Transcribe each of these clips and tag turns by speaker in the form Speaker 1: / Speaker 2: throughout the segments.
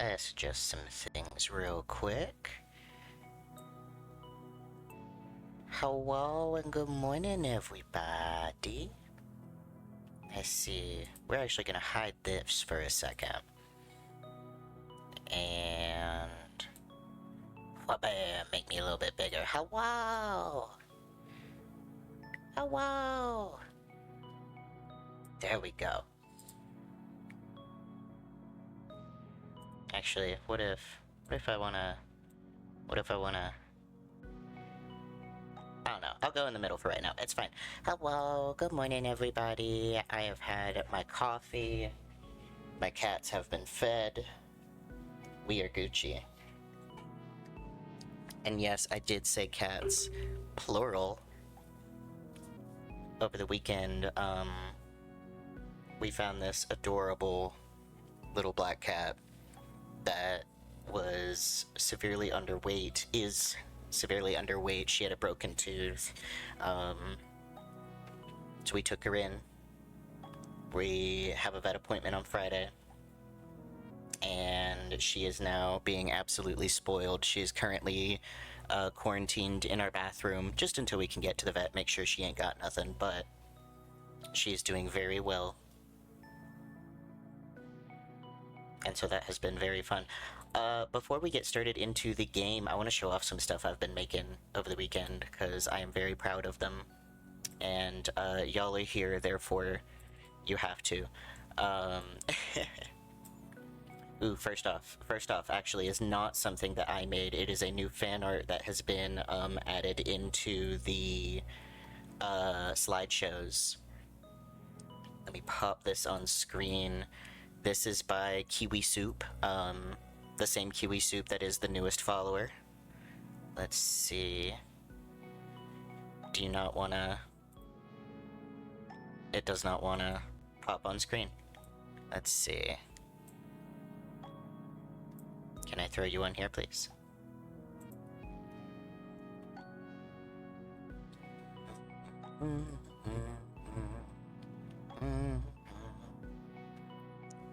Speaker 1: Let's adjust some things real quick. Hello and good morning, everybody. Let's see. We're actually gonna hide this for a second. And... make me a little bit bigger. Hello! Hello! There we go. Actually, what if I wanna... I don't know. I'll go in the middle for right now. It's fine. Hello, good morning, everybody. I have had my coffee. My cats have been fed. We are Gucci. And yes, I did say cats, plural. Over the weekend, we found this adorable little black cat that was severely underweight, is severely underweight. She had a broken tooth. So we took her in. We have a vet appointment on Friday. And she is now being absolutely spoiled. She is currently quarantined in our bathroom just until we can get to the vet, make sure she ain't got nothing, but she's doing very well. And so that has been very fun. Before we get started into the game, I want to show off some stuff I've been making over the weekend, because I am very proud of them. And y'all are here, therefore you have to. Ooh, first off, actually, is not something that I made. It is a new fan art that has been added into the slideshows. Let me pop this on screen. This is by Kiwi Soup, the same Kiwi Soup that is the newest follower. Let's see. Do you not wanna... It does not wanna pop on screen. Let's see. Can I throw you on here, please?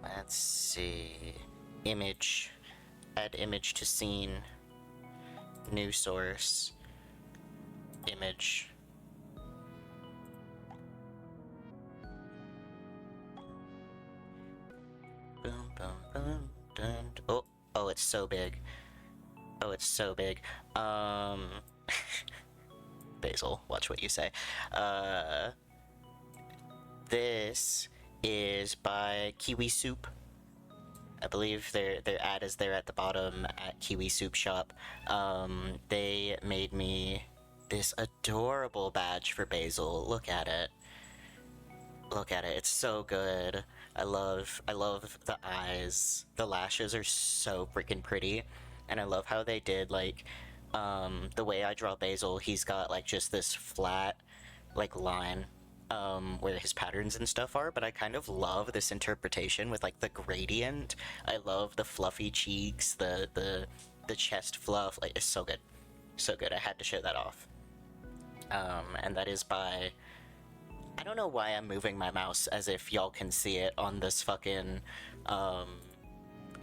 Speaker 1: Let's see. Image. Add image to scene. New source. Image. Boom, boom, boom, dun. Oh, it's so big. Oh, it's so big. Basil, watch what you say. This is by Kiwi Soup. I believe their ad is there at the bottom at Kiwi Soup Shop. They made me this adorable badge for Basil. Look at it. Look at it. It's so good. I love the eyes. The lashes are so freaking pretty. And I love how they did, like, the way I draw Basil, he's got, like, just this flat, like, line, where his patterns and stuff are, but I kind of love this interpretation with, like, the gradient. I love the fluffy cheeks, the chest fluff. Like, it's so good. So good. I had to show that off. And that is by... I don't know why I'm moving my mouse as if y'all can see it on this fucking,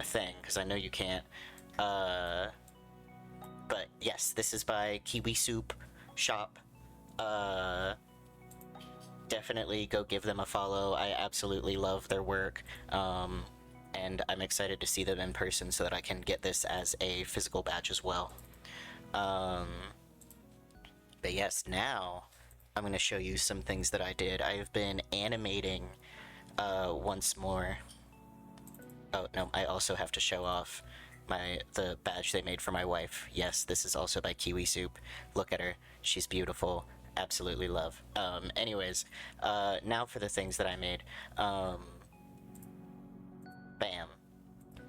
Speaker 1: thing, because I know you can't. But yes, this is by Kiwi Soup Shop. Definitely go give them a follow. I absolutely love their work. And I'm excited to see them in person so that I can get this as a physical badge as well. But yes, now I'm going to show you some things that I did. I have been animating once more. Oh, no, I also have to show off the badge they made for my wife. Yes, this is also by Kiwi Soup. Look at her. She's beautiful. Absolutely love. Anyways, now for the things that I made. Bam.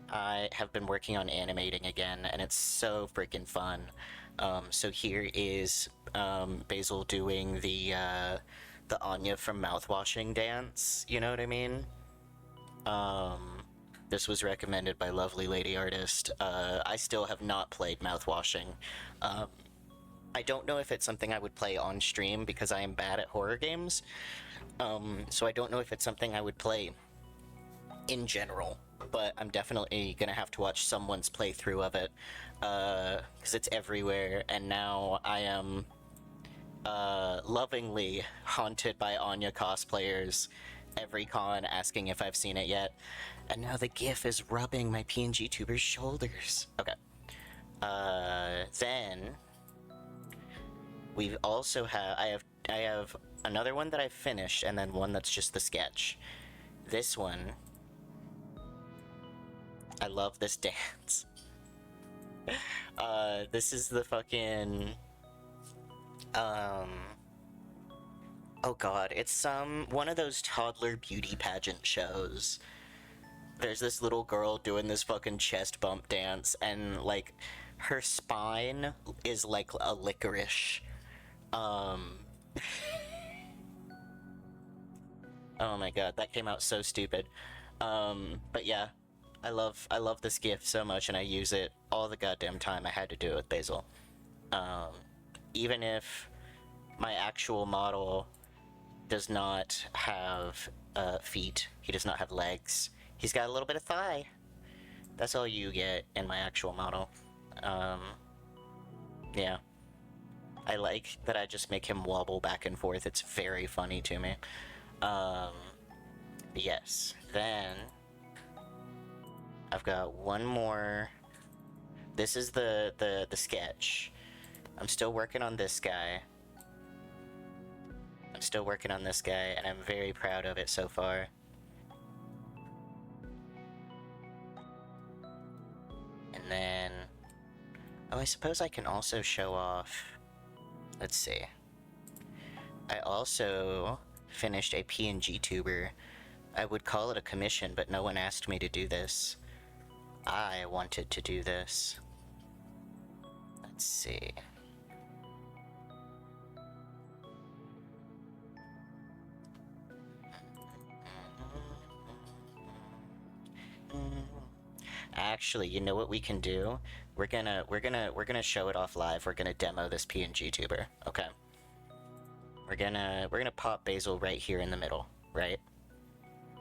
Speaker 1: I have been working on animating again, and it's so freaking fun. So here is Basil doing the Anya from Mouthwashing dance, you know what I mean? This was recommended by lovely lady artist. I still have not played Mouthwashing. I don't know if it's something I would play on stream because I am bad at horror games. So I don't know if it's something I would play in general. but I'm definitely gonna have to watch someone's playthrough of it, because it's everywhere, and now I am lovingly haunted by Anya cosplayers every con asking if I've seen it yet. And now the GIF is rubbing my PNG tuber's shoulders. Okay. Then we also have I have another one that I finished, and then one that's just the sketch. This one, I love this dance. This is the fucking oh god, it's one of those toddler beauty pageant shows. There's this little girl doing this fucking chest bump dance, and like her spine is like a licorice. Oh my god, that came out so stupid. But yeah, I love this GIF so much, and I use it all the goddamn time. I had to do it with Basil. Even if my actual model does not have feet, he does not have legs. He's got a little bit of thigh. That's all you get in my actual model. Yeah. I like that I just make him wobble back and forth. It's very funny to me. Yes. Then I've got one more. This is the sketch. I'm still working on this guy. And I'm very proud of it so far. And then, oh, I suppose I can also show off, let's see. I also finished a PNG tuber. I would call it a commission, but no one asked me to do this. I wanted to do this. Let's see. Actually, you know what we can do? We're gonna show it off live. We're gonna demo this PNG tuber. Okay. We're gonna pop Basil right here in the middle, right?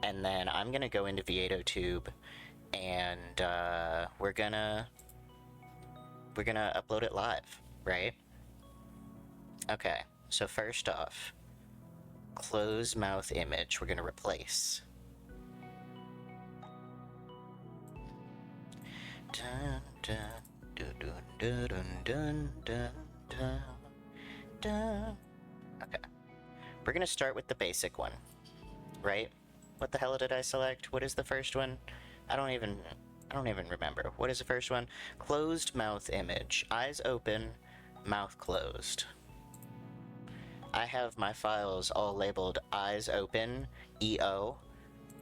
Speaker 1: And then I'm gonna go into VietoTube, and we're gonna upload it live, right? Okay. So first off, close mouth image. We're gonna replace. Dun, dun, dun, dun, dun, dun, dun, dun, dun. Okay. We're gonna start with the basic one, right? What the hell did I select? What is the first one? I don't even remember. What is the first one? Closed mouth image. Eyes open, mouth closed. I have my files all labeled eyes open, EO,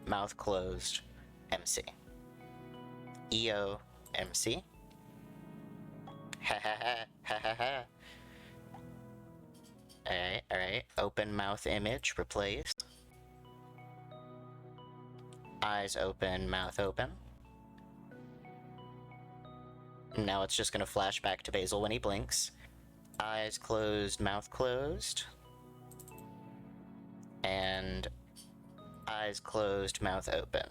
Speaker 1: mouth closed, MC. EO, MC. Ha ha ha ha ha ha. Alright. Open mouth image, replace. Eyes open, mouth open. Now it's just gonna flash back to Basil when he blinks. Eyes closed, mouth closed. And eyes closed, mouth open.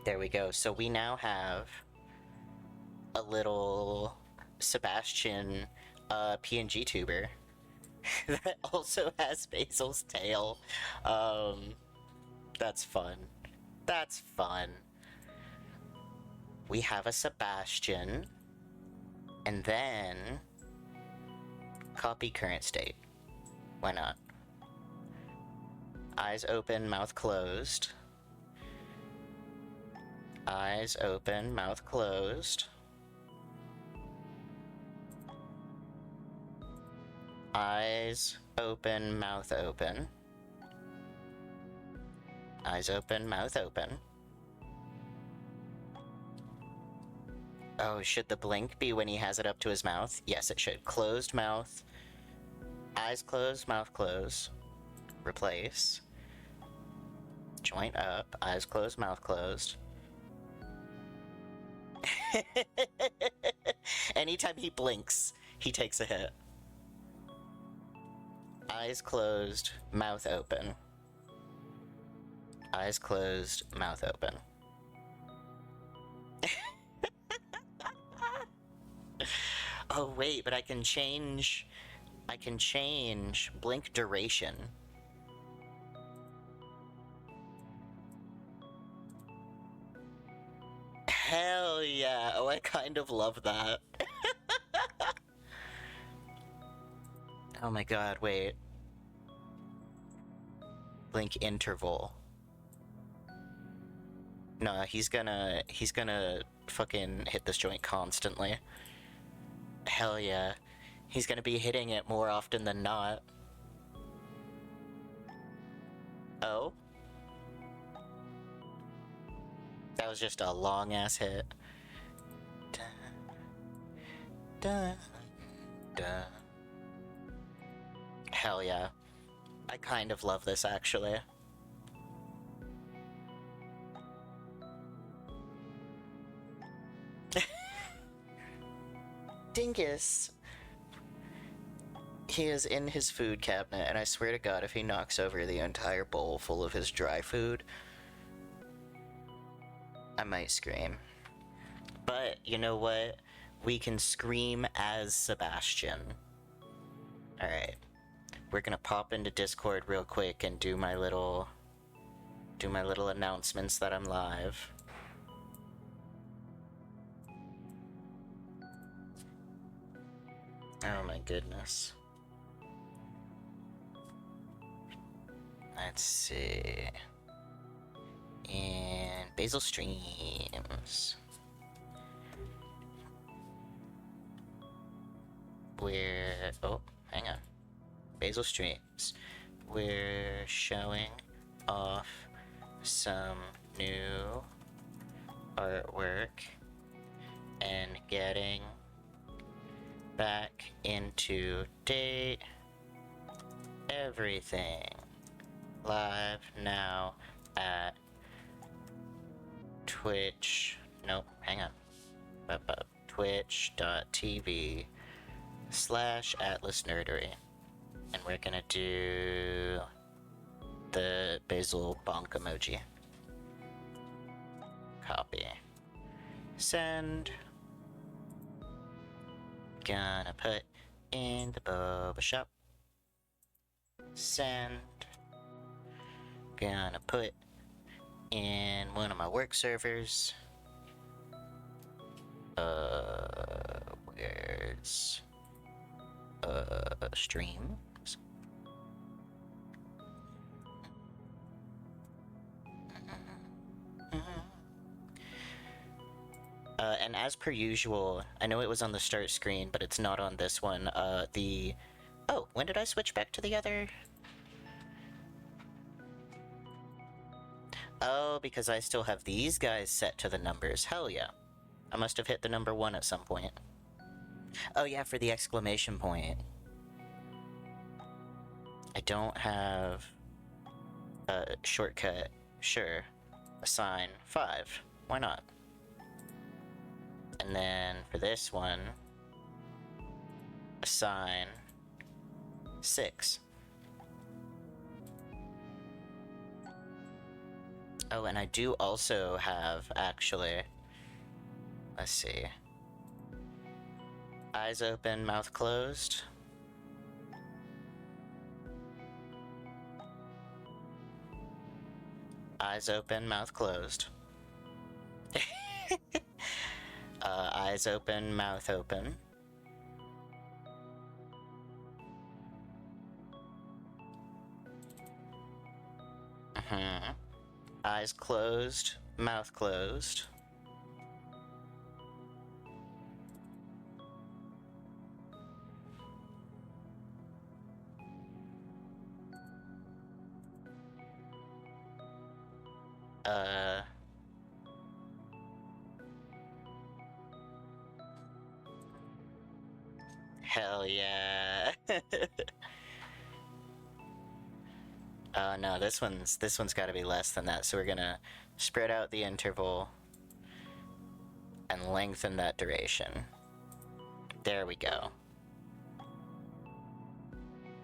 Speaker 1: There we go. So we now have a little Sebastian PNG tuber that also has Basil's tail. That's fun. That's fun. We have a Sebastian, and then copy current state. Why not? Eyes open, mouth closed. Eyes open, mouth closed. Eyes open, mouth open. Eyes open, mouth open. Oh, should the blink be when he has it up to his mouth? Yes, it should. Closed mouth. Eyes closed, mouth closed. Replace. Joint up. Eyes closed, mouth closed. Anytime he blinks, he takes a hit. Eyes closed, mouth open. Eyes closed, mouth open. Oh wait, but I can change blink duration. Hell yeah. Oh, I kind of love that. Oh my god, wait. Blink interval. Nah, he's gonna fucking hit this joint constantly. Hell yeah. He's gonna be hitting it more often than not. Oh? That was just a long ass hit. Dun, dun, dun. Hell yeah. I kind of love this actually. Dingus! He is in his food cabinet, and I swear to god if he knocks over the entire bowl full of his dry food, I might scream. But, you know what? We can scream as Sebastian. Alright. We're gonna pop into Discord real quick and do my little announcements that I'm live. Oh my goodness. Let's see. And Basil streams. Oh, hang on. Basil streams. We're showing off some new artwork and getting back into date. Everything live now at Twitch. Nope, hang on. Twitch.tv/Atlasnerdery. And we're gonna do the Basil bonk emoji. Copy. Send. Gonna put in the boba shop. Send. Gonna put in one of my work servers. Where's streams? And as per usual, I know it was on the start screen, but it's not on this one. Oh, when did I switch back to the other? Oh, because I still have these guys set to the numbers. Hell yeah. I must have hit the number 1 at some point. Oh yeah, for the exclamation point. I don't have a shortcut. Sure. Assign 5. Why not? And then for this one, assign 6. Oh, and I do also have, actually, let's see. Eyes open, mouth closed. Eyes open, mouth closed. Eyes open, mouth open. Eyes closed, mouth closed. Hell yeah. No, this one's gotta be less than that, so we're gonna spread out the interval and lengthen that duration. There we go.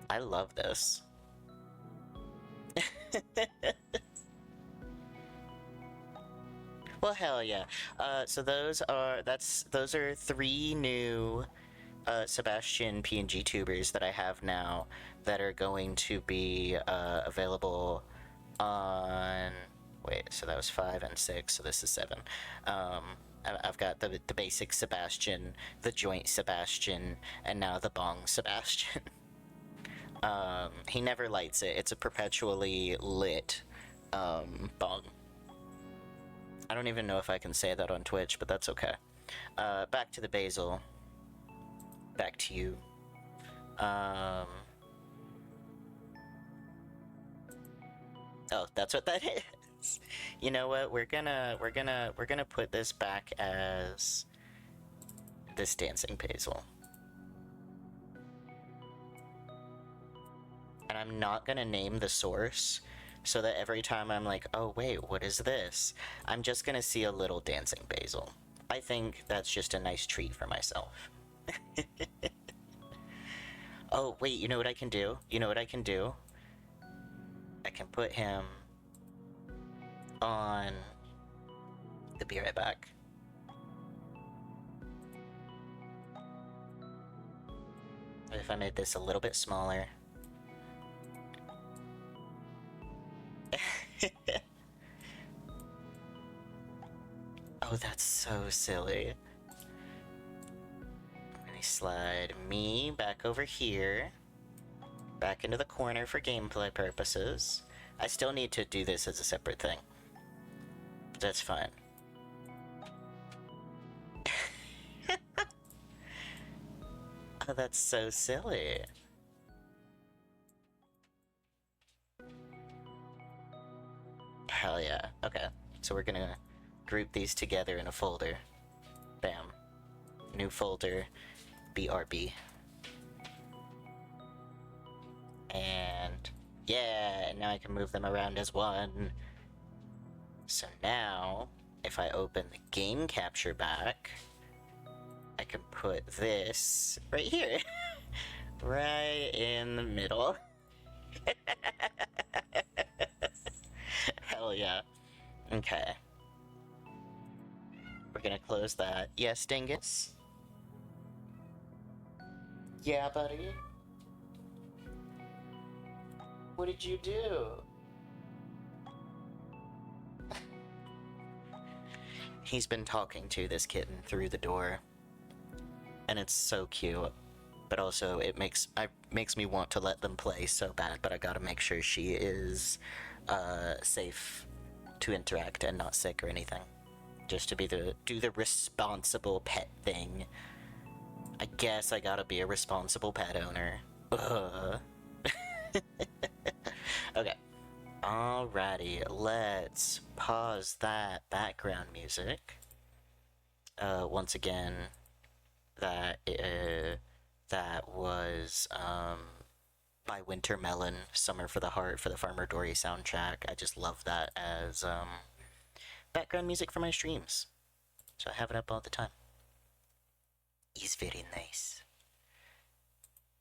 Speaker 1: I love this. Well, hell yeah. So those are three new Sebastian PNG tubers that I have now that are going to be available on. Wait, so that was 5 and 6, so this is 7. I've got the basic Sebastian, the joint Sebastian, and now the bong Sebastian. He never lights it. It's a perpetually lit bong. I don't even know if I can say that on Twitch, but that's okay. Back to the Basil. Back to you. Oh, that's what that is. You know what? We're gonna put this back as this dancing Basil. And I'm not gonna name the source, so that every time I'm like, oh wait, what is this? I'm just gonna see a little dancing Basil. I think that's just a nice treat for myself. Oh wait, you know what I can do? You know what I can do? I can put him on the Be Right Back. If I made this a little bit smaller. Oh, that's so silly. I'm gonna slide me back over here. Back into the corner for gameplay purposes. I still need to do this as a separate thing. But that's fine. Oh, that's so silly. Hell yeah. Okay, so we're gonna group these together in a folder. Bam. New folder, BRB. And yeah, and now I can move them around as one. So now, if I open the game capture back, I can put this right here. Right in the middle. Hell yeah. Okay. We're gonna close that. Yes, Dingus? Yeah, buddy? What did you do? He's been talking to this kitten through the door. And it's so cute. But also, it makes me want to let them play so bad, but I gotta make sure she is safe to interact and not sick or anything. Just to do the responsible pet thing. I guess I gotta be a responsible pet owner. Ugh. Okay. Alrighty, let's pause that background music. Once again, that was by Winter Melon, Summer for the Heart for the Farmer Dory soundtrack. I just love that as background music for my streams. So I have it up all the time. It's very nice.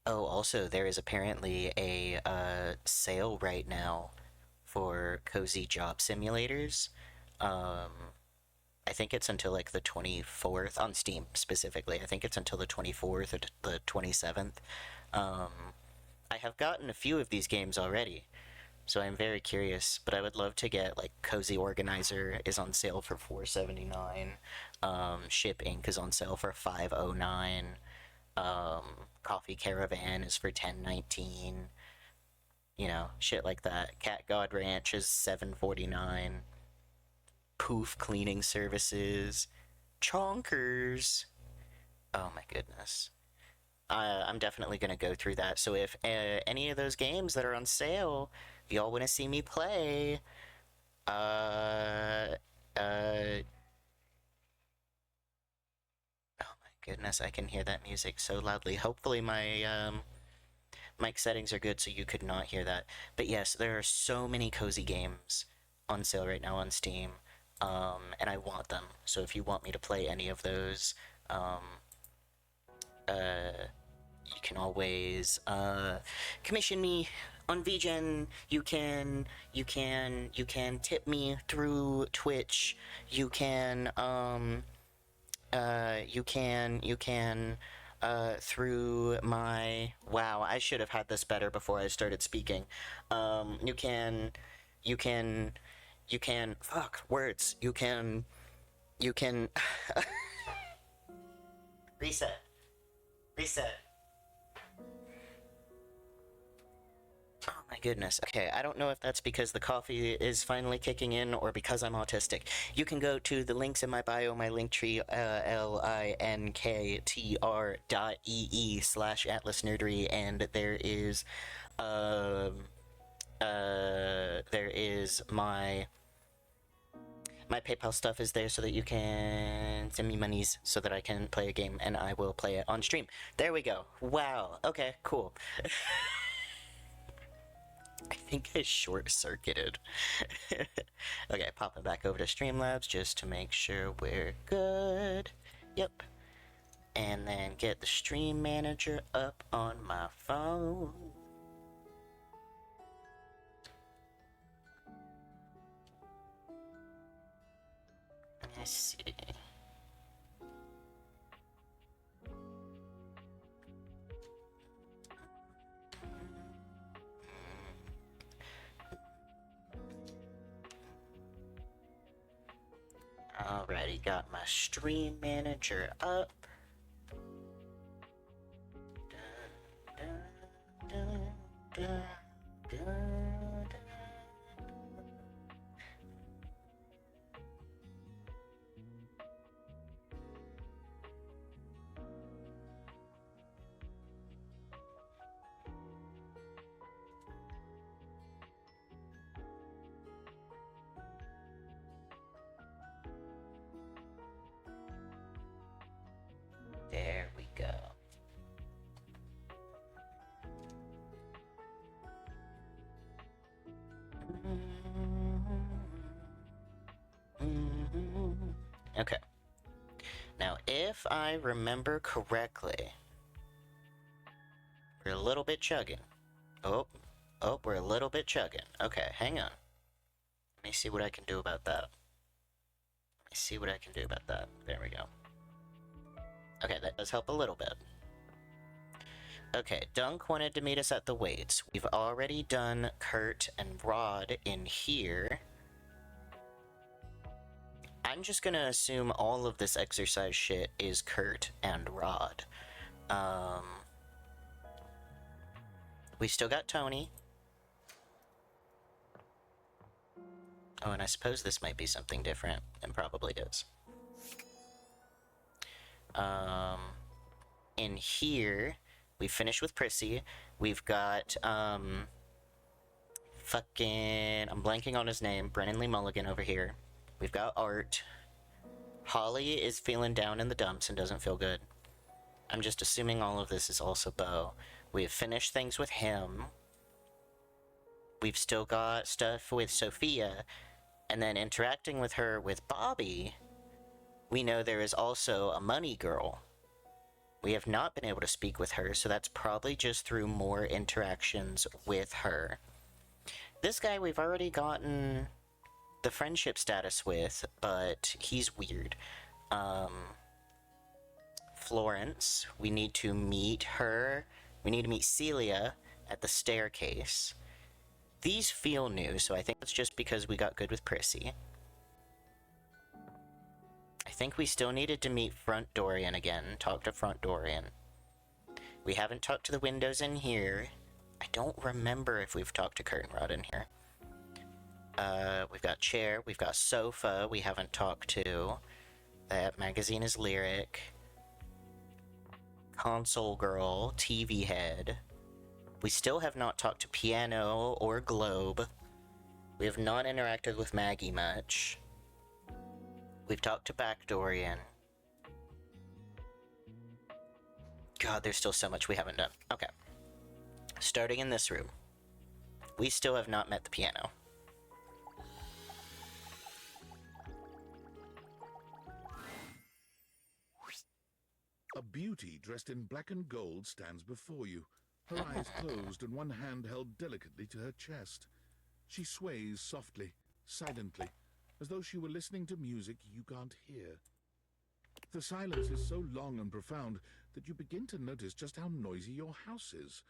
Speaker 1: Oh, also, there is apparently a sale right now for cozy job simulators. I think it's until like the 24th, on Steam specifically. I think it's until the 24th or the 27th. I have gotten a few of these games already, so I'm very curious, but I would love to get, like, Cozy Organizer is on sale for $4.79. Ship Inc. is on sale for $5.09. Coffee Caravan is for $10.19. You know, shit like that. Cat God Ranch is $7.49. Poof Cleaning Services. Chonkers. Oh my goodness. I'm definitely going to go through that. So if any of those games that are on sale, if y'all want to see me play, oh my goodness, I can hear that music so loudly. Hopefully my mic settings are good so you could not hear that. But yes, there are so many cozy games on sale right now on Steam, and I want them. So if you want me to play any of those, you can always commission me on VGen, you can tip me through Twitch. You can through my, wow, I should have had this better before I started speaking. You can fuck words. You can reset. Oh my goodness. Okay, I don't know if that's because the coffee is finally kicking in or because I'm autistic. You can go to the links in my bio, my linktree, linktr.ee/Atlasnerdery, and there is my PayPal stuff is there so that you can send me monies so that I can play a game and I will play it on stream. There we go. Wow. Okay, cool. I think I short-circuited. Okay, popping back over to Streamlabs just to make sure we're good. Yep. And then get the stream manager up on my phone. Let's see. Alrighty, got my stream manager up. There we go. Okay. Now, if I remember correctly, we're a little bit chugging. Oh, we're a little bit chugging. Okay, hang on. Let me see what I can do about that. There we go. Okay, that does help a little bit. Okay, Dunk wanted to meet us at the weights. We've already done Kurt and Rod in here. I'm just gonna assume all of this exercise shit is Kurt and Rod. We still got Tony. Oh, and I suppose this might be something different, and probably is. In here, we finished with Prissy. We've got, fucking, I'm blanking on his name, Brennan Lee Mulligan over here. We've got Art. Holly is feeling down in the dumps and doesn't feel good. I'm just assuming all of this is also Bo. We have finished things with him. We've still got stuff with Sophia, and then interacting with her with Bobby, we know there is also a money girl. We have not been able to speak with her, so that's probably just through more interactions with her. This guy we've already gotten the friendship status with, but he's weird. Florence, we need to meet her. We need to meet Celia at the staircase. These feel new, so I think it's just because we got good with Prissy. I think we still needed to meet Front Dorian again, talk to Front Dorian. We haven't talked to the windows in here. I don't remember if we've talked to Curtain Rod in here. We've got Chair, we've got Sofa, we haven't talked to. That magazine is Lyric. Console Girl, TV Head. We still have not talked to Piano or Globe. We have not interacted with Maggie much. We've talked to Backdorian. God, there's still so much we haven't done. Okay. Starting in this room. We still have not met the piano.
Speaker 2: A beauty dressed in black and gold stands before you. Her eyes closed and one hand held delicately to her chest. She sways softly, silently, as though she were listening to music you can't hear. The silence is so long and profound that you begin to notice just how noisy your house is.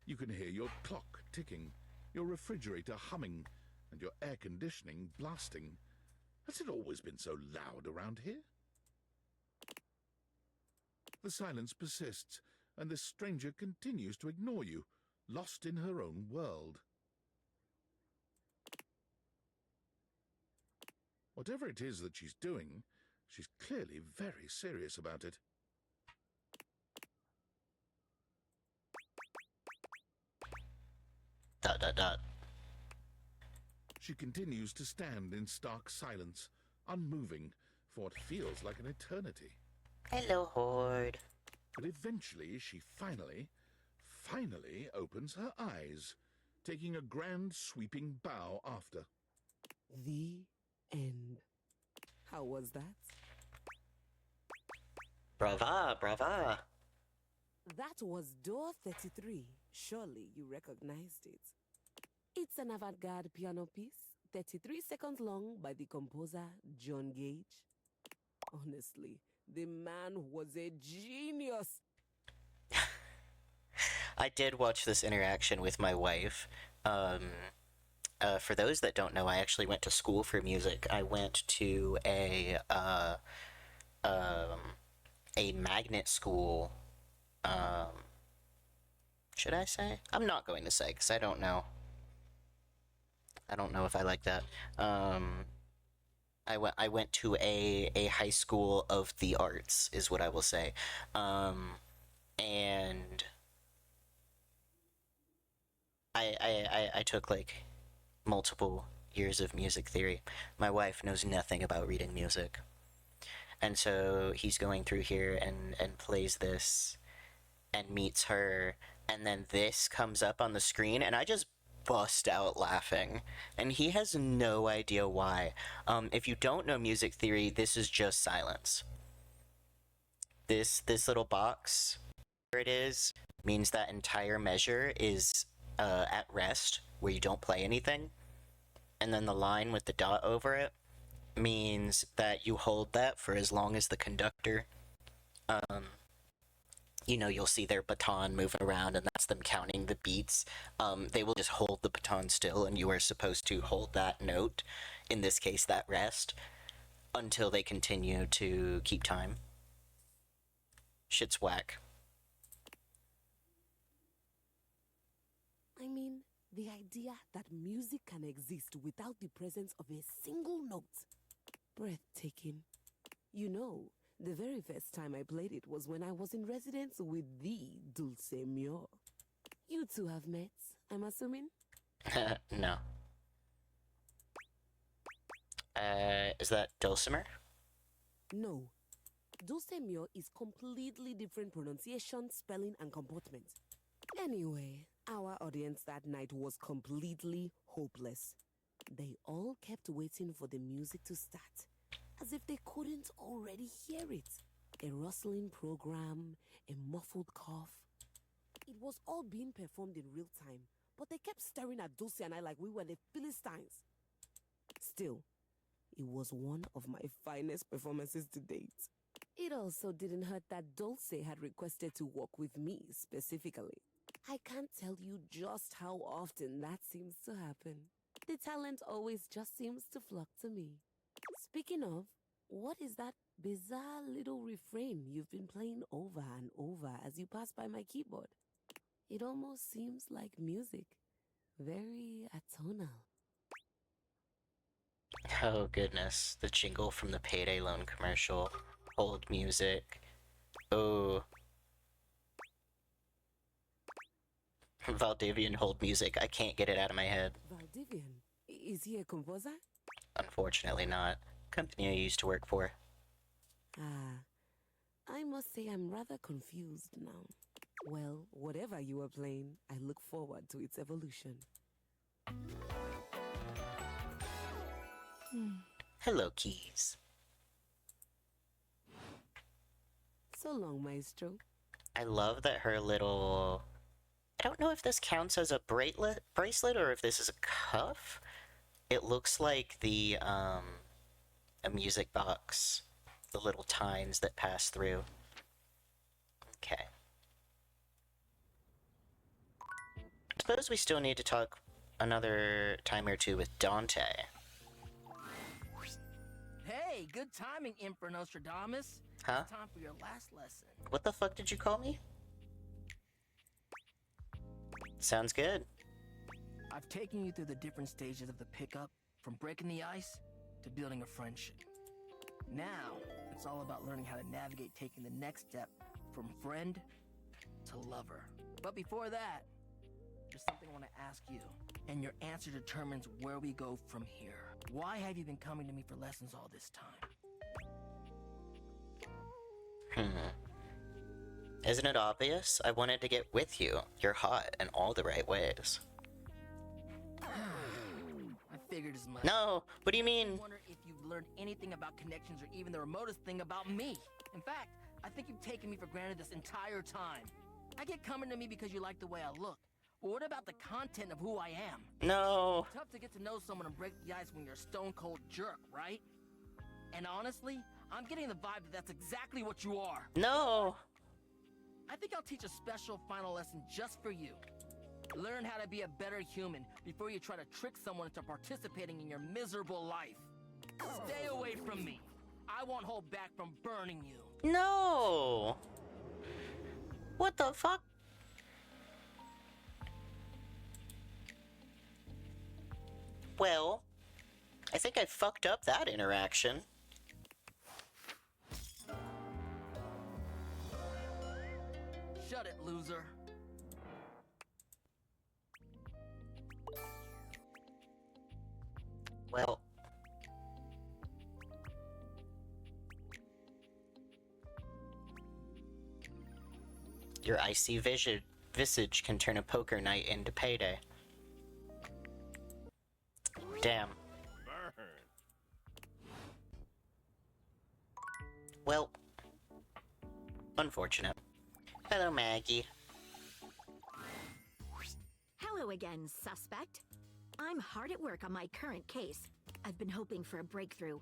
Speaker 2: You can hear your clock ticking, your refrigerator humming, and your air conditioning blasting. Has it always been so loud around here? The silence persists, and this stranger continues to ignore you, lost in her own world. Whatever it is that she's doing, she's clearly very serious about it.
Speaker 1: Dot dot dot.
Speaker 2: She continues to stand in stark silence, unmoving, for what feels like an eternity.
Speaker 1: Hello, Horde.
Speaker 2: But eventually she finally opens her eyes, taking a grand sweeping bow after.
Speaker 3: The end. How was that?
Speaker 1: Brava, brava.
Speaker 3: That was door 33. Surely you recognized it. It's an avant-garde piano piece, 33 seconds long, by the composer John Gage. Honestly, the man was a genius.
Speaker 1: I did watch this interaction with my wife. For those that don't know, I actually went to school for music. I went to a magnet school. Should I say? I'm not going to say because I don't know. I don't know if I like that. I went to a high school of the arts, is what I will say. And I took like multiple years of music theory. My wife knows nothing about reading music. And so he's going through here and plays this and meets her, and then this comes up on the screen, and I just bust out laughing. And he has no idea why. If you don't know music theory, this is just silence. This little box, where it is, means that entire measure is at rest, where you don't play anything. And then the line with the dot over it means that you hold that for as long as the conductor. You'll see their baton moving around, and that's them counting the beats. They will just hold the baton still, and you are supposed to hold that note, in this case that rest, until they continue to keep time. Shit's whack.
Speaker 3: I mean, the idea that music can exist without the presence of a single note. Breathtaking. You know, the very first time I played it was when I was in residence with the Dulcemio. You two have met, I'm assuming?
Speaker 1: No. Is that Dulcimer?
Speaker 3: No. Dulcemio is completely different pronunciation, spelling, and comportment. Anyway, our audience that night was completely hopeless. They all kept waiting for the music to start, as if they couldn't already hear it. A rustling program, a muffled cough. It was all being performed in real time, but they kept staring at Dulce and I like we were the Philistines. Still, it was one of my finest performances to date. It also didn't hurt that Dulce had requested to work with me specifically. I can't tell you just how often that seems to happen. The talent always just seems to flock to me. Speaking of, what is that bizarre little refrain you've been playing over and over as you pass by my keyboard? It almost seems like music. Very atonal.
Speaker 1: Oh goodness, the jingle from the Payday Loan commercial. Hold music. Oh. Valdivian hold music. I can't get it out of my head.
Speaker 3: Valdivian? Is he a composer?
Speaker 1: Unfortunately not. Company I used to work for.
Speaker 3: I must say I'm rather confused now. Well, whatever you are playing, I look forward to its evolution.
Speaker 1: Hello, keys.
Speaker 3: So long, Maestro.
Speaker 1: I love that her little I don't know if this counts as a bracelet or if this is a cuff. It looks like the, a music box. The little tines that pass through. Okay. I suppose we still need to talk another time or two with Dante.
Speaker 4: Hey, good timing, Emperor Nostradamus.
Speaker 1: Huh?
Speaker 4: It's time for your last lesson.
Speaker 1: What the fuck did you call me? Sounds good.
Speaker 4: I've taken you through the different stages of the pickup, from breaking the ice to building a friendship. Now, it's all about learning how to navigate taking the next step from friend to lover. But before that, there's something I want to ask you, and your answer determines where we go from here. Why have you been coming to me for lessons all this time?
Speaker 1: Isn't it obvious? I wanted to get with you. You're hot in all the right ways.
Speaker 4: I figured as much.
Speaker 1: No! What do you
Speaker 4: I
Speaker 1: mean?
Speaker 4: wonder if you've learned anything about connections or even the remotest thing about me. In fact, I think you've taken me for granted this entire time. I get coming to me because you like the way I look. But what about the content of who I am?
Speaker 1: No!
Speaker 4: Tough to get to know someone and break the ice when you're a stone-cold jerk, right? And honestly, I'm getting the vibe that that's exactly what you are.
Speaker 1: No!
Speaker 4: I think I'll teach a special final lesson just for you. Learn how to be a better human before you try to trick someone into participating in your miserable life. Stay away from me. I won't hold back from burning you.
Speaker 1: No! What the fuck? Well, I think I fucked up that interaction.
Speaker 4: Shut it, loser.
Speaker 1: Well... Your icy visage can turn a poker night into payday. Damn. Well, unfortunate. Hello, Maggie.
Speaker 5: Hello again, suspect. I'm hard at work on my current case. I've been hoping for a breakthrough.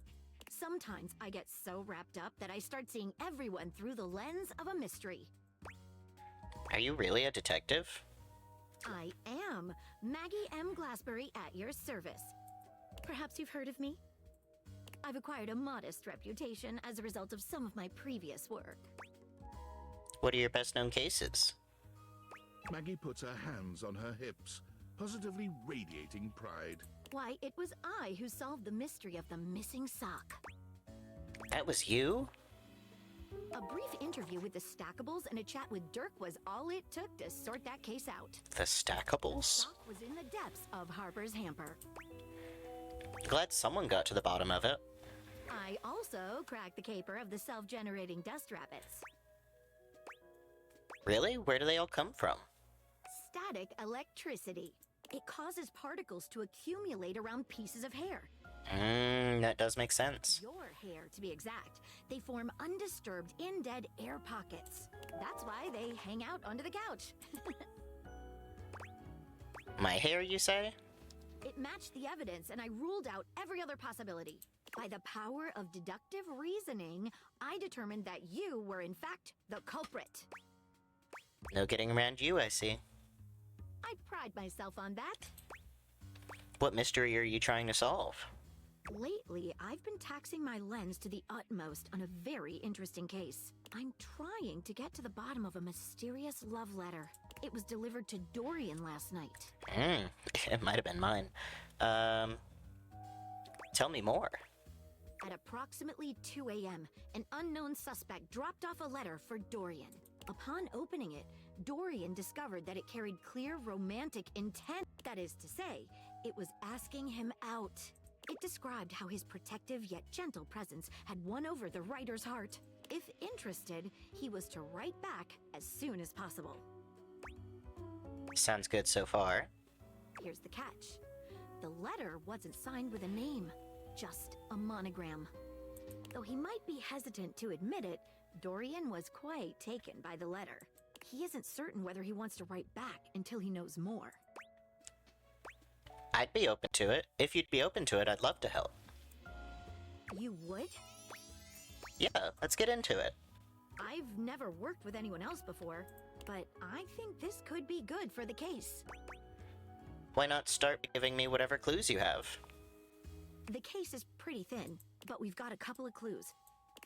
Speaker 5: Sometimes I get so wrapped up that I start seeing everyone through the lens of a mystery.
Speaker 1: Are you really a detective?
Speaker 5: I am Maggie M. Glassbury at your service. Perhaps you've heard of me? I've acquired a modest reputation as a result of some of my previous work.
Speaker 1: What are your best-known cases?
Speaker 2: Maggie puts her hands on her hips, positively radiating pride.
Speaker 5: Why, it was I who solved the mystery of the missing sock.
Speaker 1: That was you?
Speaker 5: A brief interview with the Stackables and a chat with Dirk was all it took to sort that case out.
Speaker 1: The Stackables?
Speaker 5: Sock was in the depths of Harper's hamper.
Speaker 1: Glad someone got to the bottom of it.
Speaker 5: I also cracked the caper of the self-generating dust rabbits.
Speaker 1: Really? Where do they all come from?
Speaker 5: Static electricity. It causes particles to accumulate around pieces of hair.
Speaker 1: That does make sense.
Speaker 5: Your hair, to be exact. They form undisturbed, in-dead air pockets. That's why they hang out under the couch.
Speaker 1: My hair, you say?
Speaker 5: It matched the evidence, and I ruled out every other possibility. By the power of deductive reasoning, I determined that you were, in fact, the culprit.
Speaker 1: No getting around you, I see.
Speaker 5: I pride myself on that.
Speaker 1: What mystery are you trying to solve?
Speaker 5: Lately, I've been taxing my lens to the utmost on a very interesting case. I'm trying to get to the bottom of a mysterious love letter. It was delivered to Dorian last night.
Speaker 1: It might have been mine. Tell me more.
Speaker 5: At approximately 2 a.m., an unknown suspect dropped off a letter for Dorian. Upon opening it, Dorian discovered that it carried clear romantic intent. That is to say, it was asking him out. It described how his protective yet gentle presence had won over the writer's heart. If interested, he was to write back as soon as possible.
Speaker 1: Sounds good so far.
Speaker 5: Here's the catch. The letter wasn't signed with a name, just a monogram. Though he might be hesitant to admit it, Dorian was quite taken by the letter. He isn't certain whether he wants to write back until he knows more.
Speaker 1: I'd be open to it. If you'd be open to it, I'd love to help.
Speaker 5: You would?
Speaker 1: Yeah, let's get into it.
Speaker 5: I've never worked with anyone else before, but I think this could be good for the case.
Speaker 1: Why not start giving me whatever clues you have?
Speaker 5: The case is pretty thin, but we've got a couple of clues.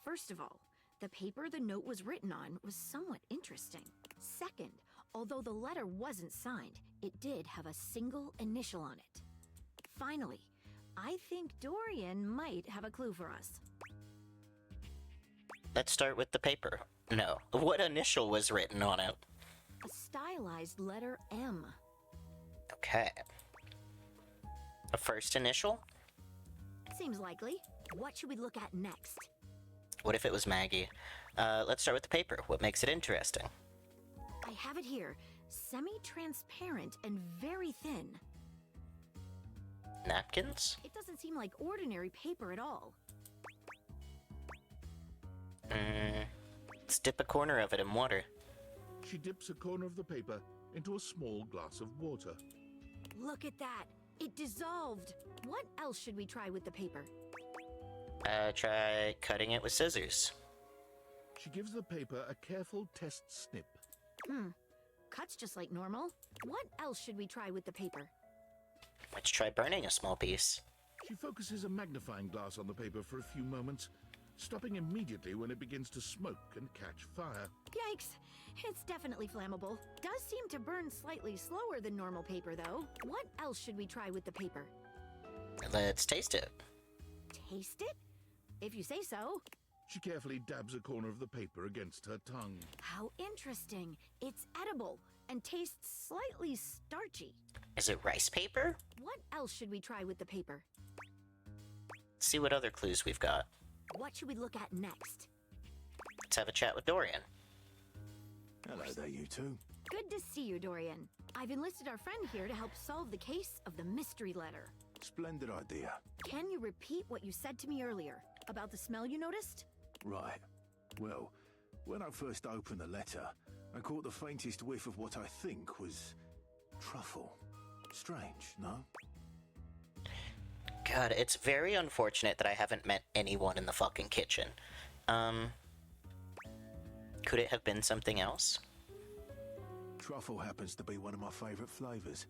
Speaker 5: First of all, the paper the note was written on was somewhat interesting. Second, although the letter wasn't signed, it did have a single initial on it. Finally, I think Dorian might have a clue for us.
Speaker 1: Let's start with the paper. No, what initial was written on it?
Speaker 5: A stylized letter M.
Speaker 1: Okay. A first initial?
Speaker 5: Seems likely. What should we look at next?
Speaker 1: What if it was Maggie? Let's start with the paper. What makes it interesting?
Speaker 5: I have it here. Semi-transparent and very thin.
Speaker 1: Napkins?
Speaker 5: It doesn't seem like ordinary paper at all.
Speaker 1: Let's dip a corner of it in water.
Speaker 2: She dips a corner of the paper into a small glass of water.
Speaker 5: Look at that. It dissolved. What else should we try with the paper?
Speaker 1: Try cutting it with scissors.
Speaker 2: She gives the paper a careful test snip.
Speaker 5: Cuts just like normal. What else should we try with the paper?
Speaker 1: Let's try burning a small piece.
Speaker 2: She focuses a magnifying glass on the paper for a few moments, stopping immediately when it begins to smoke and catch fire.
Speaker 5: Yikes! It's definitely flammable. Does seem to burn slightly slower than normal paper, though. What else should we try with the paper?
Speaker 1: Let's taste it.
Speaker 5: Taste it? If you say so.
Speaker 2: She carefully dabs a corner of the paper against her tongue.
Speaker 5: How interesting. It's edible and tastes slightly starchy.
Speaker 1: Is it rice paper?
Speaker 5: What else should we try with the paper?
Speaker 1: Let's see what other clues we've got.
Speaker 5: What should we look at next?
Speaker 1: Let's have a chat with Dorian.
Speaker 6: Hello there, you two.
Speaker 5: Good to see you, Dorian. I've enlisted our friend here to help solve the case of the mystery letter.
Speaker 6: Splendid idea.
Speaker 5: Can you repeat what you said to me earlier about the smell you noticed?
Speaker 6: Right. Well, when I first opened the letter, I caught the faintest whiff of what I think was truffle. Strange, no?
Speaker 1: God, it's very unfortunate that I haven't met anyone in the fucking kitchen. Could it have been something else?
Speaker 6: Truffle happens to be one of my favorite flavors.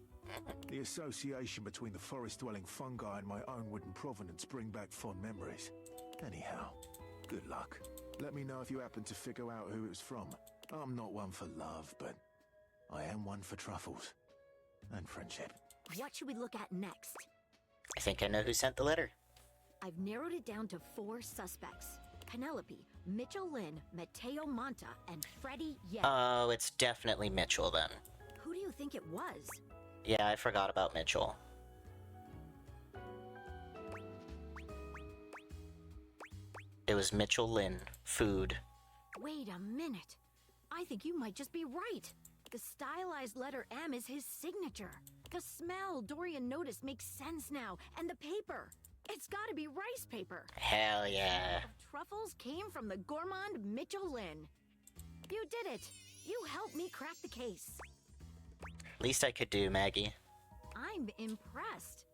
Speaker 6: The association between the forest-dwelling fungi and my own wooden provenance bring back fond memories. Anyhow, good luck. Let me know if you happen to figure out who it was from. I'm not one for love, but I am one for truffles. And friendship.
Speaker 5: What should we look at next?
Speaker 1: I think I know who sent the letter.
Speaker 5: I've narrowed it down to 4 suspects. Penelope, Mitchell Lynn, Mateo Monta, and Freddie Yen.
Speaker 1: Oh, it's definitely Mitchell then.
Speaker 5: Who do you think it was?
Speaker 1: Yeah, I forgot about Mitchell. It was Mitchell Lynn. Food.
Speaker 5: Wait a minute. I think you might just be right. The stylized letter M is his signature. The smell Dorian noticed makes sense now. And the paper. It's gotta be rice paper.
Speaker 1: Hell yeah.
Speaker 5: Truffles came from the gourmand Mitchell Lynn. You did it. You helped me crack the case.
Speaker 1: Least I could do, Maggie.
Speaker 5: I'm impressed.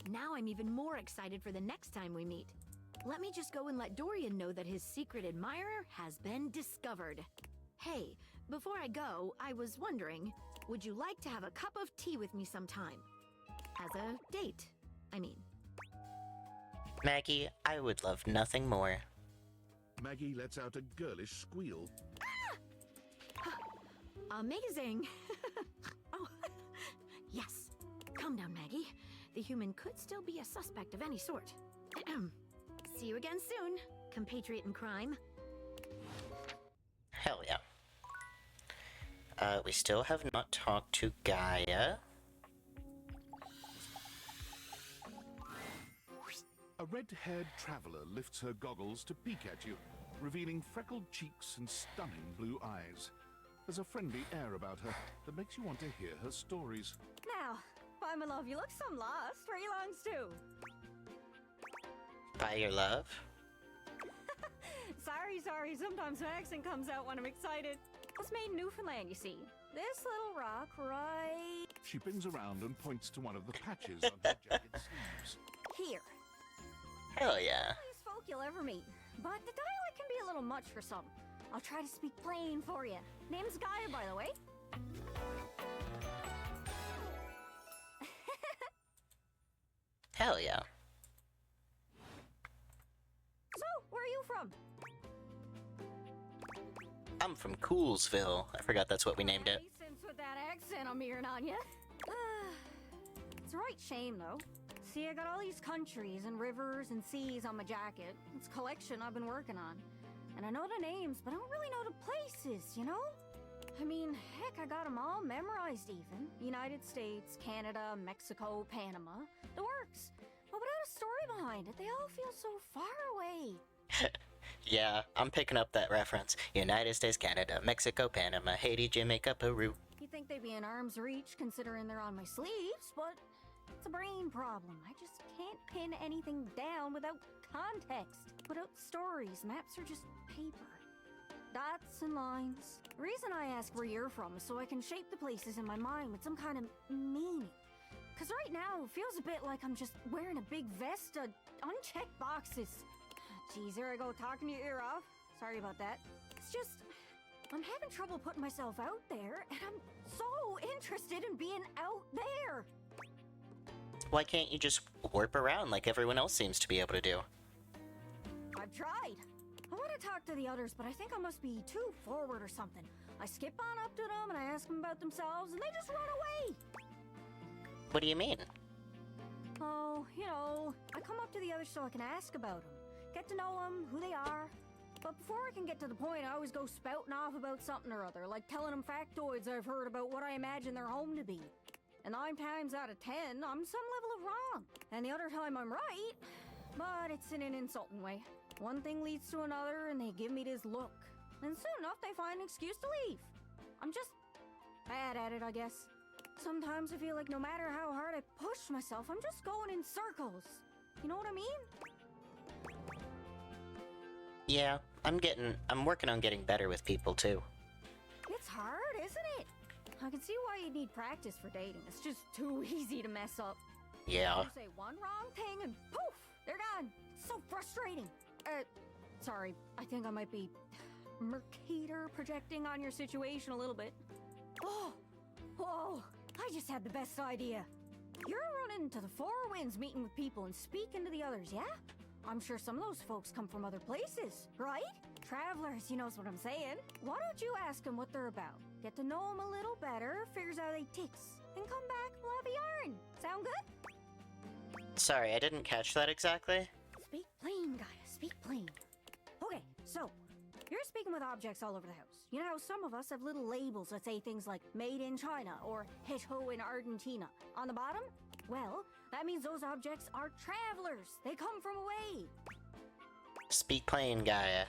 Speaker 5: Now I'm even more excited for the next time we meet. Let me just go and let Dorian know that his secret admirer has been discovered. Hey, before I go, I was wondering, would you like to have a cup of tea with me sometime? As a date, I mean.
Speaker 1: Maggie, I would love nothing more.
Speaker 2: Maggie lets out a girlish squeal.
Speaker 5: Amazing! Oh, yes. Calm down, Maggie. The human could still be a suspect of any sort. See you again soon, compatriot in crime.
Speaker 1: Hell yeah. We still have not talked to Gaia.
Speaker 2: A red-haired traveler lifts her goggles to peek at you, revealing freckled cheeks and stunning blue eyes. There's a friendly air about her that makes you want to hear her stories.
Speaker 7: Now, why, my love, you look some lost. Where you longs to?
Speaker 1: By your love?
Speaker 7: Sorry. Sometimes my accent comes out when I'm excited. It's made in Newfoundland, you see. This little rock right
Speaker 2: She pins around and points to one of the patches on her jacket sleeves.
Speaker 7: here.
Speaker 1: Hell yeah.
Speaker 7: Funniest folk you'll ever meet. But the dialect can be a little much for some. I'll try to speak plain for you. Name's Gaia, by the way.
Speaker 1: Hell yeah.
Speaker 7: So, where are you from?
Speaker 1: I'm from Coolsville. I forgot that's what we named it.
Speaker 7: Makes sense with that accent I'm hearing on you. It's a right shame, though. See, I got all these countries and rivers and seas on my jacket. It's a collection I've been working on. And I know the names, but I don't really know the places, you know? I mean, heck, I got them all memorized even. United States, Canada, Mexico, Panama. The works. But without a story behind it, they all feel so far away.
Speaker 1: Yeah, I'm picking up that reference. United States, Canada, Mexico, Panama, Haiti, Jamaica, Peru.
Speaker 7: You'd think they'd be in arm's reach considering they're on my sleeves, but it's a brain problem. I just can't pin anything down without context. Without stories, maps are just paper. Dots and lines. The reason I ask where you're from is so I can shape the places in my mind with some kind of meaning. Because right now, it feels a bit like I'm just wearing a big vest of unchecked boxes. Geez, here I go talking your ear off. Sorry about that. It's just, I'm having trouble putting myself out there, and I'm so interested in being out there.
Speaker 1: Why can't you just warp around like everyone else seems to be able to do?
Speaker 7: I've tried. I want to talk to the others, but I think I must be too forward or something. I skip on up to them and I ask them about themselves, and they just run away.
Speaker 1: What do you mean?
Speaker 7: Oh, you know, I come up to the others so I can ask about them. Get to know them, who they are. But before I can get to the point, I always go spouting off about something or other, like telling them factoids I've heard about what I imagine their home to be. And 9 times out of 10, I'm some level of wrong. And the other time I'm right, but it's in an insulting way. One thing leads to another, and they give me this look. And soon enough, they find an excuse to leave. I'm just bad at it, I guess. Sometimes I feel like no matter how hard I push myself, I'm just going in circles. You know what I mean?
Speaker 1: Yeah, I'm working on getting better with people too.
Speaker 7: It's hard, isn't it? I can see why you need practice for dating. It's just too easy to mess up.
Speaker 1: Yeah.
Speaker 7: You say one wrong thing and poof, they're gone. So frustrating. Sorry, I think I might be Mercator projecting on your situation a little bit. Oh, I just had the best idea. You're running to the Four Winds meeting with people and speaking to the others, yeah? I'm sure some of those folks come from other places, right? Travelers, you knows what I'm saying. Why don't you ask them what they're about? Get to know them a little better, figures out they ticks, and come back, we'll have a yarn. Sound good?
Speaker 1: Sorry, I didn't catch that exactly.
Speaker 7: Speak plain, Gaia, speak plain. Okay, so, you're speaking with objects all over the house. You know how some of us have little labels that say things like made in China or Heto in Argentina on the bottom? Well, that means those objects are travelers. They come from away.
Speaker 1: Speak plain, Gaia.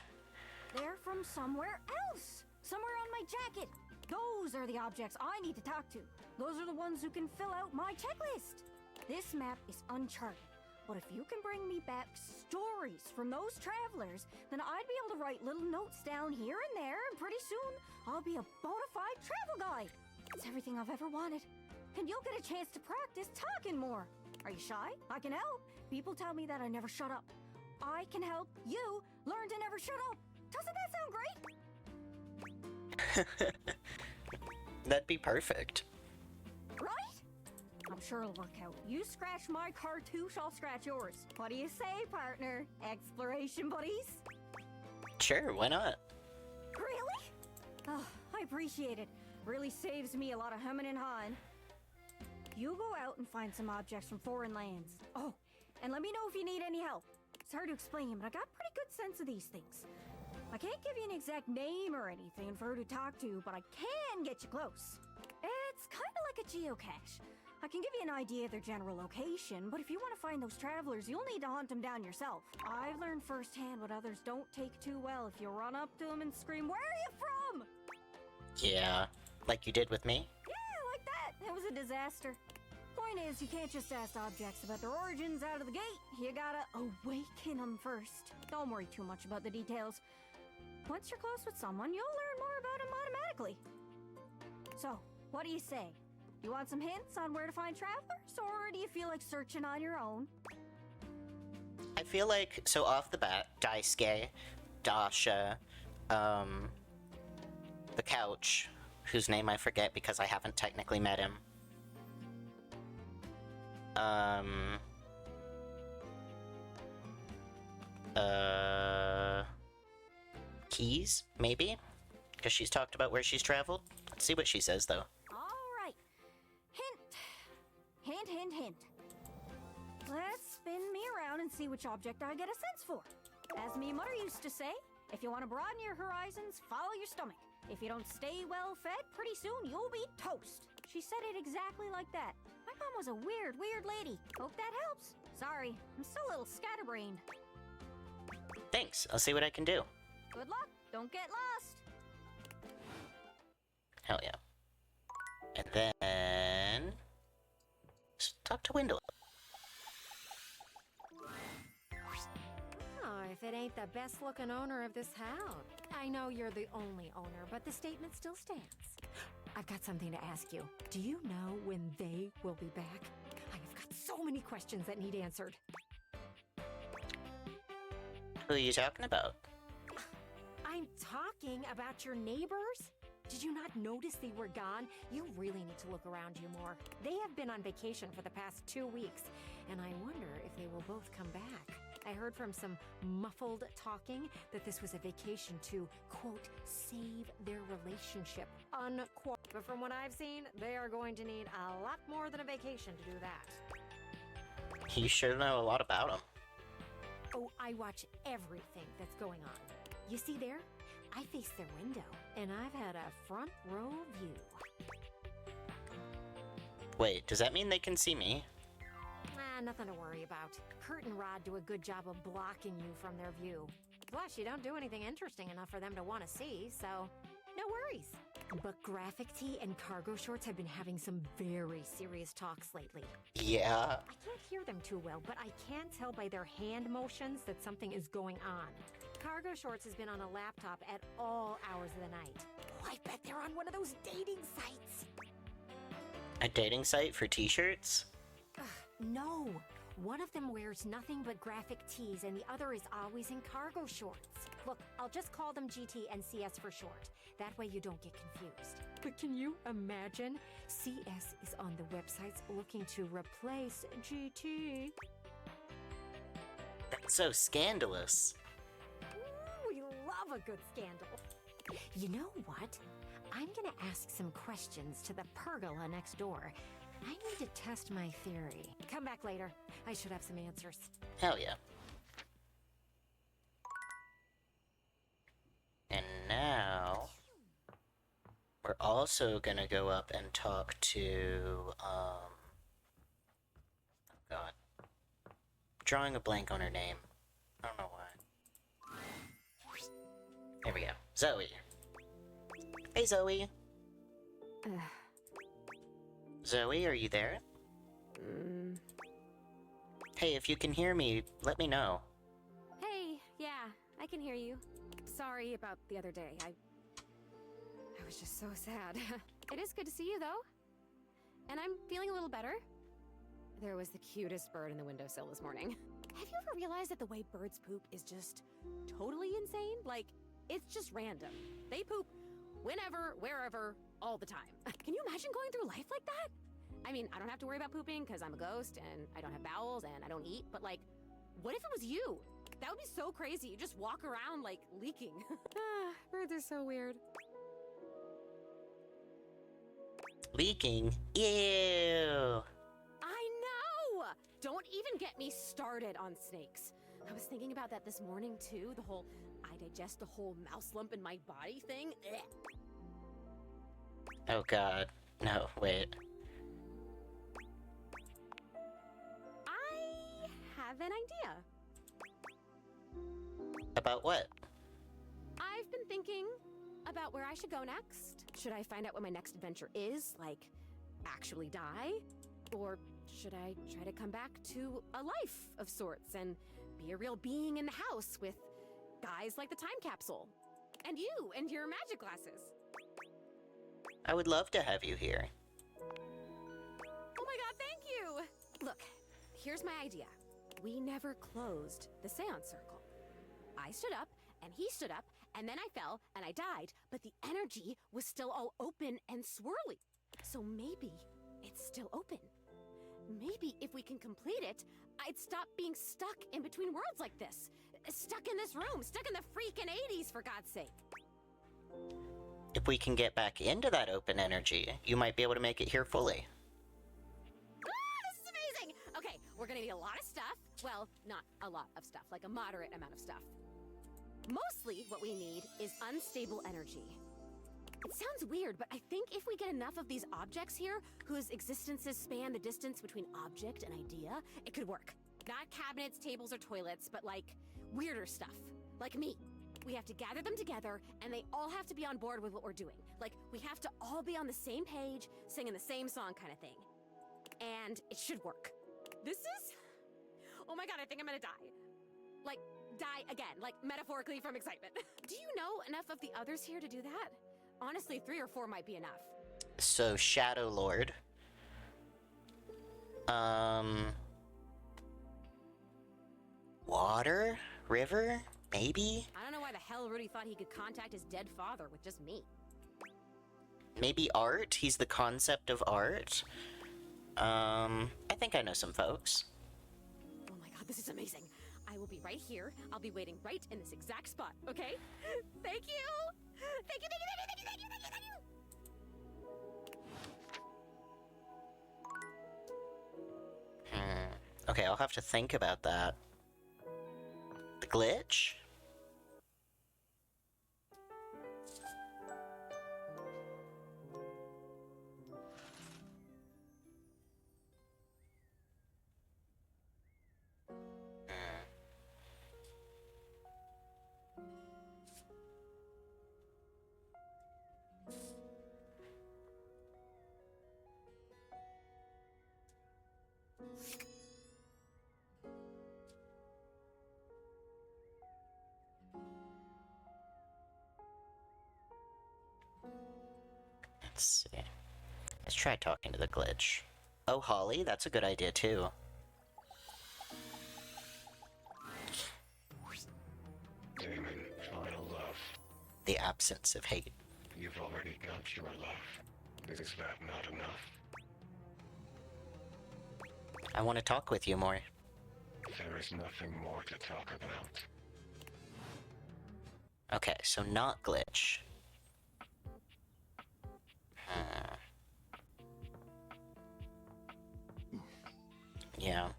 Speaker 7: They're from somewhere else. Somewhere on my jacket. Those are the objects I need to talk to. Those are the ones who can fill out my checklist. This map is uncharted. But if you can bring me back stories from those travelers, then I'd be able to write little notes down here and there, and pretty soon I'll be a bona fide travel guide. It's everything I've ever wanted. And you'll get a chance to practice talking more. Are you shy? I can help. People tell me that I never shut up. I can help you learn to never shut up. Doesn't that sound great?
Speaker 1: That'd be perfect.
Speaker 7: Right? I'm sure it'll work out. You scratch my cartouche, I'll scratch yours. What do you say, partner? Exploration buddies?
Speaker 1: Sure, why not?
Speaker 7: Really? Oh, I appreciate it. Really saves me a lot of humming and hawing. You go out and find some objects from foreign lands. Oh, and let me know if you need any help. It's hard to explain, but I got a pretty good sense of these things. I can't give you an exact name or anything for who to talk to, but I can get you close. It's kind of like a geocache. I can give you an idea of their general location, but if you want to find those travelers, you'll need to hunt them down yourself. I've learned firsthand what others don't take too well if you run up to them and scream, "Where are you from?"
Speaker 1: Yeah, like you did with me.
Speaker 7: Yeah, like that. It was a disaster. Point is, you can't just ask objects about their origins out of the gate. You gotta awaken them first. Don't worry too much about the details. Once you're close with someone, you'll learn more about them automatically. So, what do you say? You want some hints on where to find travelers, or do you feel like searching on your own?
Speaker 1: I feel like, so off the bat, Daisuke, Dasha, the couch, whose name I forget because I haven't technically met him. Keys, maybe? Because she's talked about where she's traveled. Let's see what she says, though.
Speaker 7: Alright. Hint. Let's spin me around and see which object I get a sense for. As me mother used to say, if you want to broaden your horizons, follow your stomach. If you don't stay well fed, pretty soon you'll be toast. She said it exactly like that. My mom was a weird lady. Hope that helps. Sorry, I'm still a little scatterbrained.
Speaker 1: Thanks, I'll see what I can do.
Speaker 7: Good luck. Don't get lost.
Speaker 1: Hell yeah. And then... let's talk to Wendell.
Speaker 8: Oh, if it ain't the best-looking owner of this house. I know you're the only owner, but the statement still stands. I've got something to ask you. Do you know when they will be back? I have got so many questions that need answered.
Speaker 1: Who are you talking about?
Speaker 8: I'm talking about your neighbors. Did you not notice they were gone? You really need to look around you more. They have been on vacation for the past 2 weeks, and I wonder if they will both come back. I heard from some muffled talking that this was a vacation to, quote, save their relationship, unquote. But from what I've seen, they are going to need a lot more than a vacation to do that.
Speaker 1: You sure know a lot about him.
Speaker 8: Oh, I watch everything that's going on. You see there? I face their window, and I've had a front row view.
Speaker 1: Wait, does that mean they can see me?
Speaker 8: Nothing to worry about. Kurt and Rod do a good job of blocking you from their view. Plus, you don't do anything interesting enough for them to want to see, so no worries. But Graphic Tee and Cargo Shorts have been having some very serious talks lately.
Speaker 1: Yeah.
Speaker 8: I can't hear them too well, but I can tell by their hand motions that something is going on. Cargo Shorts has been on a laptop at all hours of the night. Oh, I bet they're on one of those dating sites.
Speaker 1: A dating site for t-shirts?
Speaker 8: No. One of them wears nothing but graphic tees and the other is always in cargo shorts. Look, I'll just call them GT and CS for short. That way you don't get confused. But can you imagine? CS is on the websites looking to replace GT.
Speaker 1: That's so scandalous.
Speaker 8: We love a good scandal. You know what? I'm gonna ask some questions to the pergola next door. I need to test my theory. Come back later. I should have some answers.
Speaker 1: Hell yeah. And now... we're also gonna go up and talk to, oh god. Drawing a blank on her name. I don't know why. There we go. Zoe. Hey, Zoe. Zoe, are you there? Hey, if you can hear me, let me know.
Speaker 9: Hey, yeah, I can hear you. Sorry about the other day. I was just so sad. It is good to see you, though. And I'm feeling a little better. There was the cutest bird in the windowsill this morning. Have you ever realized that the way birds poop is just totally insane? Like, it's just random. They poop whenever, wherever, all the time. Can you imagine going through life like that? I mean, I don't have to worry about pooping because I'm a ghost and I don't have bowels and I don't eat, but like, what if it was you? That would be so crazy. You just walk around like leaking. Birds are so weird.
Speaker 1: Leaking? Ew!
Speaker 9: I know! Don't even get me started on snakes. I was thinking about that this morning too, the whole I digest a whole mouse lump in my body thing. Ugh.
Speaker 1: Oh god. No, wait.
Speaker 9: I have an idea.
Speaker 1: About what?
Speaker 9: I've been thinking about where I should go next. Should I find out what my next adventure is? Like, actually die? Or should I try to come back to a life of sorts and be a real being in the house with guys like the time capsule? And you, and your magic glasses.
Speaker 1: I would love to have you here.
Speaker 9: Oh my god, thank you! Look, here's my idea. We never closed the seance circle. I stood up, and he stood up, and then I fell, and I died, but the energy was still all open and swirly. So maybe it's still open. Maybe if we can complete it, I'd stop being stuck in between worlds like this. Stuck in this room, stuck in the freaking 80s, for God's sake.
Speaker 1: If we can get back into that open energy, you might be able to make it here fully.
Speaker 9: This is amazing! Okay, we're gonna need a lot of stuff. Well, not a lot of stuff, like a moderate amount of stuff. Mostly what we need is unstable energy. It sounds weird, but I think if we get enough of these objects here, whose existences span the distance between object and idea, it could work. Not cabinets, tables, or toilets, but like weirder stuff. Like me. We have to gather them together, and they all have to be on board with what we're doing. Like, we have to all be on the same page, singing the same song kind of thing. And it should work. This is... Oh my god, I think I'm gonna die. Like, die again, like metaphorically from excitement. Do you know enough of the others here to do that? Honestly, 3 or 4 might be enough.
Speaker 1: So, Shadow Lord. Water? River? Maybe?
Speaker 9: I don't know why the hell Rudy thought he could contact his dead father with just me.
Speaker 1: Maybe art? He's the concept of art? I think I know some folks.
Speaker 9: Oh my god, this is amazing. I will be right here. I'll be waiting right in this exact spot, okay? Thank you! Thank you, thank you, thank you, thank you, thank you, thank you, thank you!
Speaker 1: Okay, I'll have to think about that. The glitch? Let's see. Let's try talking to the glitch. Oh, Holly, that's a good idea too.
Speaker 10: Damon, final love.
Speaker 1: The absence of hate.
Speaker 10: You've already got your love. Is that not enough?
Speaker 1: I want to talk with you more.
Speaker 10: There is nothing more to talk about.
Speaker 1: Okay, so not glitch. Yeah.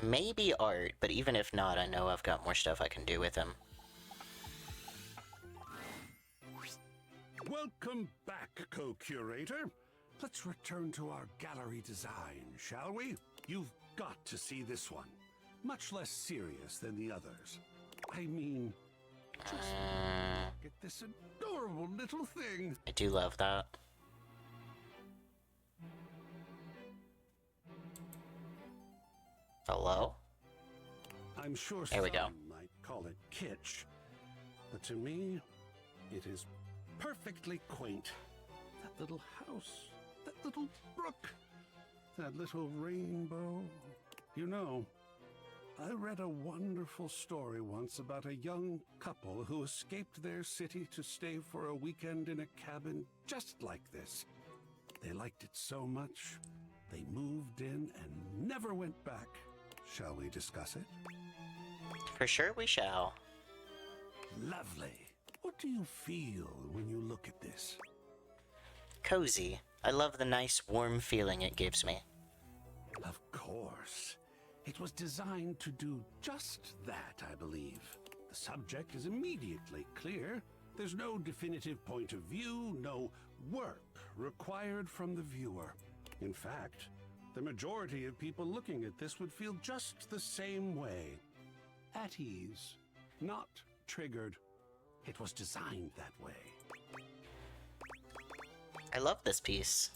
Speaker 1: Maybe art, but even if not, I know I've got more stuff I can do with him.
Speaker 11: Welcome back, co-curator. Let's return to our gallery design, shall we? You've got to see this one. Much less serious than the others. I mean, just look at this adorable little thing.
Speaker 1: I do love that. Hello?
Speaker 11: I'm sure
Speaker 1: There we go.
Speaker 11: some might call it kitsch, but to me, it is perfectly quaint. That little house, that little brook, that little rainbow. You know, I read a wonderful story once about a young couple who escaped their city to stay for a weekend in a cabin just like this. They liked it so much, they moved in and never went back. Shall we discuss it?
Speaker 1: For sure we shall.
Speaker 11: Lovely. What do you feel when you look at this?
Speaker 1: Cozy. I love the nice, warm feeling it gives me.
Speaker 11: Of course. It was designed to do just that, I believe. The subject is immediately clear. There's no definitive point of view, no work required from the viewer. In fact, the majority of people looking at this would feel just the same way. At ease, not triggered. It was designed that way.
Speaker 1: I love this piece.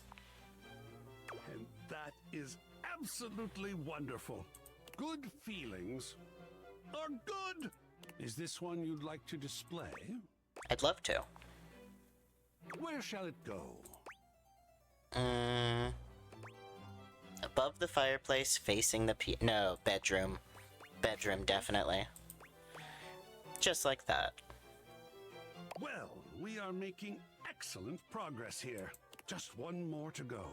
Speaker 11: And that is absolutely wonderful. Good feelings are good. Is this one you'd like to display?
Speaker 1: I'd love to.
Speaker 11: Where shall it go?
Speaker 1: Above the fireplace, facing the no, bedroom. Bedroom, definitely. Just like that.
Speaker 11: Well, we are making excellent progress here. Just one more to go.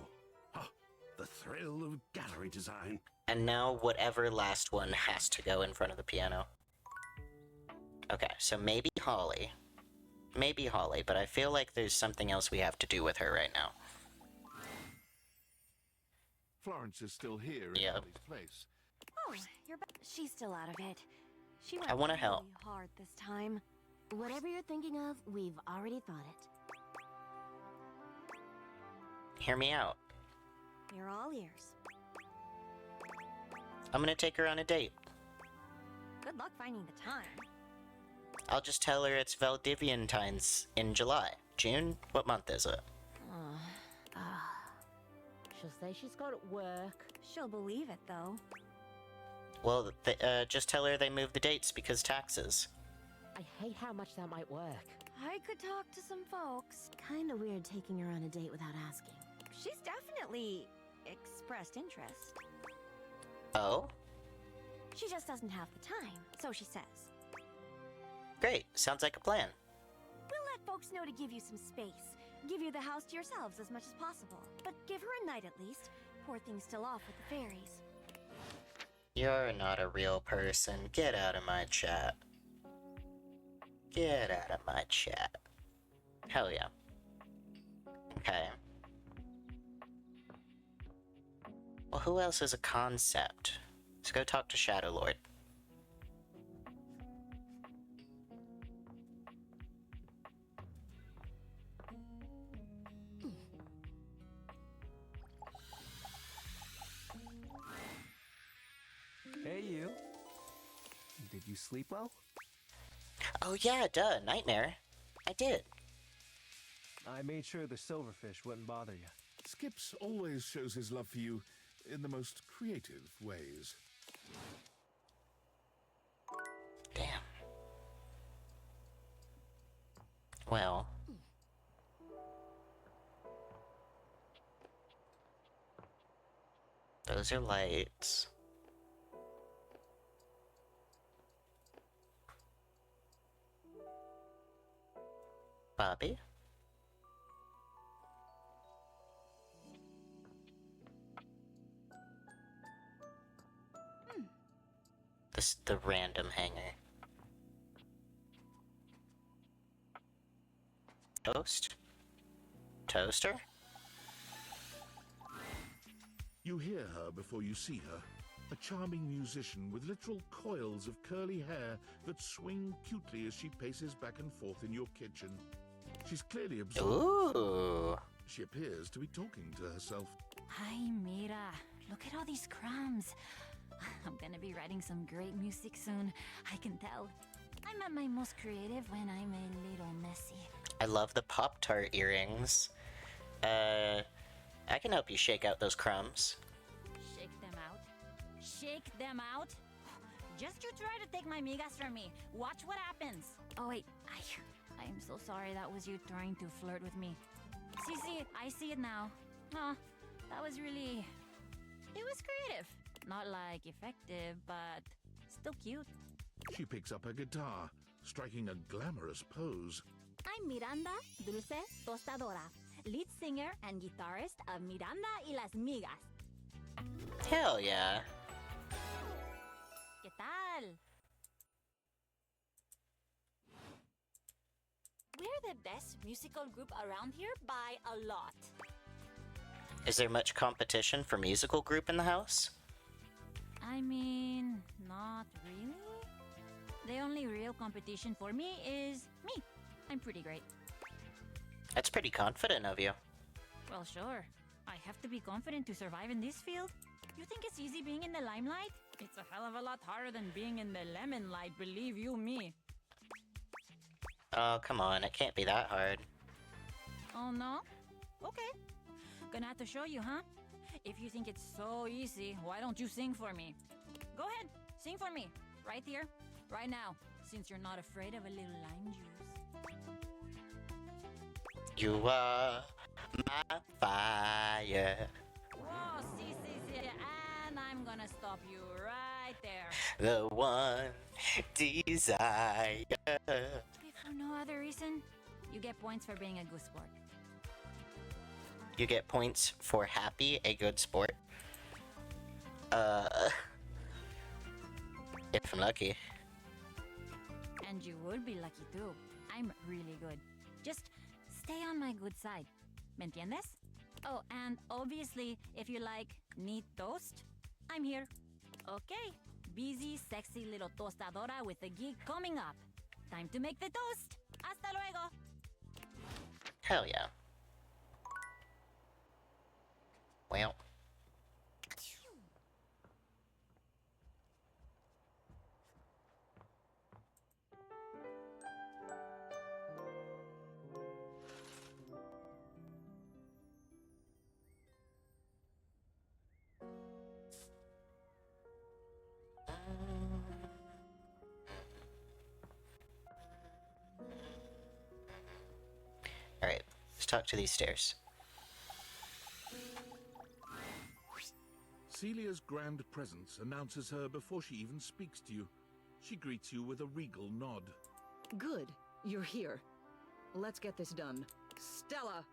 Speaker 11: Ah, the thrill of gallery design.
Speaker 1: And now whatever last one has to go in front of the piano. Okay, so maybe Holly. Maybe Holly, but I feel like there's something else we have to do with her right now.
Speaker 2: Florence is still here in
Speaker 1: Yep.
Speaker 2: Holly's place.
Speaker 8: Oh, you're back. She's still out of it. She went
Speaker 1: I wanna
Speaker 8: really
Speaker 1: help.
Speaker 8: hard this time.
Speaker 5: Whatever you're thinking of, we've already thought it.
Speaker 1: Hear me out.
Speaker 8: You're all ears.
Speaker 1: I'm gonna take her on a date.
Speaker 8: Good luck finding the time.
Speaker 1: I'll just tell her it's Valdiviantines in July. June? What month is it?
Speaker 12: She'll say she's got work.
Speaker 8: She'll believe it, though.
Speaker 1: Well, just tell her they moved the dates because taxes.
Speaker 12: I hate how much that might work.
Speaker 8: I could talk to some folks.
Speaker 5: Kinda weird taking her on a date without asking.
Speaker 8: She's definitely expressed interest.
Speaker 1: Oh?
Speaker 8: She just doesn't have the time, so she says.
Speaker 1: Great. Sounds like a plan.
Speaker 8: We'll let folks know to give you some space. Give you the house to yourselves as much as possible. But give her a night at least. Poor thing's still off with the fairies.
Speaker 1: You're not a real person. Get out of my chat. Get out of my chat. Hell yeah. Okay. Well, who else is a concept? Let's go talk to Shadow Lord.
Speaker 4: Hey, you. Did you sleep well?
Speaker 1: Oh yeah, duh, Nightmare. I did.
Speaker 4: I made sure the silverfish wouldn't bother you.
Speaker 2: Skips always shows his love for you in the most creative ways.
Speaker 1: Damn. Well. Those are lights. Bobby? The random hanger. Toast? Toaster?
Speaker 2: You hear her before you see her. A charming musician with literal coils of curly hair that swing cutely as she paces back and forth in your kitchen. She's clearly absorbed.
Speaker 1: Ooh.
Speaker 2: She appears to be talking to herself.
Speaker 13: Hi, Mira. Look at all these crumbs. I'm gonna be writing some great music soon. I can tell. I'm at my most creative when I'm a little messy.
Speaker 1: I love the Pop-Tart earrings. I can help you shake out those crumbs.
Speaker 13: Shake them out. Shake them out? Just you try to take my migas from me. Watch what happens. Oh, wait. I am so sorry that was you trying to flirt with me. See, I see it now. Oh, that was really... It was creative. Not like effective, but still cute.
Speaker 2: She picks up her guitar, striking a glamorous pose.
Speaker 13: I'm Miranda Dulce Tostadora, lead singer and guitarist of Miranda y las Migas.
Speaker 1: Hell yeah.
Speaker 13: ¿Qué tal? We're the best musical group around here by a lot.
Speaker 1: Is there much competition for musical group in the house?
Speaker 13: I mean, not really. The only real competition for me is me. I'm pretty great.
Speaker 1: That's pretty confident of you.
Speaker 13: Well, sure. I have to be confident to survive in this field. You think it's easy being in the limelight? It's a hell of a lot harder than being in the lemon light, believe you me.
Speaker 1: Oh, come on, it can't be that hard.
Speaker 13: Oh, no? Okay. Gonna have to show you, huh? If you think it's so easy, why don't you sing for me? Go ahead, sing for me. Right here, right now. since you're not afraid of a little lime juice.
Speaker 1: You are my fire.
Speaker 13: Whoa, see, and I'm gonna stop you right there.
Speaker 1: The one desire.
Speaker 13: If for no other reason, you get points for being a good sport.
Speaker 1: You get points for happy, a good sport. If I'm lucky.
Speaker 13: And you would be lucky too. I'm really good. Just stay on my good side. ¿Me entiendes? Oh, and obviously, if you like neat toast, I'm here. Okay, busy, sexy little tostadora with a gig coming up. Time to make the toast. Hasta luego.
Speaker 1: Hell yeah. Well. Alright, let's talk to these stairs.
Speaker 2: Celia's grand presence announces her before she even speaks to you. She greets you with a regal nod.
Speaker 14: Good. You're here. Let's get this done. Stella!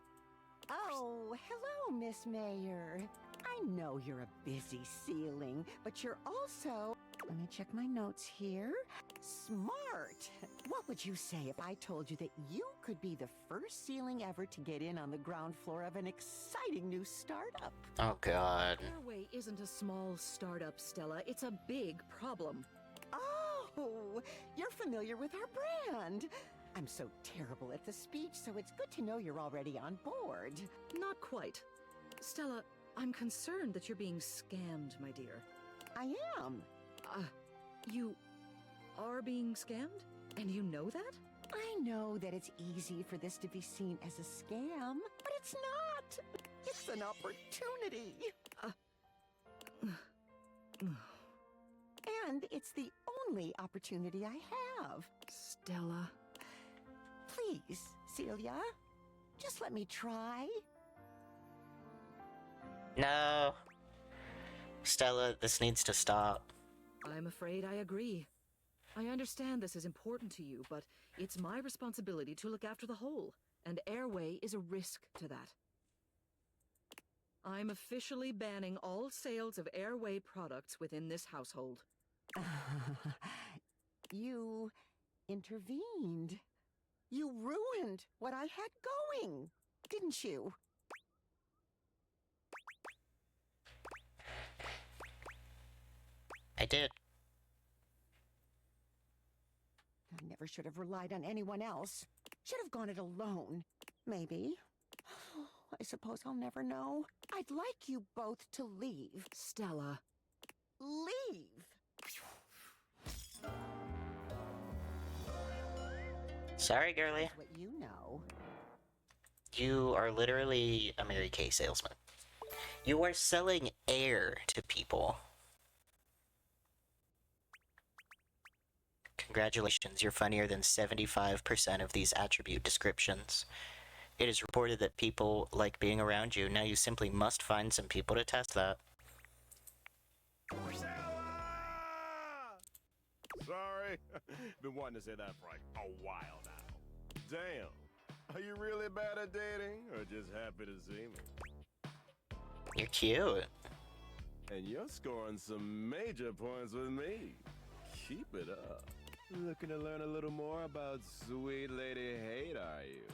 Speaker 15: Oh, hello, Miss Mayor. I know you're a busy ceiling, but you're also... Let me check my notes here. Smart! What would you say if I told you that you could be the first ceiling ever to get in on the ground floor of an exciting new startup?
Speaker 1: Oh god.
Speaker 14: Airway isn't a small startup, Stella. It's a big problem.
Speaker 15: Oh, you're familiar with our brand. I'm so terrible at the speech, so it's good to know you're already on board.
Speaker 14: Not quite. Stella, I'm concerned that you're being scammed, my dear.
Speaker 15: I am.
Speaker 14: You are being scammed? And you know that?
Speaker 15: I know that it's easy for this to be seen as a scam, but it's not. It's an opportunity. And it's the only opportunity I have.
Speaker 14: Stella.
Speaker 15: Please, Celia, just let me try.
Speaker 1: No. Stella, this needs to stop.
Speaker 14: I'm afraid I agree. I understand this is important to you, but it's my responsibility to look after the whole, and Airway is a risk to that. I'm officially banning all sales of Airway products within this household.
Speaker 15: You intervened. You ruined what I had going, didn't you?
Speaker 1: I did.
Speaker 15: I never should have relied on anyone else. Should have gone it alone. Maybe. I suppose I'll never know. I'd like you both to leave.
Speaker 14: Stella.
Speaker 15: Leave!
Speaker 1: Sorry, girlie.
Speaker 15: That's what you know.
Speaker 1: You are literally a Mary Kay salesman. You are selling air to people. Congratulations, you're funnier than 75% of these attribute descriptions. It is reported that people like being around you. Now you simply must find some people to test that.
Speaker 16: Sorry. Been wanting to say that for like a while now. Damn. Are you really bad at dating or just happy to see me?
Speaker 1: You're cute.
Speaker 16: And you're scoring some major points with me. Keep it up. Looking to learn a little more about sweet Lady Hate, are you?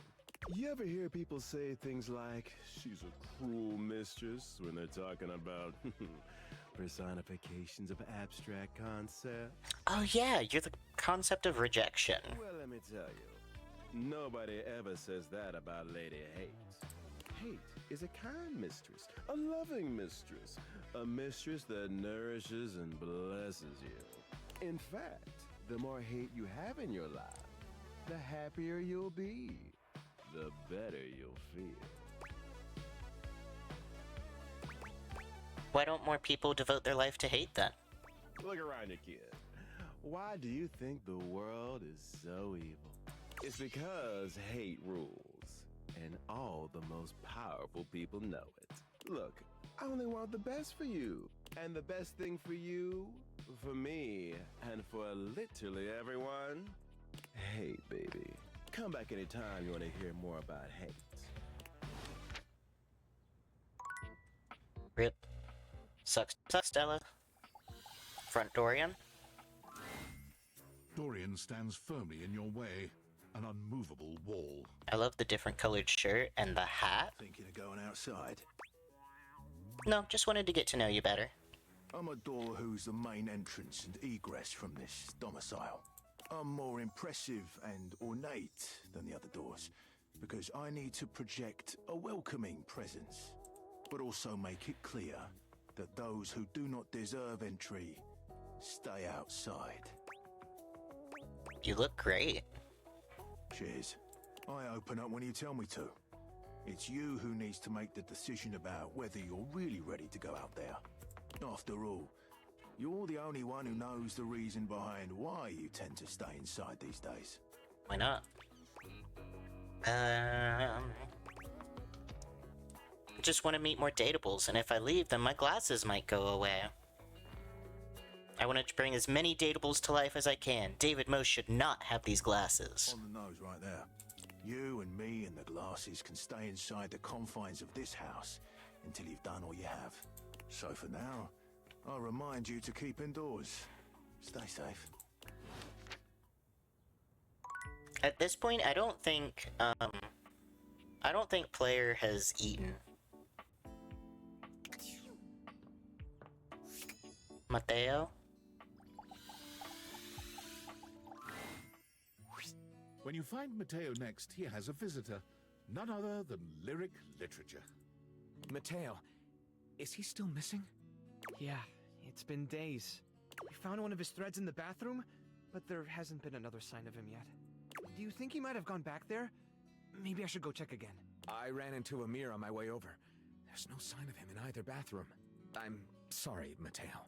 Speaker 16: You ever hear people say things like, she's a cruel mistress, when they're talking about personifications of abstract concepts?
Speaker 1: Oh yeah, you're the concept of rejection.
Speaker 16: Well, let me tell you, nobody ever says that about Lady Hate. Hate is a kind mistress, a loving mistress, a mistress that nourishes and blesses you. In fact, the more hate you have in your life, the happier you'll be, the better you'll feel.
Speaker 1: Why don't more people devote their life to hate then?
Speaker 16: Look around you, kid. Why do you think the world is so evil? It's because hate rules, and all the most powerful people know it. Look, I only want the best for you, and the best thing for you, for me, and for literally everyone. Hate, baby. Come back anytime you want to hear more about hate.
Speaker 1: Rip. Sucks, Stella. Front Dorian.
Speaker 2: Dorian stands firmly in your way, an unmovable wall.
Speaker 1: I love the different colored shirt and the hat.
Speaker 6: Thinking of going outside?
Speaker 1: No, just wanted to get to know you better.
Speaker 6: I'm a door who's the main entrance and egress from this domicile. I'm more impressive and ornate than the other doors, because I need to project a welcoming presence, but also make it clear that those who do not deserve entry stay outside.
Speaker 1: You look great.
Speaker 6: Cheers. I open up when you tell me to. It's you who needs to make the decision about whether you're really ready to go out there. After all, you're the only one who knows the reason behind why you tend to stay inside these days.
Speaker 1: Why not? Just want to meet more datables, and if I leave, then my glasses might go away. I want to bring as many datables to life as I can. David Most should not have these glasses.
Speaker 6: On the nose right there. You and me and the glasses can stay inside the confines of this house until you've done all you have. So for now, I'll remind you to keep indoors. Stay safe.
Speaker 1: At this point, I don't think player has eaten. Mateo?
Speaker 2: When you find Mateo next, he has a visitor. None other than lyric literature.
Speaker 17: Mateo, is he still missing? Yeah, it's been days. We found one of his threads in the bathroom, but there hasn't been another sign of him yet. Do you think he might have gone back there? Maybe I should go check again. I ran into Amir on my way over. There's no sign of him in either bathroom. I'm sorry, Mateo.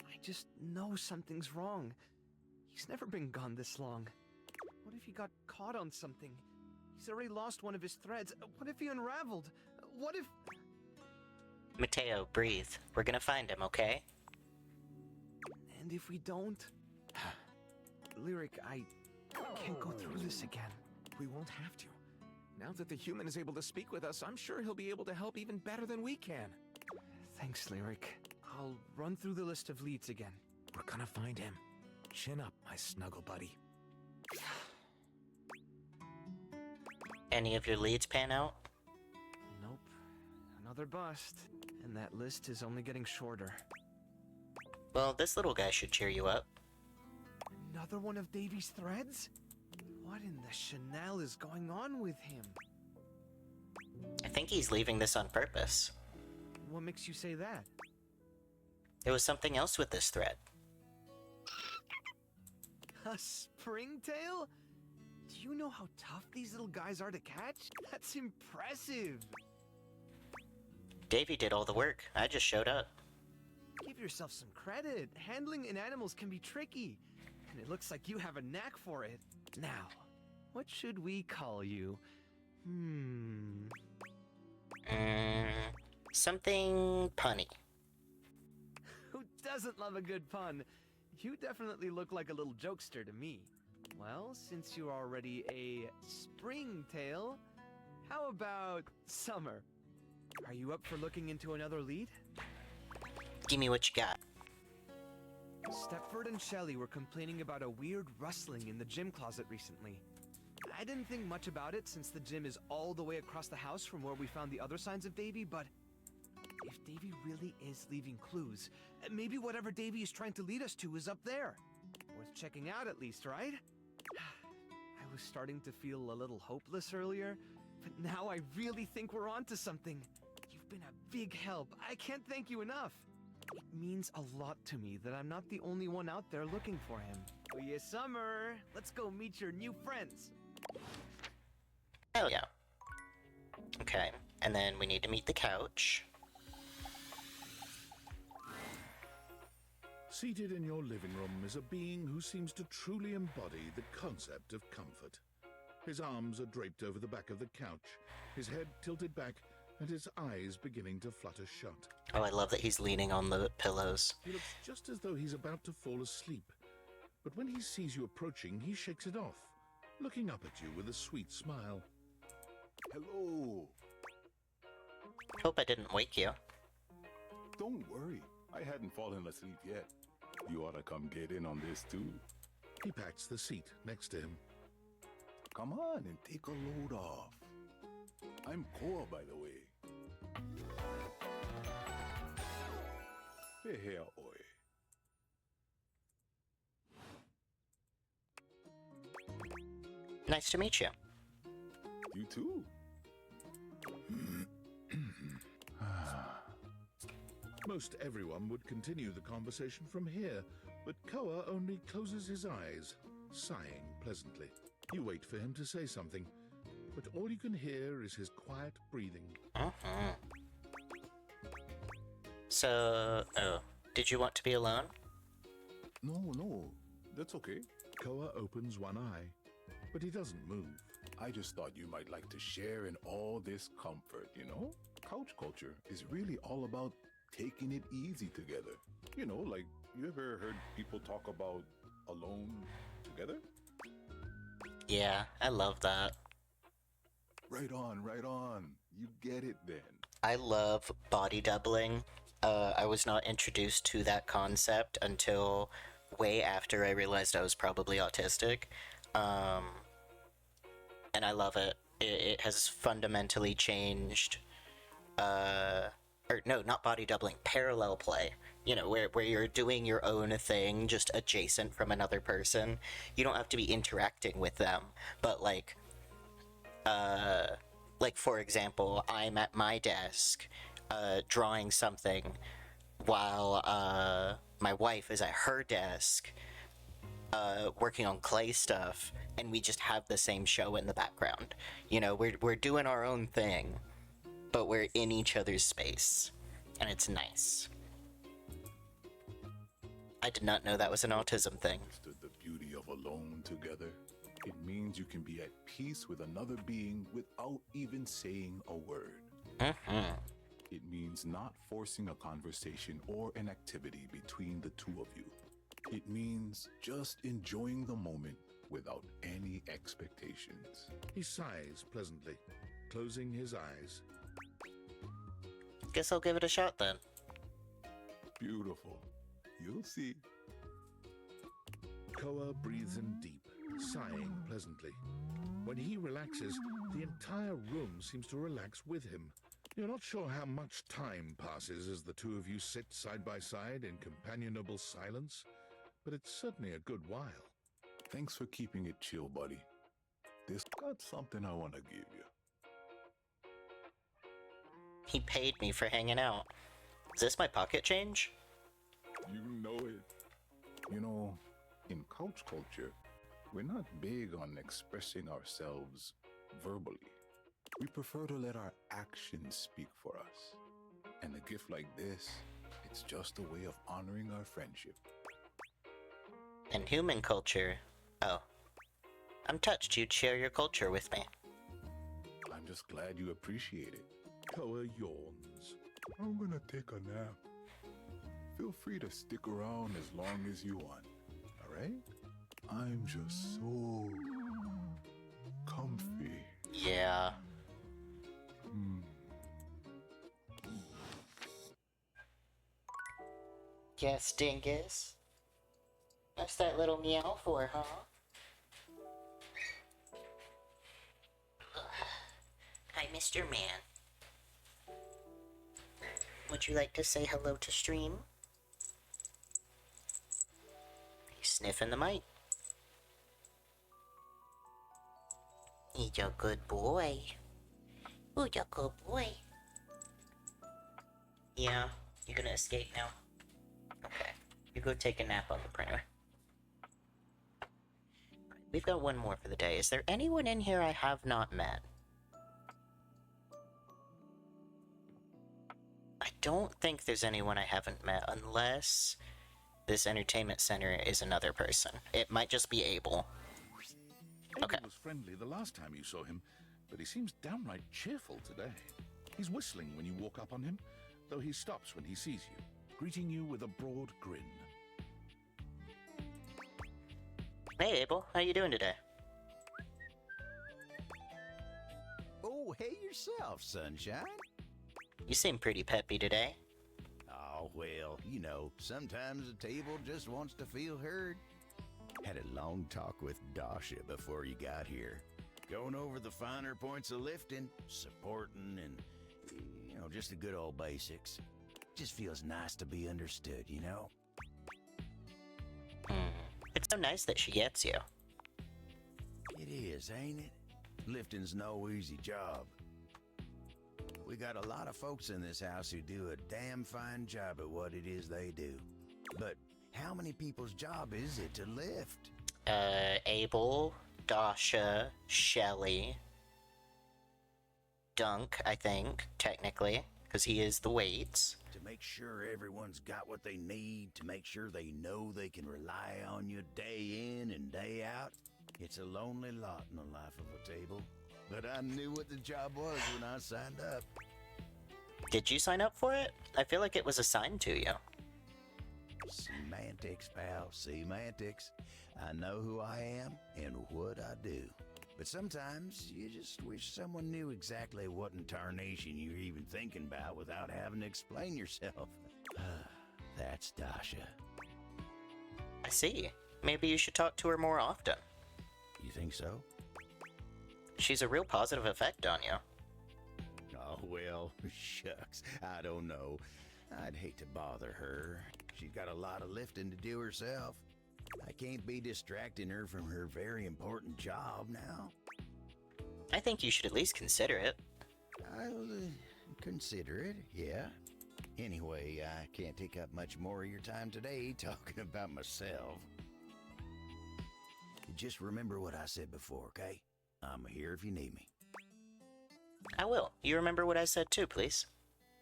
Speaker 17: I just know something's wrong. He's never been gone this long. What if he got caught on something? He's already lost one of his threads. What if he unraveled? What if...
Speaker 1: Mateo, breathe. We're gonna find him, okay?
Speaker 17: And if we don't? Lyric, I can't go through this again. We won't have to. Now that the human is able to speak with us, I'm sure he'll be able to help even better than we can. Thanks, Lyric. I'll run through the list of leads again. We're gonna find him. Chin up, my snuggle buddy.
Speaker 1: Any of your leads pan out?
Speaker 17: Nope. Another bust. And that list is only getting shorter.
Speaker 1: Well, this little guy should cheer you up.
Speaker 17: Another one of Davy's threads? What in the Chanel is going on with him?
Speaker 1: I think he's leaving this on purpose.
Speaker 17: What makes you say that?
Speaker 1: There was something else with this thread.
Speaker 17: A springtail? Do you know how tough these little guys are to catch? That's impressive!
Speaker 1: Davy did all the work. I just showed up.
Speaker 17: Give yourself some credit. Handling in animals can be tricky. And it looks like you have a knack for it. Now, what should we call you?
Speaker 1: Something punny.
Speaker 17: Who doesn't love a good pun? You definitely look like a little jokester to me. Well, since you're already a springtail, how about Summer? Are you up for looking into another lead?
Speaker 1: Give me what you got.
Speaker 17: Stepford and Shelley were complaining about a weird rustling in the gym closet recently. I didn't think much about it since the gym is all the way across the house from where we found the other signs of Davy, but if Davy really is leaving clues, maybe whatever Davy is trying to lead us to is up there. Worth checking out at least, right? I was starting to feel a little hopeless earlier, but now I really think we're onto something. You've been a big help. I can't thank you enough. It means a lot to me that I'm not the only one out there looking for him. Oh yeah, Summer! Let's go meet your new friends!
Speaker 1: Hell yeah. Okay, and then we need to meet the couch.
Speaker 2: Seated in your living room is a being who seems to truly embody the concept of comfort. His arms are draped over the back of the couch, his head tilted back, and his eyes beginning to flutter shut.
Speaker 1: Oh, I love that he's leaning on the pillows.
Speaker 2: He looks just as though he's about to fall asleep. But when he sees you approaching, he shakes it off, looking up at you with a sweet smile.
Speaker 6: Hello.
Speaker 1: Hope I didn't wake you.
Speaker 18: Don't worry, I hadn't fallen asleep yet. You ought to come get in on this too.
Speaker 2: He pats the seat next to him.
Speaker 18: Come on and take a load off. I'm Koa, by the way. Here, oi.
Speaker 1: Nice to meet you.
Speaker 18: You too.
Speaker 2: Most everyone would continue the conversation from here, but Koa only closes his eyes, sighing pleasantly. You wait for him to say something, but all you can hear is his quiet breathing.
Speaker 1: So, did you want to be alone?
Speaker 18: No, that's okay.
Speaker 2: Koa opens one eye, but he doesn't move.
Speaker 18: I just thought you might like to share in all this comfort, you know? Couch culture is really all about taking it easy together. You know, like, you ever heard people talk about alone together?
Speaker 1: Yeah, I love that.
Speaker 18: Right on, right on. You get it then.
Speaker 1: I love body doubling. I was not introduced to that concept until way after I realized I was probably autistic. And I love it. It has fundamentally changed, or no, not body doubling, parallel play. You know, where you're doing your own thing just adjacent from another person. You don't have to be interacting with them, but like for example, I'm at my desk, drawing something, while my wife is at her desk, working on clay stuff, and we just have the same show in the background. You know, we're doing our own thing, but we're in each other's space, and it's nice. I did not know that was an autism thing.
Speaker 18: Understood the beauty of alone together. It means you can be at peace with another being without even saying a word. It means not forcing a conversation or an activity between the two of you. It means just enjoying the moment without any expectations.
Speaker 2: He sighs pleasantly, closing his eyes.
Speaker 1: Guess I'll give it a shot then.
Speaker 18: Beautiful. You'll see.
Speaker 2: Koa breathes in deep, sighing pleasantly. When he relaxes, the entire room seems to relax with him. You're not sure how much time passes as the two of you sit side by side in companionable silence, but it's certainly a good while.
Speaker 18: Thanks for keeping it chill, buddy. This got something I want to give you.
Speaker 1: He paid me for hanging out. Is this my pocket change?
Speaker 18: You know it. You know, in couch culture, we're not big on expressing ourselves verbally. We prefer to let our actions speak for us. And a gift like this, it's just a way of honoring our friendship.
Speaker 1: In human culture, oh. I'm touched you'd share your culture with me.
Speaker 18: I'm just glad you appreciate it.
Speaker 2: Koa yawns.
Speaker 18: I'm gonna take a nap. Feel free to stick around as long as you want, alright? I'm just so comfy.
Speaker 1: Yeah. Yes, dingus. What's that little meow for, huh? Hi, Mr. Man. Would you like to say hello to stream? He's sniffing the mic. He's a good boy. Who's a good boy? Yeah, you're gonna escape now. Okay, you go take a nap on the printer. We've got one more for the day. Is there anyone in here I have not met? I don't think there's anyone I haven't met, unless this entertainment center is another person. It might just be Abel.
Speaker 2: Abel was friendly the last time you saw him, but he seems downright cheerful today. He's whistling when you walk up on him, though he stops when he sees you, greeting you with a broad grin.
Speaker 1: Hey Abel, how you doing today?
Speaker 19: Oh, hey yourself, sunshine.
Speaker 1: You seem pretty peppy today.
Speaker 19: Oh, well, you know, sometimes a table just wants to feel heard. Had a long talk with Dasha before you got here. Going over the finer points of lifting, supporting, and, you know, just the good old basics. Just feels nice to be understood, you know?
Speaker 1: It's so nice that she gets you.
Speaker 19: It is, ain't it? Lifting's no easy job. We got a lot of folks in this house who do a damn fine job at what it is they do. But how many people's job is it to lift?
Speaker 1: Abel, Dasha, Shelly, Dunk, I think, technically, because he is the weights.
Speaker 19: To make sure everyone's got what they need, to make sure they know they can rely on you day in and day out. It's a lonely lot in the life of a table. But I knew what the job was when I signed up.
Speaker 1: Did you sign up for it? I feel like it was assigned to you.
Speaker 19: Semantics, pal, semantics. I know who I am and what I do. But sometimes you just wish someone knew exactly what in tarnation you're even thinking about without having to explain yourself. That's Dasha.
Speaker 1: I see. Maybe you should talk to her more often.
Speaker 19: You think so?
Speaker 1: She's a real positive effect on you.
Speaker 19: Oh, well, shucks. I don't know. I'd hate to bother her. She's got a lot of lifting to do herself. I can't be distracting her from her very important job now.
Speaker 1: I think you should at least consider it.
Speaker 19: I'll consider it, yeah. Anyway, I can't take up much more of your time today talking about myself. Just remember what I said before, okay? I'm here if you need me.
Speaker 1: I will. You remember what I said too, please?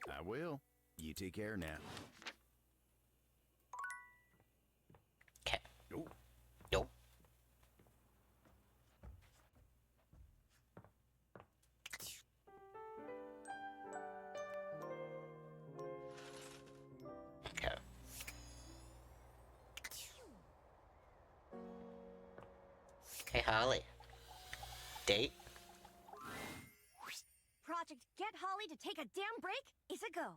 Speaker 19: I will. You take care now.
Speaker 1: Okay.
Speaker 19: Nope.
Speaker 1: Nope. Okay. Hey, Holly. Date?
Speaker 8: Project Get Holly to take a damn break is a go.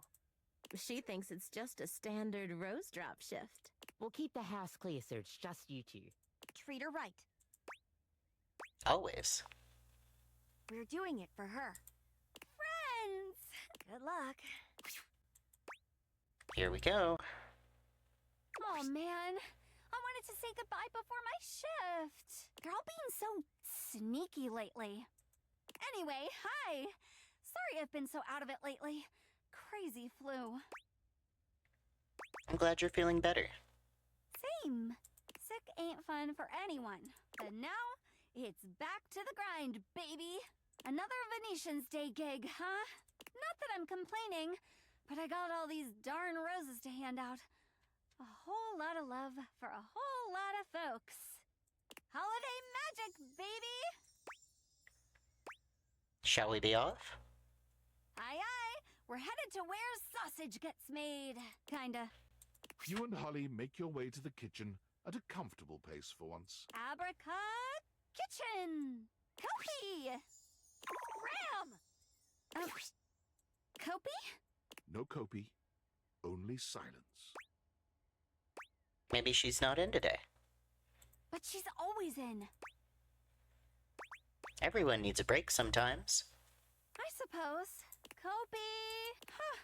Speaker 12: She thinks it's just a standard rose drop shift. We'll keep the house clear so it's just you two.
Speaker 8: Treat her right.
Speaker 1: Always.
Speaker 8: We're doing it for her. Friends! Good luck.
Speaker 1: Here we go.
Speaker 8: Oh man, I wanted to say goodbye before my shift. You're all being so sneaky lately. Anyway, hi. Sorry I've been so out of it lately. Crazy flu.
Speaker 1: I'm glad you're feeling better.
Speaker 8: Same. Sick ain't fun for anyone. And now, it's back to the grind, baby. Another Venetian's Day gig, huh? Not that I'm complaining, but I got all these darn roses to hand out. A whole lot of love for a whole lot of folks. Holiday magic, baby!
Speaker 1: Shall we be off?
Speaker 8: Aye, aye. We're headed to where sausage gets made. Kinda.
Speaker 2: You and Holly make your way to the kitchen at a comfortable pace for once.
Speaker 8: Abraca kitchen! Kopi! Ram! Kopi?
Speaker 2: No copy, only silence.
Speaker 1: Maybe she's not in today.
Speaker 8: But she's always in.
Speaker 1: Everyone needs a break sometimes.
Speaker 8: I suppose. Kopi! Huh.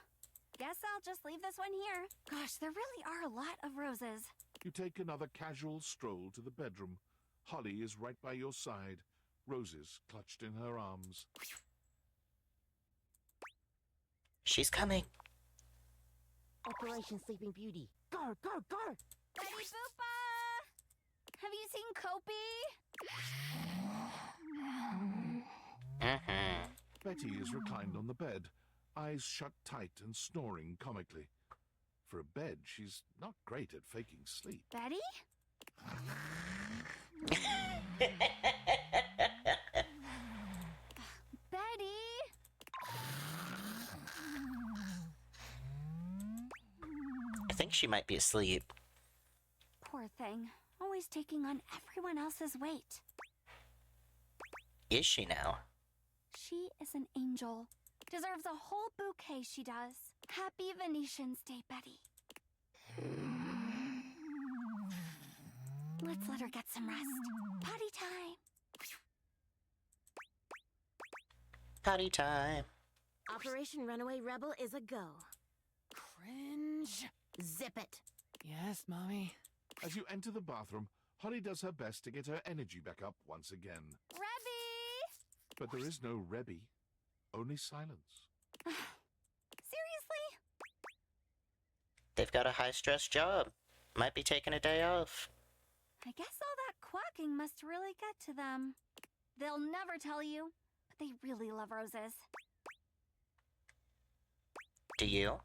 Speaker 8: Guess I'll just leave this one here. Gosh, there really are a lot of roses.
Speaker 2: You take another casual stroll to the bedroom. Holly is right by your side, roses clutched in her arms.
Speaker 1: She's coming.
Speaker 12: Operation Sleeping Beauty. Go, go, go!
Speaker 8: Ready, Boopa! Have you seen Kopi?
Speaker 2: Betty is reclined on the bed, eyes shut tight and snoring comically. For a bed, she's not great at faking sleep.
Speaker 5: Betty? Betty?
Speaker 1: I think she might be asleep.
Speaker 5: Poor thing. Always taking on everyone else's weight.
Speaker 1: Is she now?
Speaker 5: She is an angel. Deserves a whole bouquet, she does. Happy Venetian's Day, Betty. Let's let her get some rest. Potty time.
Speaker 1: Potty time.
Speaker 8: Operation Runaway Rebel is a go.
Speaker 4: Cringe.
Speaker 8: Zip it.
Speaker 4: Yes, Mommy.
Speaker 2: As you enter the bathroom, Holly does her best to get her energy back up once again.
Speaker 5: Rebby!
Speaker 2: But there is no Rebby, only silence.
Speaker 5: Seriously?
Speaker 1: They've got a high-stress job. Might be taking a day off.
Speaker 5: I guess all that quacking must really get to them. They'll never tell you, but they really love roses.
Speaker 1: Do you?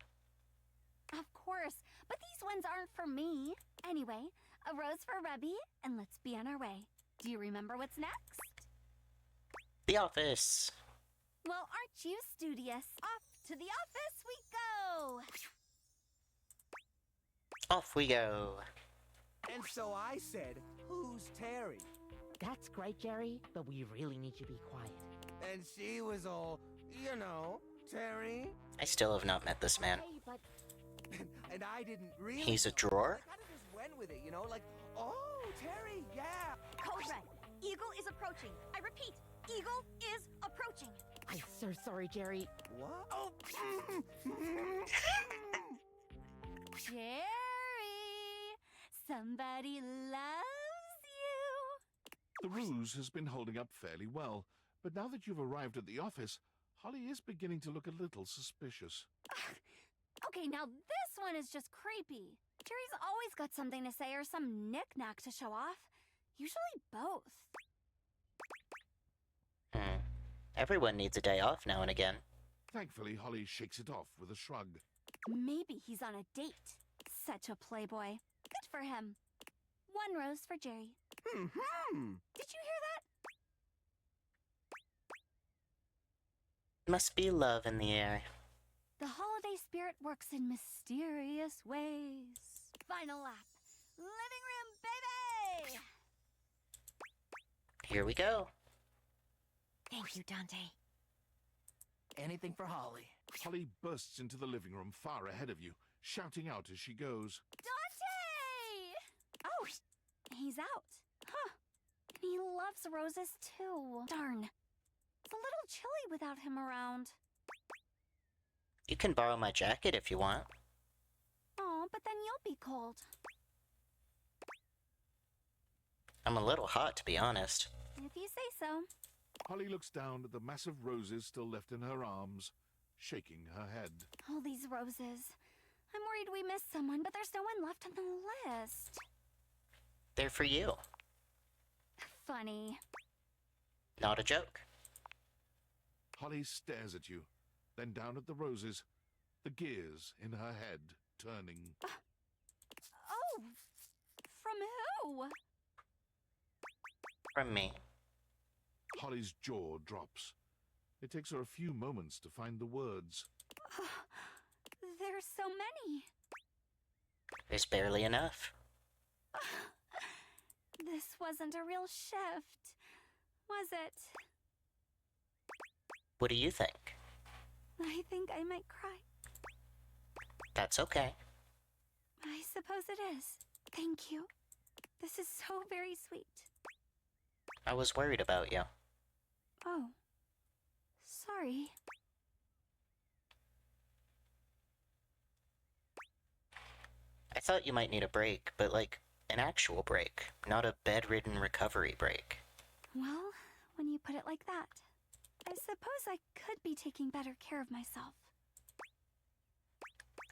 Speaker 5: Of course, but these ones aren't for me. Anyway, a rose for Rebby, and let's be on our way. Do you remember what's next?
Speaker 1: The office.
Speaker 5: Well, aren't you studious? Off to the office we go!
Speaker 1: Off we go.
Speaker 4: And so I said, who's Terry?
Speaker 12: That's great, Jerry, but we really need you to be quiet.
Speaker 4: And she was all, you know, Terry.
Speaker 1: I still have not met this man.
Speaker 8: Hey, but
Speaker 4: And I didn't really.
Speaker 1: He's a
Speaker 4: know.
Speaker 1: drawer?
Speaker 4: I kind of just went with it, you know, like, oh, Terry, yeah.
Speaker 7: Code Red. Eagle is approaching. I repeat, Eagle is approaching.
Speaker 12: I'm so sorry, Jerry.
Speaker 4: What? Oh.
Speaker 5: Jerry! Somebody loves you!
Speaker 2: The ruse has been holding up fairly well, but now that you've arrived at the office, Holly is beginning to look a little suspicious.
Speaker 5: Okay, now this one is just creepy. Jerry's always got something to say or some knick-knack to show off. Usually both.
Speaker 1: Everyone needs a day off now and again.
Speaker 2: Thankfully, Holly shakes it off with a shrug.
Speaker 5: Maybe he's on a date. Such a playboy. Good for him. One rose for Jerry.
Speaker 4: Mm-hmm.
Speaker 5: Did you hear that?
Speaker 1: Must be love in the air.
Speaker 5: The holiday spirit works in mysterious ways. Final lap. Living room, baby!
Speaker 1: Here we go.
Speaker 8: thank you, Dante.
Speaker 4: Anything for Holly.
Speaker 2: Holly bursts into the living room far ahead of you, shouting out as she goes.
Speaker 5: Dante! Oh, he's out. Huh. And he loves roses too. Darn. It's a little chilly without him around.
Speaker 1: You can borrow my jacket if you want.
Speaker 5: Oh, but then you'll be cold.
Speaker 1: I'm a little hot, to be honest.
Speaker 5: If you say so.
Speaker 2: Holly looks down at the massive roses still left in her arms, shaking her head.
Speaker 5: All these roses. I'm worried we missed someone, but there's no one left on the list.
Speaker 1: They're for you.
Speaker 5: Funny.
Speaker 1: Not a joke.
Speaker 2: Holly stares at you, then down at the roses, the gears in her head turning.
Speaker 5: Oh! From who?
Speaker 1: From me.
Speaker 2: Holly's jaw drops. It takes her a few moments to find the words.
Speaker 5: There's so many.
Speaker 1: There's barely enough.
Speaker 5: This wasn't a real shift, was it?
Speaker 1: What do you think?
Speaker 5: I think I might cry.
Speaker 1: That's okay.
Speaker 5: I suppose it is. Thank you. This is so very sweet.
Speaker 1: I was worried about you.
Speaker 5: Oh. Sorry.
Speaker 1: I thought you might need a break, but like, an actual break, not a bedridden recovery break.
Speaker 5: Well, when you put it like that, I suppose I could be taking better care of myself.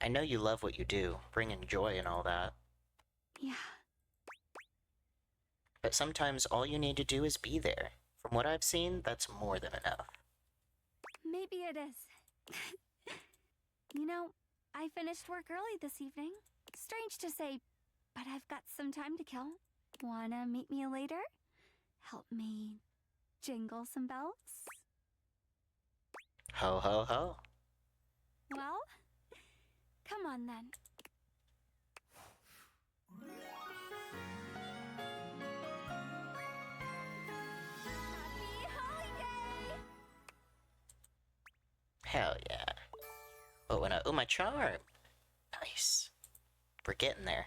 Speaker 1: I know you love what you do, bringing joy and all that.
Speaker 5: Yeah.
Speaker 1: But sometimes all you need to do is be there. From what I've seen, that's more than enough.
Speaker 5: Maybe it is. You know,
Speaker 20: I finished work early this evening. Strange to say, but I've got some time to kill. Wanna meet me later? Help me jingle some bells?
Speaker 1: Ho ho ho.
Speaker 20: Well, come on then. Happy holiday!
Speaker 1: Hell yeah. Oh, and oh, my charm. Nice. We're getting there.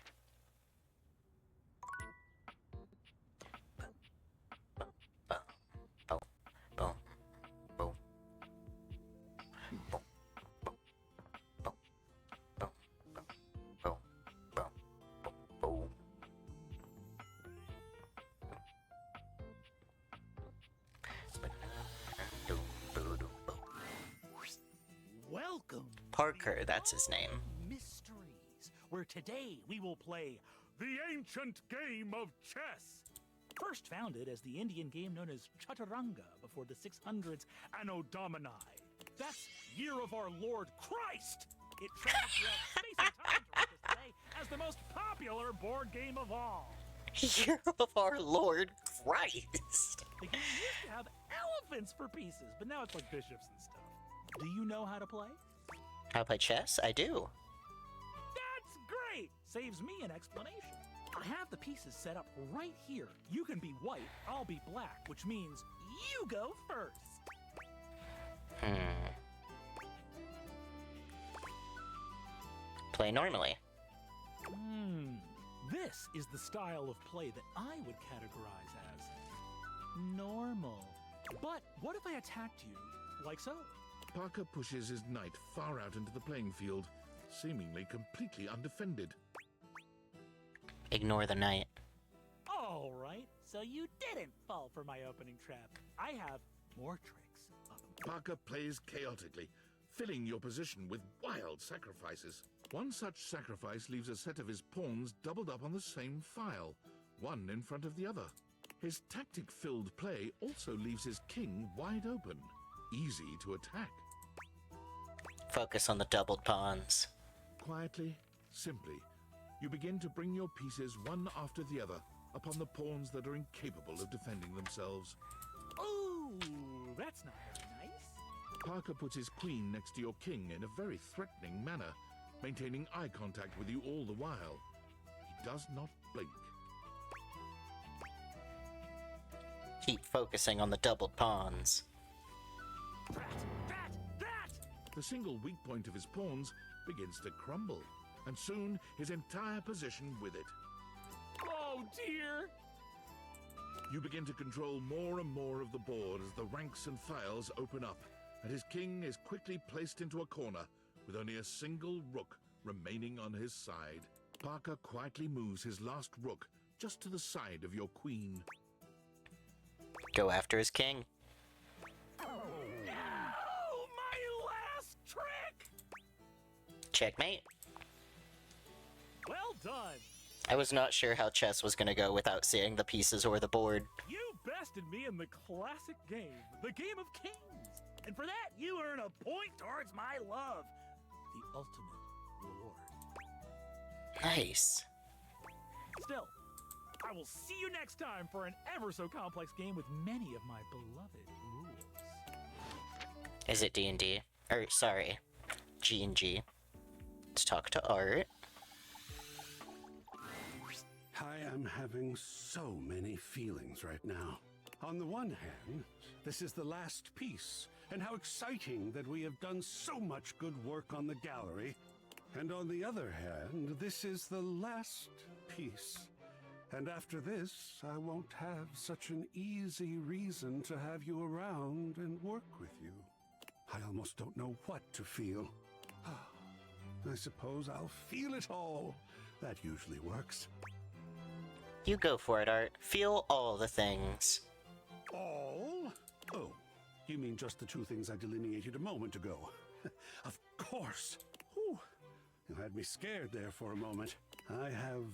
Speaker 21: Welcome,
Speaker 1: Parker, that's his name.
Speaker 21: Mysteries, where today we will play the ancient game of chess. First founded as the Indian game known as Chaturanga before the 600s Anno Domini. That's Year of Our Lord Christ! It travels throughout space and time to reach us today as the most popular board game of all.
Speaker 1: Year of Our Lord Christ!
Speaker 21: The game used to have elephants for pieces, but now it's like bishops and stuff. Do you know how to play?
Speaker 1: How to play chess? I do.
Speaker 21: That's great! Saves me an explanation. I have the pieces set up right here. You can be white, I'll be black, which means you go first.
Speaker 1: Play normally.
Speaker 21: This is the style of play that I would categorize as normal. But what if I attacked you, like so?
Speaker 2: Parker pushes his knight far out into the playing field, seemingly completely undefended.
Speaker 1: Ignore the knight.
Speaker 21: All right, so you didn't fall for my opening trap. I have more tricks.
Speaker 2: Parker plays chaotically, filling your position with wild sacrifices. One such sacrifice leaves a set of his pawns doubled up on the same file, one in front of the other. His tactic-filled play also leaves his king wide open, easy to attack.
Speaker 1: Focus on the doubled pawns.
Speaker 2: Quietly, simply, you begin to bring your pieces one after the other upon the pawns that are incapable of defending themselves.
Speaker 21: Ooh, that's not very nice.
Speaker 2: Parker puts his queen next to your king in a very threatening manner, maintaining eye contact with you all the while. He does not blink.
Speaker 1: Keep focusing on the doubled pawns.
Speaker 2: The single weak point of his pawns begins to crumble, and soon his entire position with it.
Speaker 21: Oh dear!
Speaker 2: You begin to control more and more of the board as the ranks and files open up, and his king is quickly placed into a corner with only a single rook remaining on his side. Parker quietly moves his last rook just to the side of your queen.
Speaker 1: Go after his king.
Speaker 21: Oh, my last trick!
Speaker 1: Checkmate.
Speaker 21: Well done!
Speaker 1: I was not sure how chess was gonna go without seeing the pieces or the board.
Speaker 21: You bested me in the classic game, the Game of Kings. And for that, you earn a point towards my love. The ultimate reward.
Speaker 1: Nice.
Speaker 21: Still, I will see you next time for an ever so complex game with many of my beloved rules.
Speaker 1: Is it D&D? Or, sorry, G&G. Let's talk to Art.
Speaker 11: I am having so many feelings right now. On the one hand, this is the last piece, and how exciting that we have done so much good work on the gallery. And on the other hand, this is the last piece. And after this, I won't have such an easy reason to have you around and work with you. I almost don't know what to feel. I suppose I'll feel it all. That usually works.
Speaker 1: You go for it, Art. Feel all the things.
Speaker 11: All? Oh, you mean just the two things I delineated a moment ago? Of course. Whew. You had me scared there for a moment. I have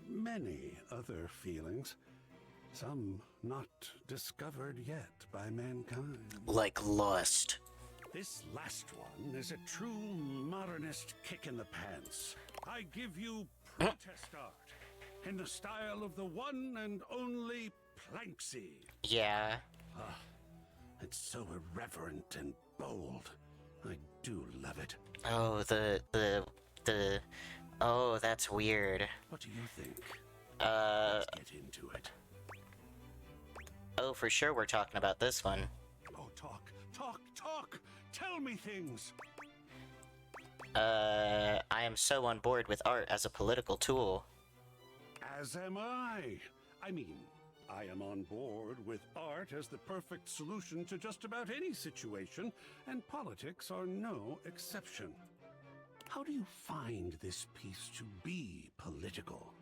Speaker 11: many other feelings. Some not discovered yet by mankind.
Speaker 1: Like lust.
Speaker 11: This last one is a true modernist kick in the pants. I give you protest art in the style of the one and only Planksy.
Speaker 1: Yeah.
Speaker 11: It's so irreverent and bold. I do love it.
Speaker 1: Oh, oh, that's weird.
Speaker 11: What do you think? Let's get into it.
Speaker 1: Oh, for sure we're talking about this one.
Speaker 11: Oh, talk. Tell me things.
Speaker 1: I am so on board with art as a political tool.
Speaker 11: As am I. I mean, I am on board with art as the perfect solution to just about any situation, and politics are no exception. How do you find this piece to be political?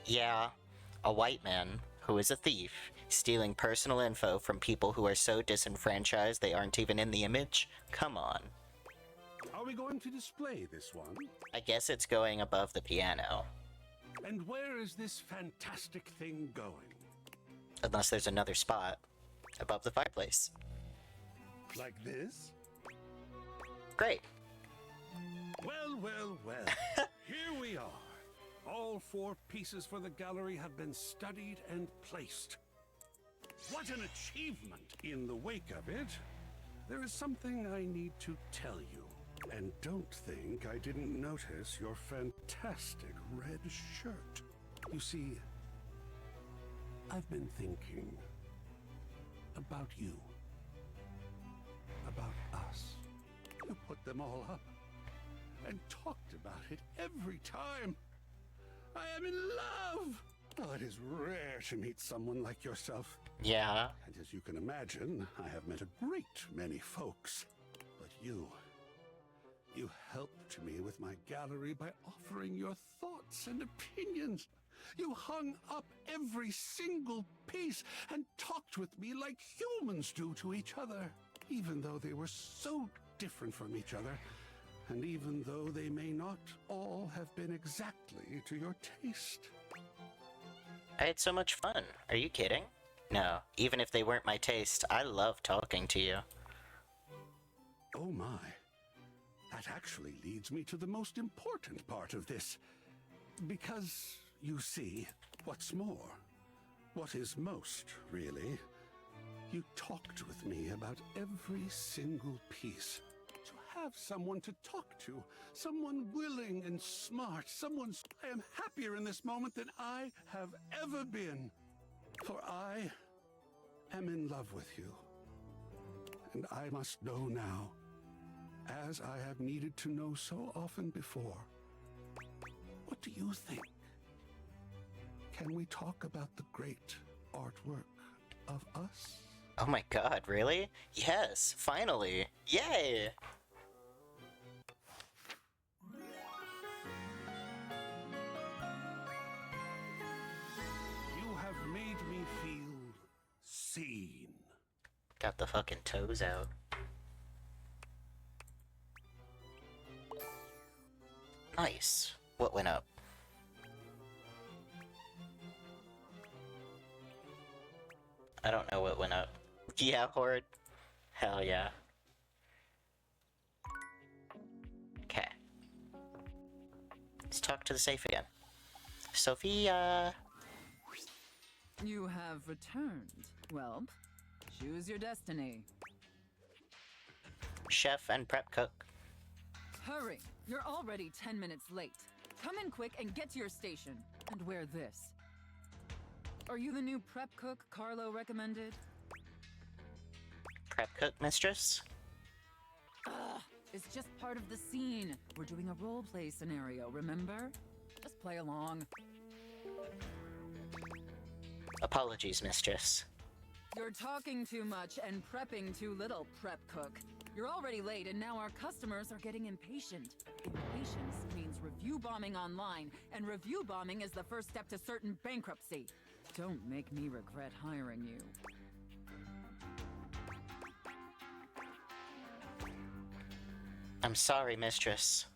Speaker 1: Yeah, a white man who is a thief, stealing personal info from people who are so disenfranchised they aren't even in the image? Come on.
Speaker 11: Are we going to display this one?
Speaker 1: I guess it's going above the piano.
Speaker 11: And where is this fantastic thing going?
Speaker 1: Unless there's another spot. Above the fireplace.
Speaker 11: Like this?
Speaker 1: Great.
Speaker 11: Well. Here we are. All 4 pieces for the gallery have been studied and placed. What an achievement! In the wake of it, there is something I need to tell you. And don't think I didn't notice your fantastic red shirt. You see, I've been thinking about you. About us. You put them all up and talked about it every time. I am in love! Oh, it is rare to meet someone like yourself.
Speaker 1: Yeah.
Speaker 11: And as you can imagine, I have met a great many folks. But you helped me with my gallery by offering your thoughts and opinions. You hung up every single piece and talked with me like humans do to each other, even though they were so different from each other. And even though they may not all have been exactly to your taste.
Speaker 1: I had so much fun. Are you kidding? No, even if they weren't my taste, I love talking to you.
Speaker 11: Oh my. That actually leads me to the most important part of this. Because, you see, what's more, what is most, really, you talked with me about every single piece. Have someone to talk to, someone willing and smart, I am happier in this moment than I have ever been. For I am in love with you. And I must know now, as I have needed to know so often before. What do you think? Can we talk about the great artwork of us?
Speaker 1: Oh my god, really? Yes, finally! Yay!
Speaker 11: Seen.
Speaker 1: Got the fucking toes out. Nice. What went up? I don't know what went up. Yeah, Horde. Hell yeah. Okay. Let's talk to the safe again. Sophia!
Speaker 14: You have returned. Well, choose your destiny.
Speaker 1: Chef and prep cook.
Speaker 14: Hurry! You're already 10 minutes late. Come in quick and get to your station. And wear this. Are you the new prep cook Carlo recommended?
Speaker 1: Prep cook, mistress?
Speaker 14: Ugh, it's just part of the scene. We're doing a roleplay scenario, remember? Just play along.
Speaker 1: Apologies, mistress.
Speaker 14: You're talking too much and prepping too little, prep cook. You're already late and now our customers are getting impatient. Impatience means review bombing online, and review bombing is the first step to certain bankruptcy. Don't make me regret hiring you.
Speaker 1: I'm sorry, mistress.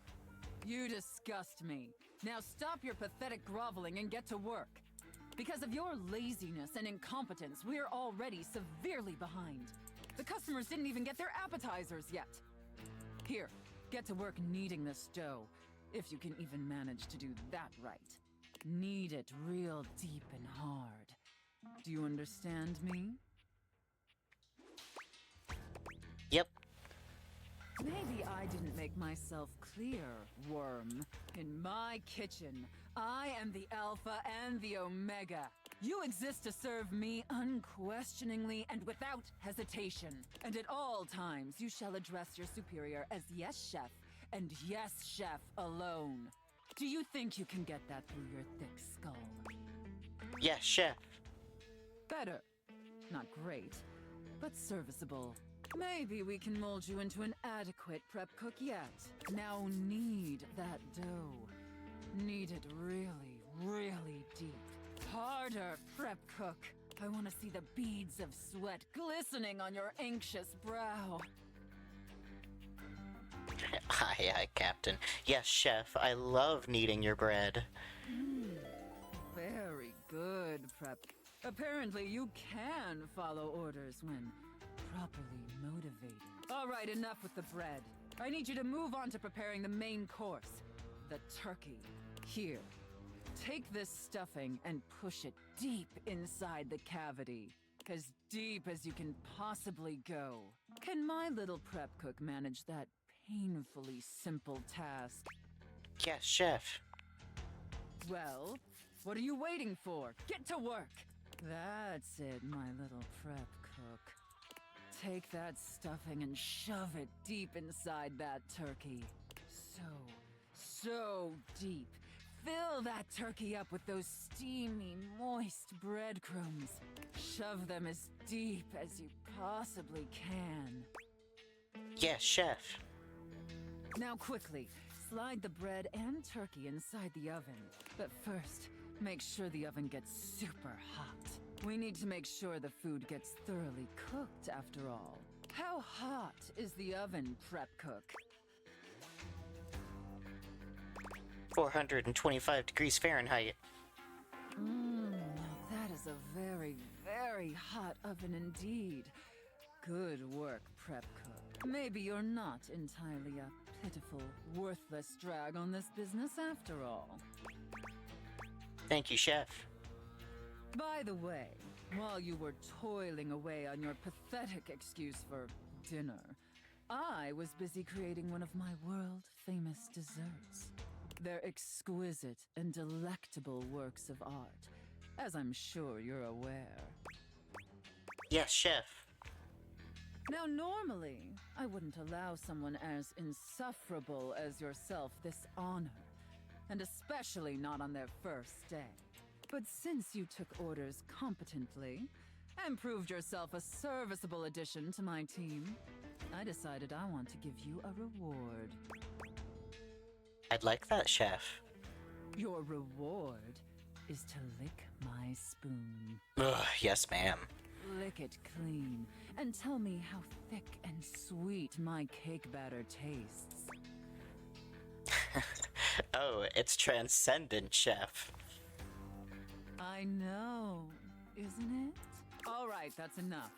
Speaker 14: You disgust me. Now stop your pathetic groveling and get to work. Because of your laziness and incompetence, we're already severely behind. The customers didn't even get their appetizers yet. Here, get to work kneading this dough, if you can even manage to do that right. Knead it real deep and hard. Do you understand me?
Speaker 1: Yep.
Speaker 14: Maybe I didn't make myself clear, worm. In my kitchen, I am the Alpha and the Omega. You exist to serve me unquestioningly and without hesitation. And at all times, you shall address your superior as yes, chef, and yes, chef alone. Do you think you can get that through your thick skull?
Speaker 1: Yes, chef.
Speaker 14: Better. Not great, but serviceable. Maybe we can mold you into an adequate prep cook yet. Now knead that dough. Knead it really, really deep. Harder, prep cook. I want to see the beads of sweat glistening on your anxious brow.
Speaker 1: Aye, aye, Captain. Yes, chef, I love kneading your bread.
Speaker 14: Very good, prep. Apparently you can follow orders when properly motivated. All right, enough with the bread. I need you to move on to preparing the main course, the turkey. Here, take this stuffing and push it deep inside the cavity. As deep as you can possibly go. Can my little prep cook manage that painfully simple task?
Speaker 1: Yes, chef.
Speaker 14: Well, what are you waiting for? Get to work! That's it, my little prep cook. Take that stuffing and shove it deep inside that turkey. So deep. Fill that turkey up with those steamy, moist breadcrumbs. Shove them as deep as you possibly can.
Speaker 1: Yes, chef.
Speaker 14: Now quickly, slide the bread and turkey inside the oven. But first, make sure the oven gets super hot. We need to make sure the food gets thoroughly cooked after all. How hot is the oven, prep cook?
Speaker 1: 425 degrees Fahrenheit.
Speaker 14: That is a very, very hot oven indeed. Good work, prep cook. Maybe you're not entirely a pitiful, worthless drag on this business after all.
Speaker 1: Thank you, chef.
Speaker 14: By the way, while you were toiling away on your pathetic excuse for dinner, I was busy creating one of my world-famous desserts. They're exquisite and delectable works of art, as I'm sure you're aware.
Speaker 1: Yes, chef.
Speaker 14: Now, normally, I wouldn't allow someone as insufferable as yourself this honor, and especially not on their first day. But since you took orders competently and proved yourself a serviceable addition to my team, I decided I want to give you a reward.
Speaker 1: I'd like that, chef.
Speaker 14: Your reward is to lick my spoon.
Speaker 1: Ugh, yes, ma'am.
Speaker 14: Lick it clean and tell me how thick and sweet my cake batter tastes.
Speaker 1: Oh, it's transcendent, chef.
Speaker 14: I know, isn't it? All right, that's enough.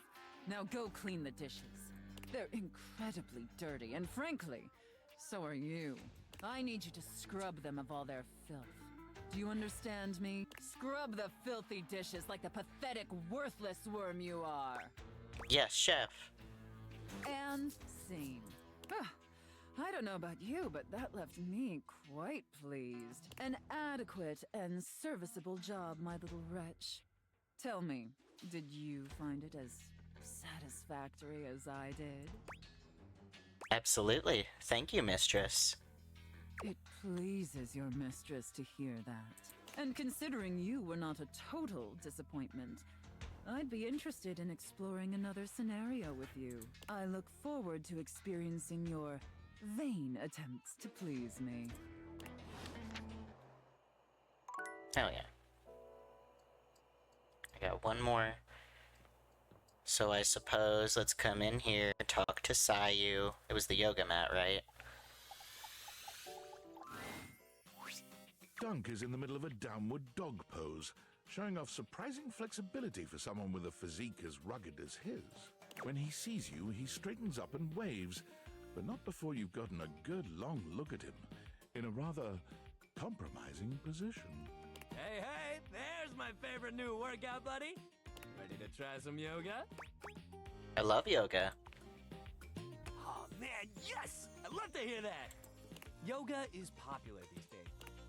Speaker 14: Now go clean the dishes. They're incredibly dirty, and frankly, so are you. I need you to scrub them of all their filth. Do you understand me? Scrub the filthy dishes like the pathetic, worthless worm you are.
Speaker 1: Yes, chef.
Speaker 14: And scene. I don't know about you, but that left me quite pleased. An adequate and serviceable job, my little wretch. Tell me, did you find it as satisfactory as I did?
Speaker 1: Absolutely. Thank you, mistress.
Speaker 14: It pleases your mistress to hear that. And considering you were not a total disappointment, I'd be interested in exploring another scenario with you. I look forward to experiencing your vain attempts to please me.
Speaker 1: Hell yeah. I got one more. So I suppose let's come in here, talk to Sayu. It was the yoga mat, right?
Speaker 2: Dunk is in the middle of a downward dog pose, showing off surprising flexibility for someone with a physique as rugged as his. When he sees you, he straightens up and waves, but not before you've gotten a good long look at him, in a rather compromising position.
Speaker 3: Hey, hey, there's my favorite new workout buddy. Ready to try some yoga?
Speaker 1: I love yoga.
Speaker 3: Oh man, yes! I love to hear that! Yoga is popular these days.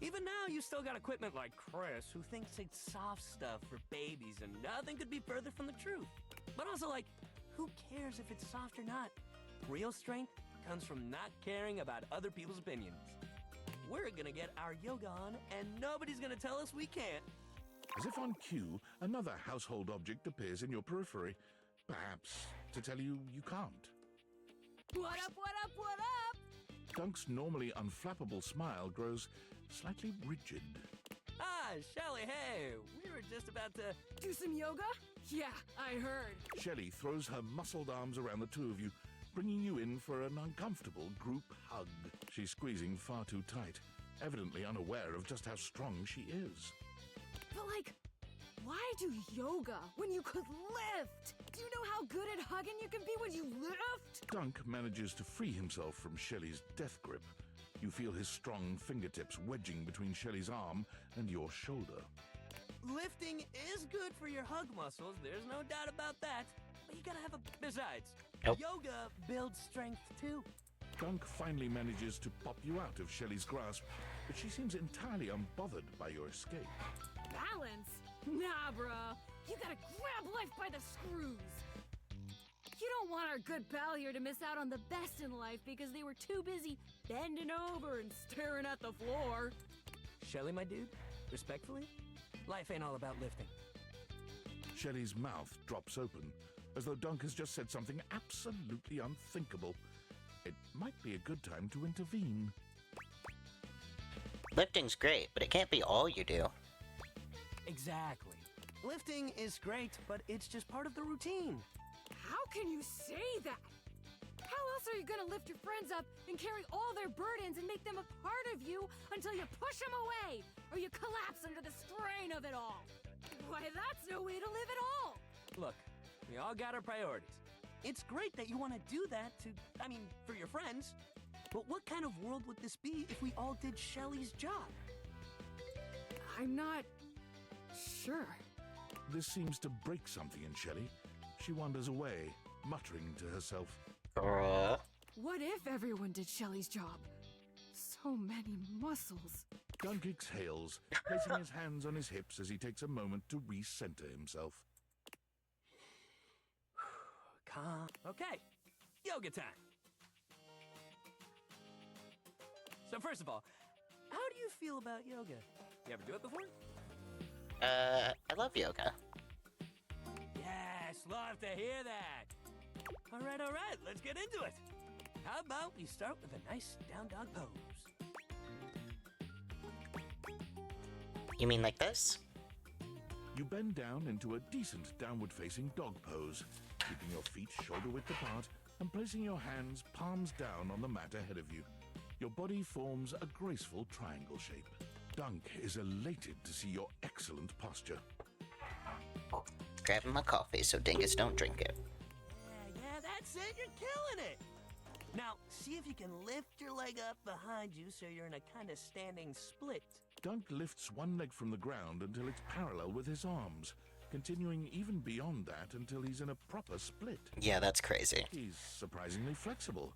Speaker 3: Even now, you still got equipment like Chris, who thinks it's soft stuff for babies, and nothing could be further from the truth. But also, like, who cares if it's soft or not? Real strength comes from not caring about other people's opinions. We're gonna get our yoga on, and nobody's gonna tell us we can't.
Speaker 2: As if on cue, another household object appears in your periphery, perhaps to tell you you can't.
Speaker 7: What up, what up, what up?
Speaker 2: Dunk's normally unflappable smile grows slightly rigid.
Speaker 3: Ah, Shelly, hey, we were just about to...
Speaker 7: Do some yoga? Yeah, I heard.
Speaker 2: Shelley throws her muscled arms around the two of you, bringing you in for an uncomfortable group hug. She's squeezing far too tight, evidently unaware of just how strong she is.
Speaker 7: But like, why do yoga when you could lift? Do you know how good at hugging you can be when you lift?
Speaker 2: Dunk manages to free himself from Shelley's death grip. You feel his strong fingertips wedging between Shelley's arm and your shoulder.
Speaker 3: Lifting is good for your hug muscles, there's no doubt about that. But you gotta have a... Besides, yoga builds strength too.
Speaker 2: Dunk finally manages to pop you out of Shelley's grasp, but she seems entirely unbothered by your escape.
Speaker 7: Balance? Nah, bruh. You gotta grab life by the screws. You don't want our good pal here to miss out on the best in life because they were too busy bending over and staring at the floor.
Speaker 3: Shelly, my dude, respectfully, life ain't all about lifting.
Speaker 2: Shelley's mouth drops open, as though Dunk has just said something absolutely unthinkable. It might be a good time to intervene.
Speaker 1: Lifting's great, but it can't be all you do.
Speaker 3: Exactly. Lifting is great, but it's just part of the routine.
Speaker 7: How can you say that? How else are you gonna lift your friends up and carry all their burdens and make them a part of you until you push them away or you collapse under the strain of it all? Why, that's no way to live at all.
Speaker 3: Look, we all got our priorities. It's great that you want to do that for your friends. But what kind of world would this be if we all did Shelly's job?
Speaker 7: I'm not sure.
Speaker 2: This seems to break something in Shelley. She wanders away, muttering to herself.
Speaker 7: What if everyone did Shelly's job? So many muscles.
Speaker 2: Dunk exhales, placing his hands on his hips as he takes a moment to recenter himself.
Speaker 3: Calm. Okay, yoga time. So first of all, how do you feel about yoga? You ever do it before?
Speaker 1: I love yoga.
Speaker 3: Yes, love to hear that. All right, let's get into it. How about we start with a nice down dog pose?
Speaker 1: You mean like this?
Speaker 2: You bend down into a decent downward-facing dog pose, keeping your feet shoulder-width apart and placing your hands palms down on the mat ahead of you. Your body forms a graceful triangle shape. Dunk is elated to see your excellent posture.
Speaker 1: Grabbing my coffee so dingus don't drink it.
Speaker 3: Yeah, that's it. You're killing it. Now, see if you can lift your leg up behind you so you're in a kind of standing split.
Speaker 2: Dunk lifts one leg from the ground until it's parallel with his arms, continuing even beyond that until he's in a proper split.
Speaker 1: Yeah, that's crazy.
Speaker 2: He's surprisingly flexible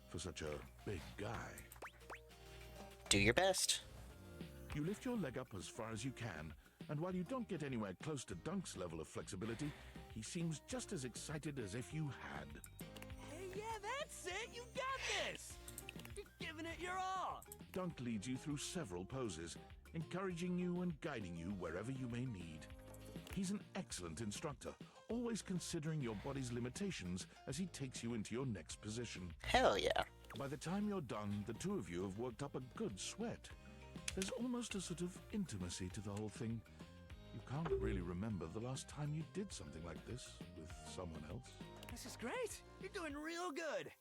Speaker 2: for such a big guy.
Speaker 1: Do your best.
Speaker 2: You lift your leg up as far as you can, and while you don't get anywhere close to Dunk's level of flexibility, he seems just as excited as if you had.
Speaker 3: Hey, yeah, that's it. You got this. You're giving it your all.
Speaker 2: Dunk leads you through several poses, encouraging you and guiding you wherever you may need. He's an excellent instructor, always considering your body's limitations as he takes you into your next position.
Speaker 1: Hell yeah.
Speaker 2: By the time you're done, the two of you have worked up a good sweat. There's almost a sort of intimacy to the whole thing. You can't really remember the last time you did something like this with someone else.
Speaker 3: This is great. You're doing real good.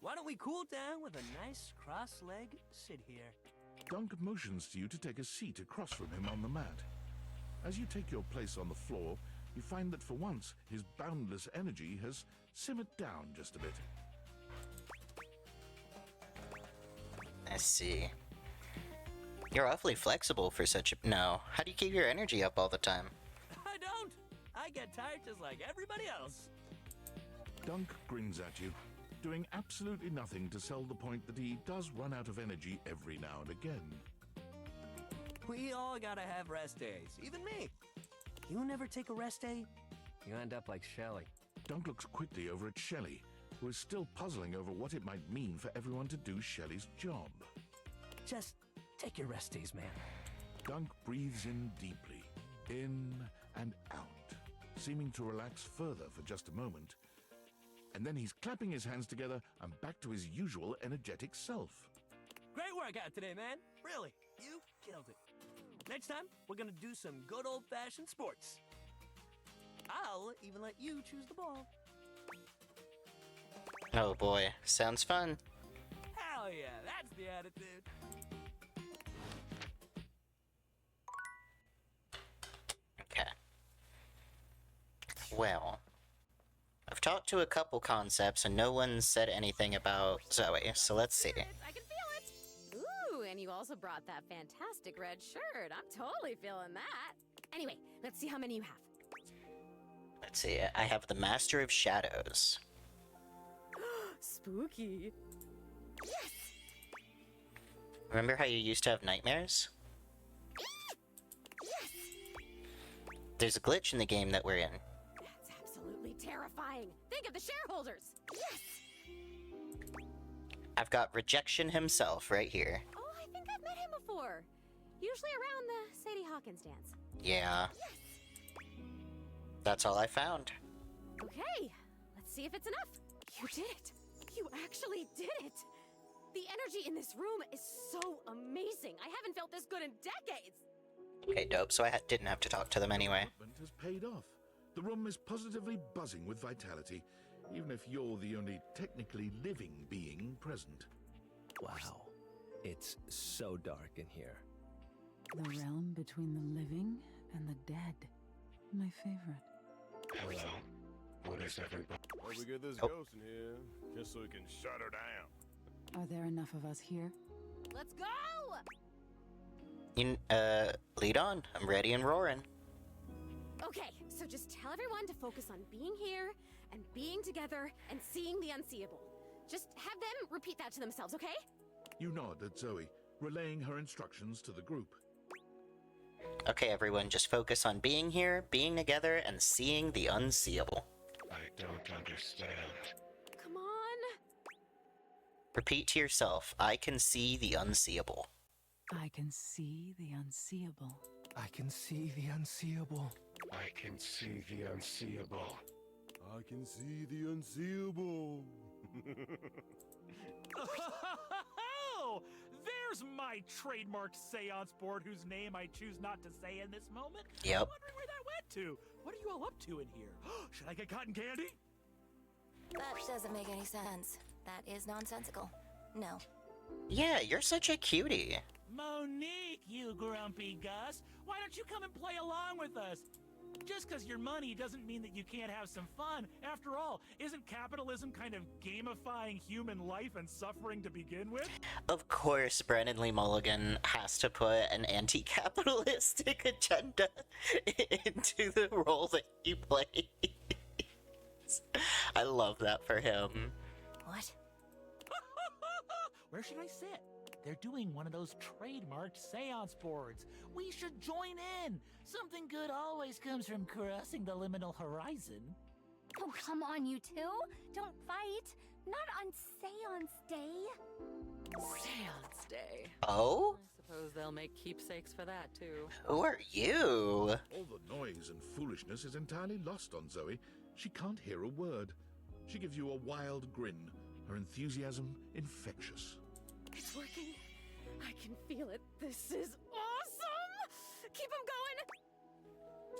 Speaker 3: Why don't we cool down with a nice cross-leg sit here?
Speaker 2: Dunk motions to you to take a seat across from him on the mat. As you take your place on the floor, you find that for once, his boundless energy has simmered down just a bit.
Speaker 1: I see. You're awfully flexible for such a... No. How do you keep your energy up all the time?
Speaker 3: I don't. I get tired just like everybody else.
Speaker 2: Dunk grins at you, doing absolutely nothing to sell the point that he does run out of energy every now and again.
Speaker 3: We all gotta have rest days, even me. You never take a rest day? You end up like Shelly.
Speaker 2: Dunk looks quickly over at Shelly, who is still puzzling over what it might mean for everyone to do Shelly's job.
Speaker 3: Just take your rest days, man.
Speaker 2: Dunk breathes in deeply, in and out, seeming to relax further for just a moment. And then he's clapping his hands together and back to his usual energetic self.
Speaker 3: Great workout today, man. Really, you killed it. Next time, we're gonna do some good old-fashioned sports. I'll even let you choose the ball.
Speaker 1: Oh boy, sounds fun.
Speaker 3: Hell yeah, that's the attitude.
Speaker 1: Okay. Well, I've talked to a couple concepts and no one said anything about Zoe, so let's see.
Speaker 9: I can feel it. Ooh, and you also brought that fantastic red shirt. I'm totally feeling that. Anyway, let's see how many you have.
Speaker 1: Let's see, I have the Master of Shadows.
Speaker 9: Spooky. Yes!
Speaker 1: Remember how you used to have nightmares?
Speaker 9: Yes!
Speaker 1: There's a glitch in the game that we're in.
Speaker 9: That's absolutely terrifying. Think of the shareholders. Yes!
Speaker 1: I've got Rejection himself right here.
Speaker 9: Oh, I think I've met him before. Usually around the Sadie Hawkins dance.
Speaker 1: Yeah.
Speaker 9: Yes!
Speaker 1: That's all I found.
Speaker 9: Okay, let's see if it's enough. You did it. You actually did it. The energy in this room is so amazing. I haven't felt this good in decades.
Speaker 1: Okay, dope, so I didn't have to talk to them anyway.
Speaker 2: Equipment has paid off. The room is positively buzzing with vitality, even if you're the only technically living being present.
Speaker 3: Wow, it's so dark in here.
Speaker 14: The realm between the living and the dead. My favorite.
Speaker 10: Hello. What is everybody?
Speaker 16: Well, we get this ghost in here, just so we can shut her down.
Speaker 14: Are there enough of us here?
Speaker 9: Let's go!
Speaker 1: Lead on. I'm ready and roaring.
Speaker 9: Okay, so just tell everyone to focus on being here and being together and seeing the unseeable. Just have them repeat that to themselves, okay?
Speaker 2: You nod at Zoe, relaying her instructions to the group.
Speaker 1: Okay, everyone, just focus on being here, being together, and seeing the unseeable.
Speaker 10: I don't understand.
Speaker 9: Come on.
Speaker 1: Repeat to yourself, I can see the unseeable.
Speaker 14: I can see the unseeable.
Speaker 3: I can see the unseeable.
Speaker 10: I can see the unseeable.
Speaker 16: I can see the unseeable.
Speaker 21: Oh, there's my trademark seance board whose name I choose not to say in this moment.
Speaker 1: Yep.
Speaker 21: I'm wondering where that went to. What are you all up to in here? Should I get cotton candy?
Speaker 22: That doesn't make any sense. That is nonsensical. No.
Speaker 1: Yeah, you're such a cutie.
Speaker 21: Monique, you grumpy Gus. Why don't you come and play along with us? Just because you're money doesn't mean that you can't have some fun. After all, isn't capitalism kind of gamifying human life and suffering to begin with?
Speaker 1: Of course, Brennan Lee Mulligan has to put an anti-capitalistic agenda into the role that he plays. I love that for him.
Speaker 22: What?
Speaker 21: Where should I sit? They're doing one of those trademarked seance boards. We should join in. Something good always comes from crossing the liminal horizon.
Speaker 20: Oh, come on, you two. Don't fight. Not on Seance Day.
Speaker 23: Seance Day.
Speaker 1: Oh?
Speaker 23: I suppose they'll make keepsakes for that, too.
Speaker 1: Who are you?
Speaker 2: All the noise and foolishness is entirely lost on Zoe. She can't hear a word. She gives you a wild grin, her enthusiasm infectious.
Speaker 9: It's working. I can feel it. This is awesome! Keep them going!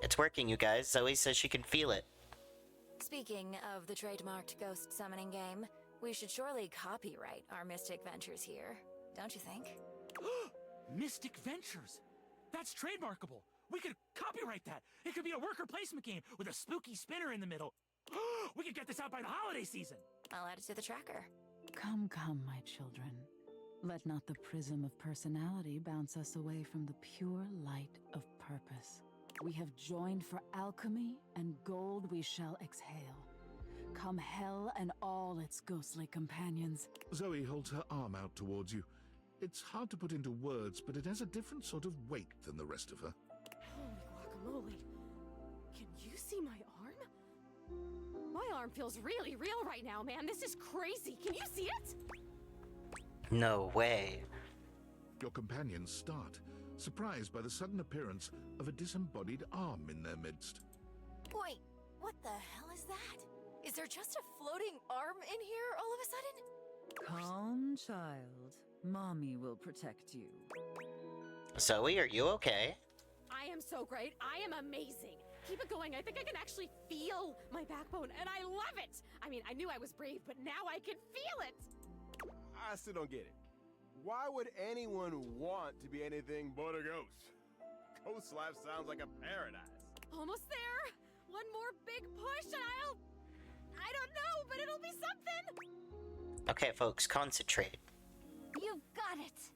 Speaker 1: It's working, you guys. Zoe says she can feel it.
Speaker 22: Speaking of the trademarked ghost summoning game, we should surely copyright our mystic ventures here, don't you think?
Speaker 21: Mystic Ventures. That's trademarkable. We could copyright that. It could be a worker placement game with a spooky spinner in the middle. We could get this out by the holiday season.
Speaker 22: I'll add it to the tracker.
Speaker 14: Come, come, my children. Let not the prism of personality bounce us away from the pure light of purpose. We have joined for alchemy, and gold we shall exhale. Come hell and all its ghostly companions.
Speaker 2: Zoe holds her arm out towards you. It's hard to put into words, but it has a different sort of weight than the rest of her.
Speaker 9: Holy guacamole. Can you see my arm? My arm feels really real right now, man. This is crazy. Can you see it?
Speaker 1: No way.
Speaker 2: Your companions start, surprised by the sudden appearance of a disembodied arm in their midst.
Speaker 22: Wait, what the hell is that? Is there just a floating arm in here all of a sudden?
Speaker 14: Calm, child. Mommy will protect you.
Speaker 1: Zoe, are you okay?
Speaker 9: I am so great. I am amazing. Keep it going. I think I can actually feel my backbone, and I love it. I mean, I knew I was brave, but now I can feel it.
Speaker 16: I still don't get it. Why would anyone want to be anything but a ghost? Ghost life sounds like a paradise.
Speaker 9: Almost there. One more big push, and I don't know, but it'll be something.
Speaker 1: Okay, folks, concentrate.
Speaker 20: You've got it!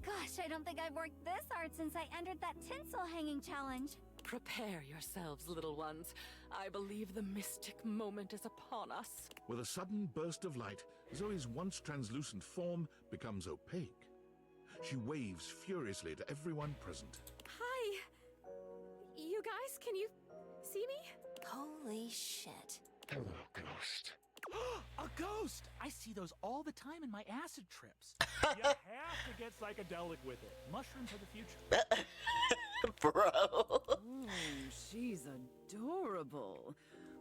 Speaker 20: Gosh, I don't think I've worked this hard since I entered that tinsel hanging challenge.
Speaker 23: Prepare yourselves, little ones. I believe the mystic moment is upon us.
Speaker 2: With a sudden burst of light, Zoe's once translucent form becomes opaque. She waves furiously to everyone present.
Speaker 9: Hi. You guys, can you see me?
Speaker 22: Holy shit.
Speaker 10: Hello, ghost.
Speaker 21: A ghost! I see those all the time in my acid trips. You have to get psychedelic with it. Mushrooms are the future.
Speaker 1: Bro.
Speaker 14: Oh, she's adorable.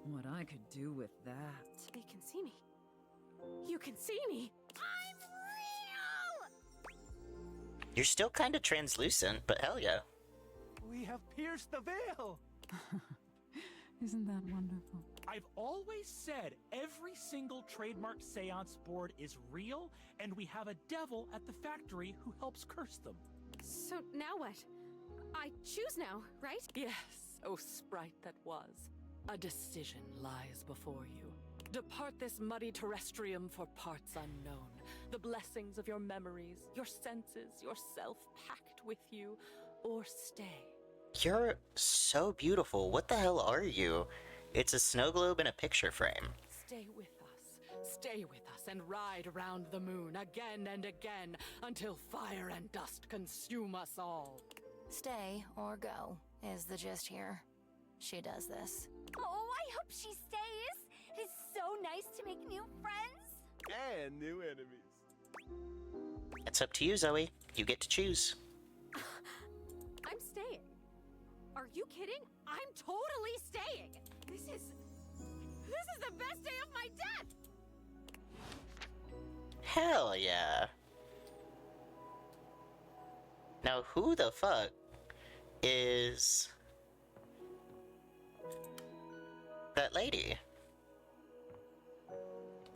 Speaker 14: What I could do with that.
Speaker 9: They can see me. You can see me. I'm real!
Speaker 1: You're still kind of translucent, but hell yeah.
Speaker 21: We have pierced the veil.
Speaker 14: Isn't that wonderful?
Speaker 21: I've always said every single trademark seance board is real, and we have a devil at the factory who helps curse them.
Speaker 9: So now what? I choose now, right?
Speaker 23: Yes, oh sprite that was. A decision lies before you. Depart this muddy terrestrium for parts unknown. The blessings of your memories, your senses, yourself packed with you, or stay.
Speaker 1: You're so beautiful. What the hell are you? It's a snow globe in a picture frame.
Speaker 23: Stay with us, and ride around the moon again and again until fire and dust consume us all.
Speaker 22: Stay or go is the gist here. She does this.
Speaker 20: Oh, I hope she stays. It's so nice to make new friends.
Speaker 16: And new enemies.
Speaker 1: It's up to you, Zoe. You get to choose.
Speaker 9: I'm staying. Are you kidding? I'm totally staying. This is the best day of my death.
Speaker 1: Hell yeah. Now, who the fuck is that lady?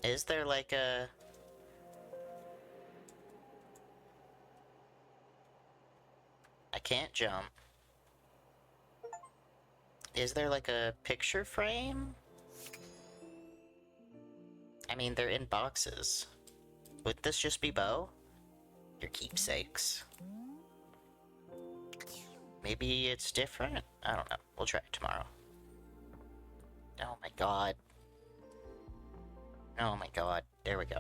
Speaker 1: Is there like a... I can't jump. Is there like a picture frame? I mean, they're in boxes. Would this just be Bo? Your keepsakes. Maybe it's different? I don't know. We'll try it tomorrow. Oh my god. Oh my god. There we go.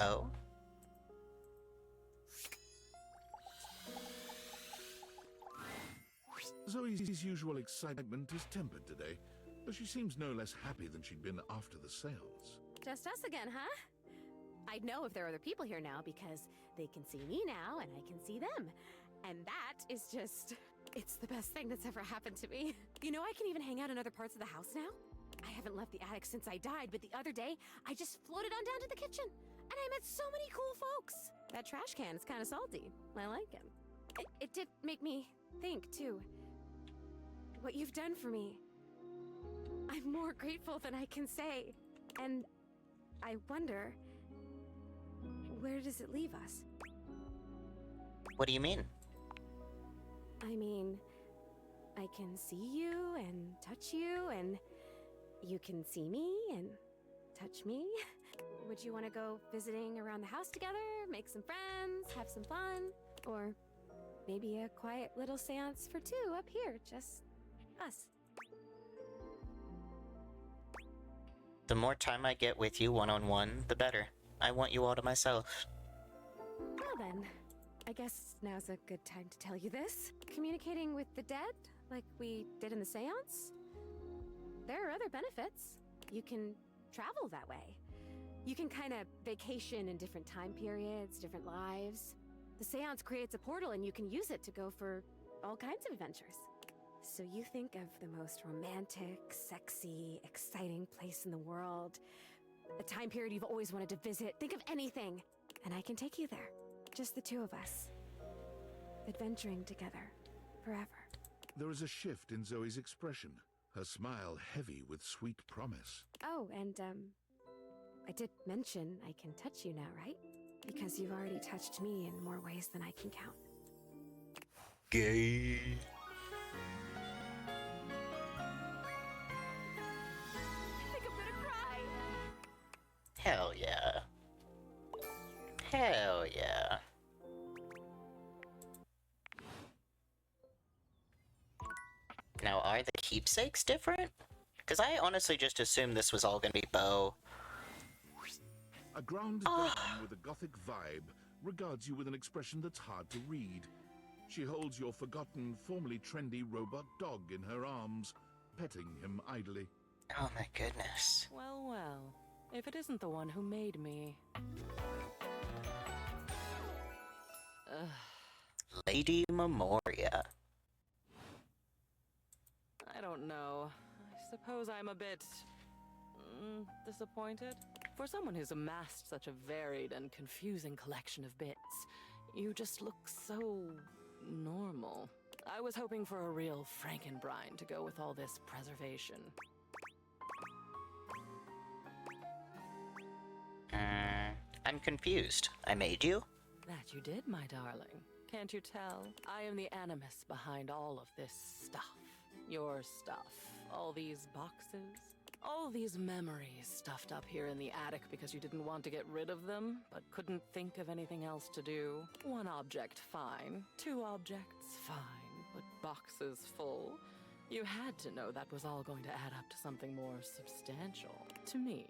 Speaker 1: Oh?
Speaker 2: Zoe's usual excitement is tempered today, though she seems no less happy than she'd been after the seance.
Speaker 9: Just us again, huh? I'd know if there are other people here now because they can see me now and I can see them. And that is just... it's the best thing that's ever happened to me. You know, I can even hang out in other parts of the house now. I haven't left the attic since I died, but the other day, I just floated on down to the kitchen. And I met so many cool folks. That trash can is kind of salty. I like him. It did make me think, too. what you've done for me. I'm more grateful than I can say. And I wonder, where does it leave us?
Speaker 1: What do you mean?
Speaker 9: I mean, I can see you and touch you, and you can see me and touch me. Would you want to go visiting around the house together, make some friends, have some fun? Or maybe a quiet little seance for two up here, just us.
Speaker 1: The more time I get with you one-on-one, the better. I want you all to myself.
Speaker 9: Well then, I guess now's a good time to tell you this. Communicating with the dead, like we did in the seance? There are other benefits. You can travel that way. You can kind of vacation in different time periods, different lives. The seance creates a portal and you can use it to go for all kinds of adventures. So you think of the most romantic, sexy, exciting place in the world, a time period you've always wanted to visit. Think of anything, and I can take you there. Just the two of us, adventuring together, forever.
Speaker 2: There is a shift in Zoe's expression, her smile heavy with sweet promise.
Speaker 9: Oh, and I did mention I can touch you now, right? Because you've already touched me in more ways than I can count.
Speaker 1: Gay.
Speaker 9: I think I'm gonna cry.
Speaker 1: Hell yeah. Hell yeah. Now, are the keepsakes different? Because I honestly just assumed this was all gonna be Bo.
Speaker 2: A grounded dame with a gothic vibe regards you with an expression that's hard to read. She holds your forgotten, formerly trendy robot dog in her arms, petting him idly.
Speaker 1: Oh my goodness.
Speaker 23: Well, well. If it isn't the one who made me.
Speaker 1: Lady Memoria.
Speaker 23: I don't know. I suppose I'm a bit... disappointed? For someone who's amassed such a varied and confusing collection of bits, you just look so... normal. I was hoping for a real Frankenbrine to go with all this preservation.
Speaker 1: I'm confused. I made you?
Speaker 23: That you did, my darling. Can't you tell? I am the animus behind all of this stuff. Your stuff. All these boxes. All these memories stuffed up here in the attic because you didn't want to get rid of them, but couldn't think of anything else to do. One object, fine. Two objects, fine. But boxes full? You had to know that was all going to add up to something more substantial. To me.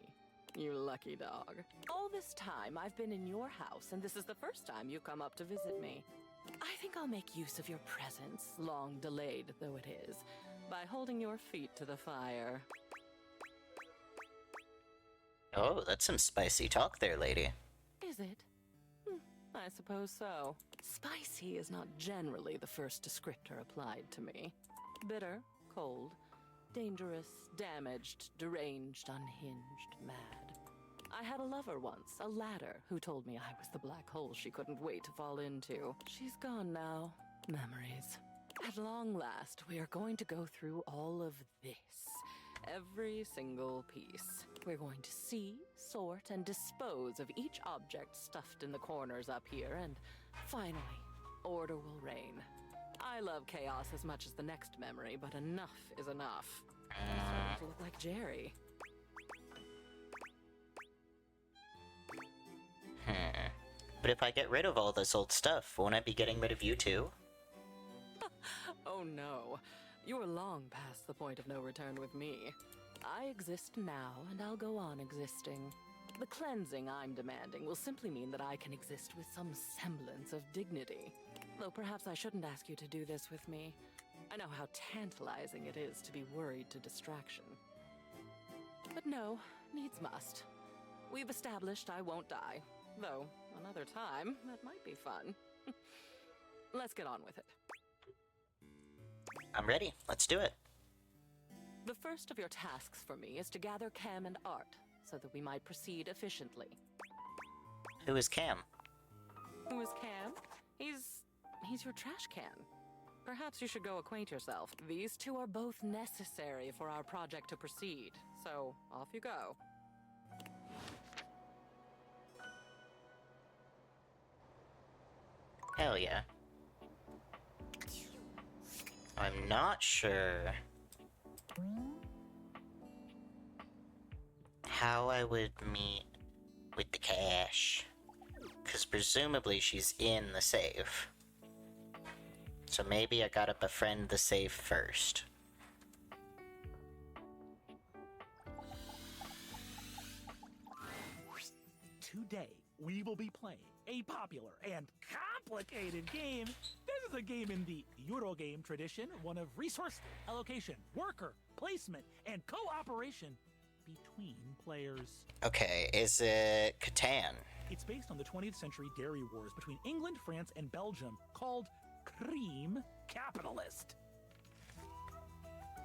Speaker 23: You lucky dog. All this time I've been in your house, and this is the first time you come up to visit me. I think I'll make use of your presence, long delayed though it is, by holding your feet to the fire.
Speaker 1: Oh, that's some spicy talk there, lady.
Speaker 23: Is it? I suppose so. Spicy is not generally the first descriptor applied to me. Bitter, cold, dangerous, damaged, deranged, unhinged, mad. I had a lover once, a ladder, who told me I was the black hole she couldn't wait to fall into. She's gone now. Memories. At long last, we are going to go through all of this. Every single piece. We're going to see, sort, and dispose of each object stuffed in the corners up here, and finally, order will reign. I love chaos as much as the next memory, but enough is enough. I'm starting to look like Jerry.
Speaker 1: But if I get rid of all this old stuff, won't I be getting rid of you too?
Speaker 23: Oh no. You're long past the point of no return with me. I exist now, and I'll go on existing. The cleansing I'm demanding will simply mean that I can exist with some semblance of dignity. Though perhaps I shouldn't ask you to do this with me. I know how tantalizing it is to be worried to distraction. But no, needs must. We've established I won't die. Though, another time, that might be fun. Let's get on with it.
Speaker 1: I'm ready. Let's do it.
Speaker 23: The first of your tasks for me is to gather Cam and Art, so that we might proceed efficiently.
Speaker 1: Who is Cam?
Speaker 23: Who is Cam? He's your trash can. Perhaps you should go acquaint yourself. These two are both necessary for our project to proceed. So, off you go.
Speaker 1: Hell yeah. I'm not sure how I would meet with the cash. Because presumably she's in the safe. So maybe I gotta befriend the safe first.
Speaker 21: Today, we will be playing a popular and complicated game. This is a game in the Eurogame tradition, one of resource allocation, worker, placement, and cooperation between players.
Speaker 1: Okay, is it Catan?
Speaker 21: It's based on the 20th century dairy wars between England, France, and Belgium, called Cream Capitalist.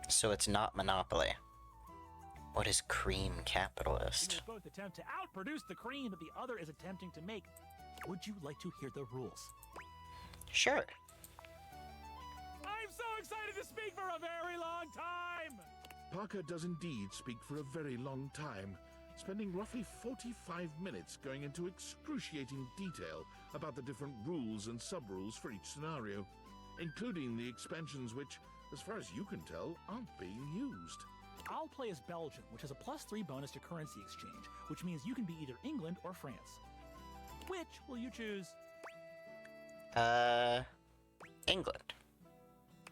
Speaker 1: So it's not Monopoly. What is Cream Capitalist?
Speaker 21: We will both attempt to outproduce the cream that the other is attempting to make. Would you like to hear the rules?
Speaker 1: Sure.
Speaker 21: I'm so excited to speak for a very long time!
Speaker 2: Parker does indeed speak for a very long time, spending roughly 45 minutes going into excruciating detail about the different rules and sub-rules for each scenario, including the expansions which, as far as you can tell, aren't being used.
Speaker 21: I'll play as Belgium, which has a +3 bonus to currency exchange, which means you can be either England or France. Which will you choose?
Speaker 1: England.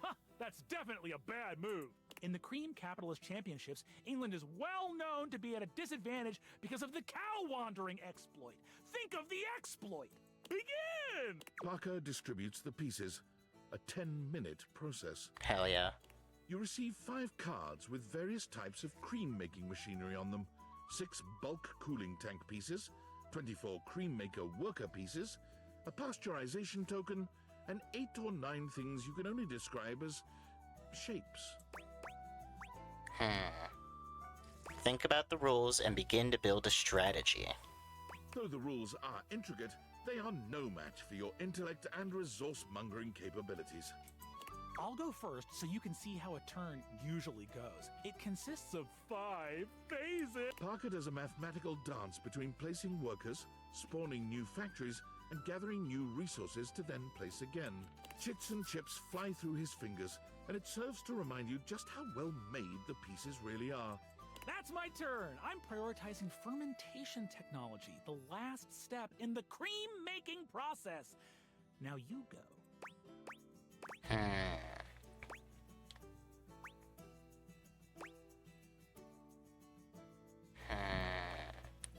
Speaker 21: Huh, that's definitely a bad move. In the Cream Capitalist Championships, England is well known to be at a disadvantage because of the cow wandering exploit. Think of the exploit! Begin!
Speaker 2: Parker distributes the pieces, a 10-minute process.
Speaker 1: Hell yeah.
Speaker 2: You receive 5 cards with various types of cream-making machinery on them, 6 bulk cooling tank pieces, 24 cream maker worker pieces, a pasteurization token, and 8 or 9 things you can only describe as shapes.
Speaker 1: Think about the rules and begin to build a strategy.
Speaker 2: Though the rules are intricate, they are no match for your intellect and resource-mongering capabilities.
Speaker 21: I'll go first so you can see how a turn usually goes. It consists of 5 phases.
Speaker 2: Parker does a mathematical dance between placing workers, spawning new factories, and gathering new resources to then place again. Chits and chips fly through his fingers, and it serves to remind you just how well made the pieces really are.
Speaker 21: That's my turn. I'm prioritizing fermentation technology, the last step in the cream-making process. Now you go.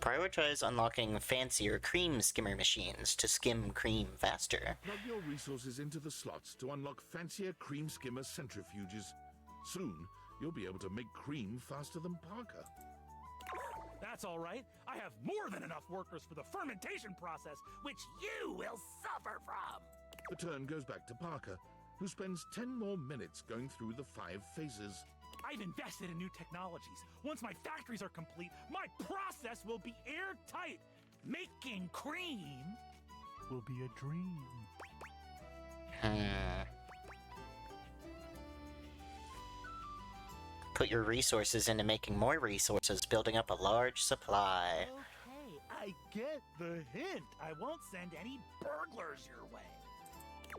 Speaker 1: Prioritize unlocking fancier cream skimmer machines to skim cream faster.
Speaker 2: Plug your resources into the slots to unlock fancier cream skimmer centrifuges. Soon, you'll be able to make cream faster than Parker.
Speaker 21: That's all right. I have more than enough workers for the fermentation process, which you will suffer from.
Speaker 2: The turn goes back to Parker, who spends 10 more minutes going through the 5 phases.
Speaker 21: I've invested in new technologies. Once my factories are complete, my process will be airtight. Making cream will be a dream.
Speaker 1: Put your resources into making more resources, building up a large supply.
Speaker 21: Okay, I get the hint. I won't send any burglars your way.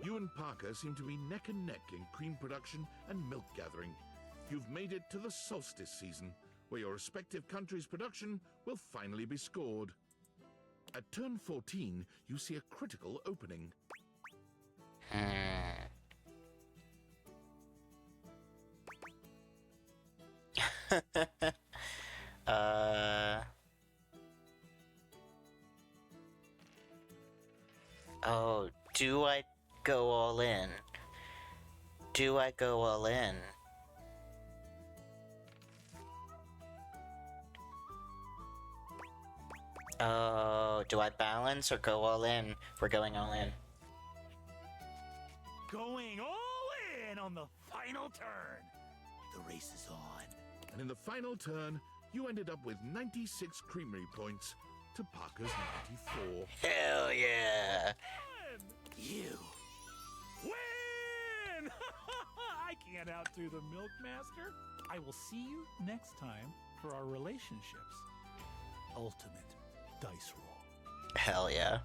Speaker 2: You and Parker seem to be neck and neck in cream production and milk gathering. You've made it to the solstice season, where your respective country's production will finally be scored. At turn 14, you see a critical opening.
Speaker 1: Oh, do I go all in? Do I go all in? Oh, do I balance or go all in? We're going all in.
Speaker 21: Going all in on the final turn. The race is on.
Speaker 2: And in the final turn, you ended up with 96 creamery points to Parker's 94.
Speaker 1: Hell yeah!
Speaker 21: You win! can out through the milk master. I will see you next time for our relationships. Ultimate dice roll.
Speaker 1: Hell yeah.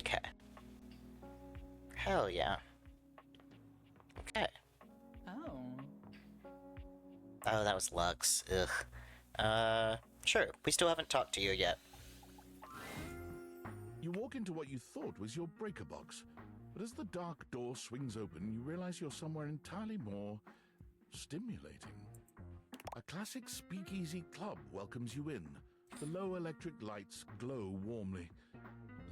Speaker 1: Okay. Hell yeah. Okay.
Speaker 14: Oh.
Speaker 1: Oh, that was Lux. Ugh. Sure. We still haven't talked to you yet.
Speaker 2: You walk into what you thought was your breaker box, but as the dark door swings open, you realize you're somewhere entirely more stimulating. A classic speakeasy club welcomes you in. The low electric lights glow warmly.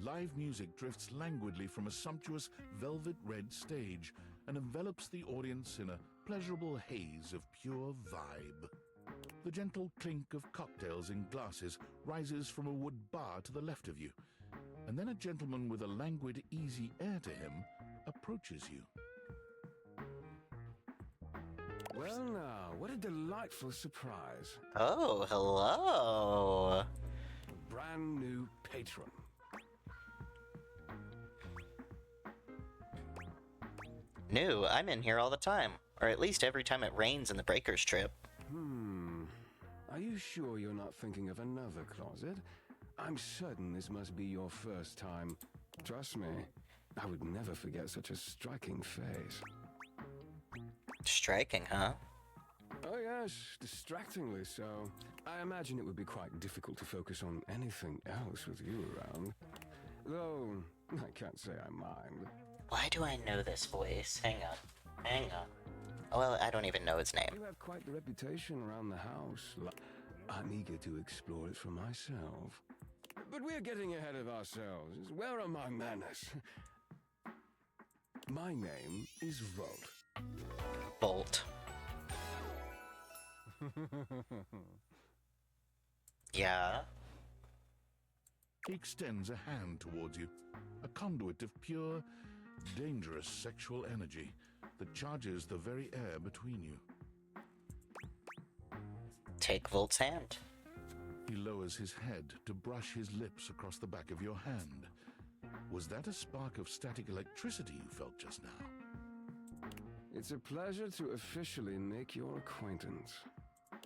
Speaker 2: Live music drifts languidly from a sumptuous velvet red stage and envelops the audience in a pleasurable haze of pure vibe. The gentle clink of cocktails in glasses rises from a wood bar to the left of you, and then a gentleman with a languid, easy air to him approaches you.
Speaker 13: Well now, what a delightful surprise.
Speaker 1: Oh, hello.
Speaker 13: Brand new patron.
Speaker 1: New, I'm in here all the time. Or at least every time it rains in the Breakers trip.
Speaker 13: Are you sure you're not thinking of another closet? I'm certain this must be your first time. Trust me, I would never forget such a striking face.
Speaker 1: Striking, huh?
Speaker 13: Oh yes, distractingly so. I imagine it would be quite difficult to focus on anything else with you around. Though, I can't say I mind.
Speaker 1: Why do I know this voice? Hang on. Oh, well, I don't even know his name.
Speaker 13: You have quite the reputation around the house. I'm eager to explore it for myself. But we're getting ahead of ourselves. Where are my manners? My name is Volt.
Speaker 1: Bolt. Yeah?
Speaker 2: He extends a hand towards you, a conduit of pure, dangerous sexual energy that charges the very air between you.
Speaker 1: Take Volt's hand.
Speaker 2: He lowers his head to brush his lips across the back of your hand. Was that a spark of static electricity you felt just now?
Speaker 13: It's a pleasure to officially make your acquaintance.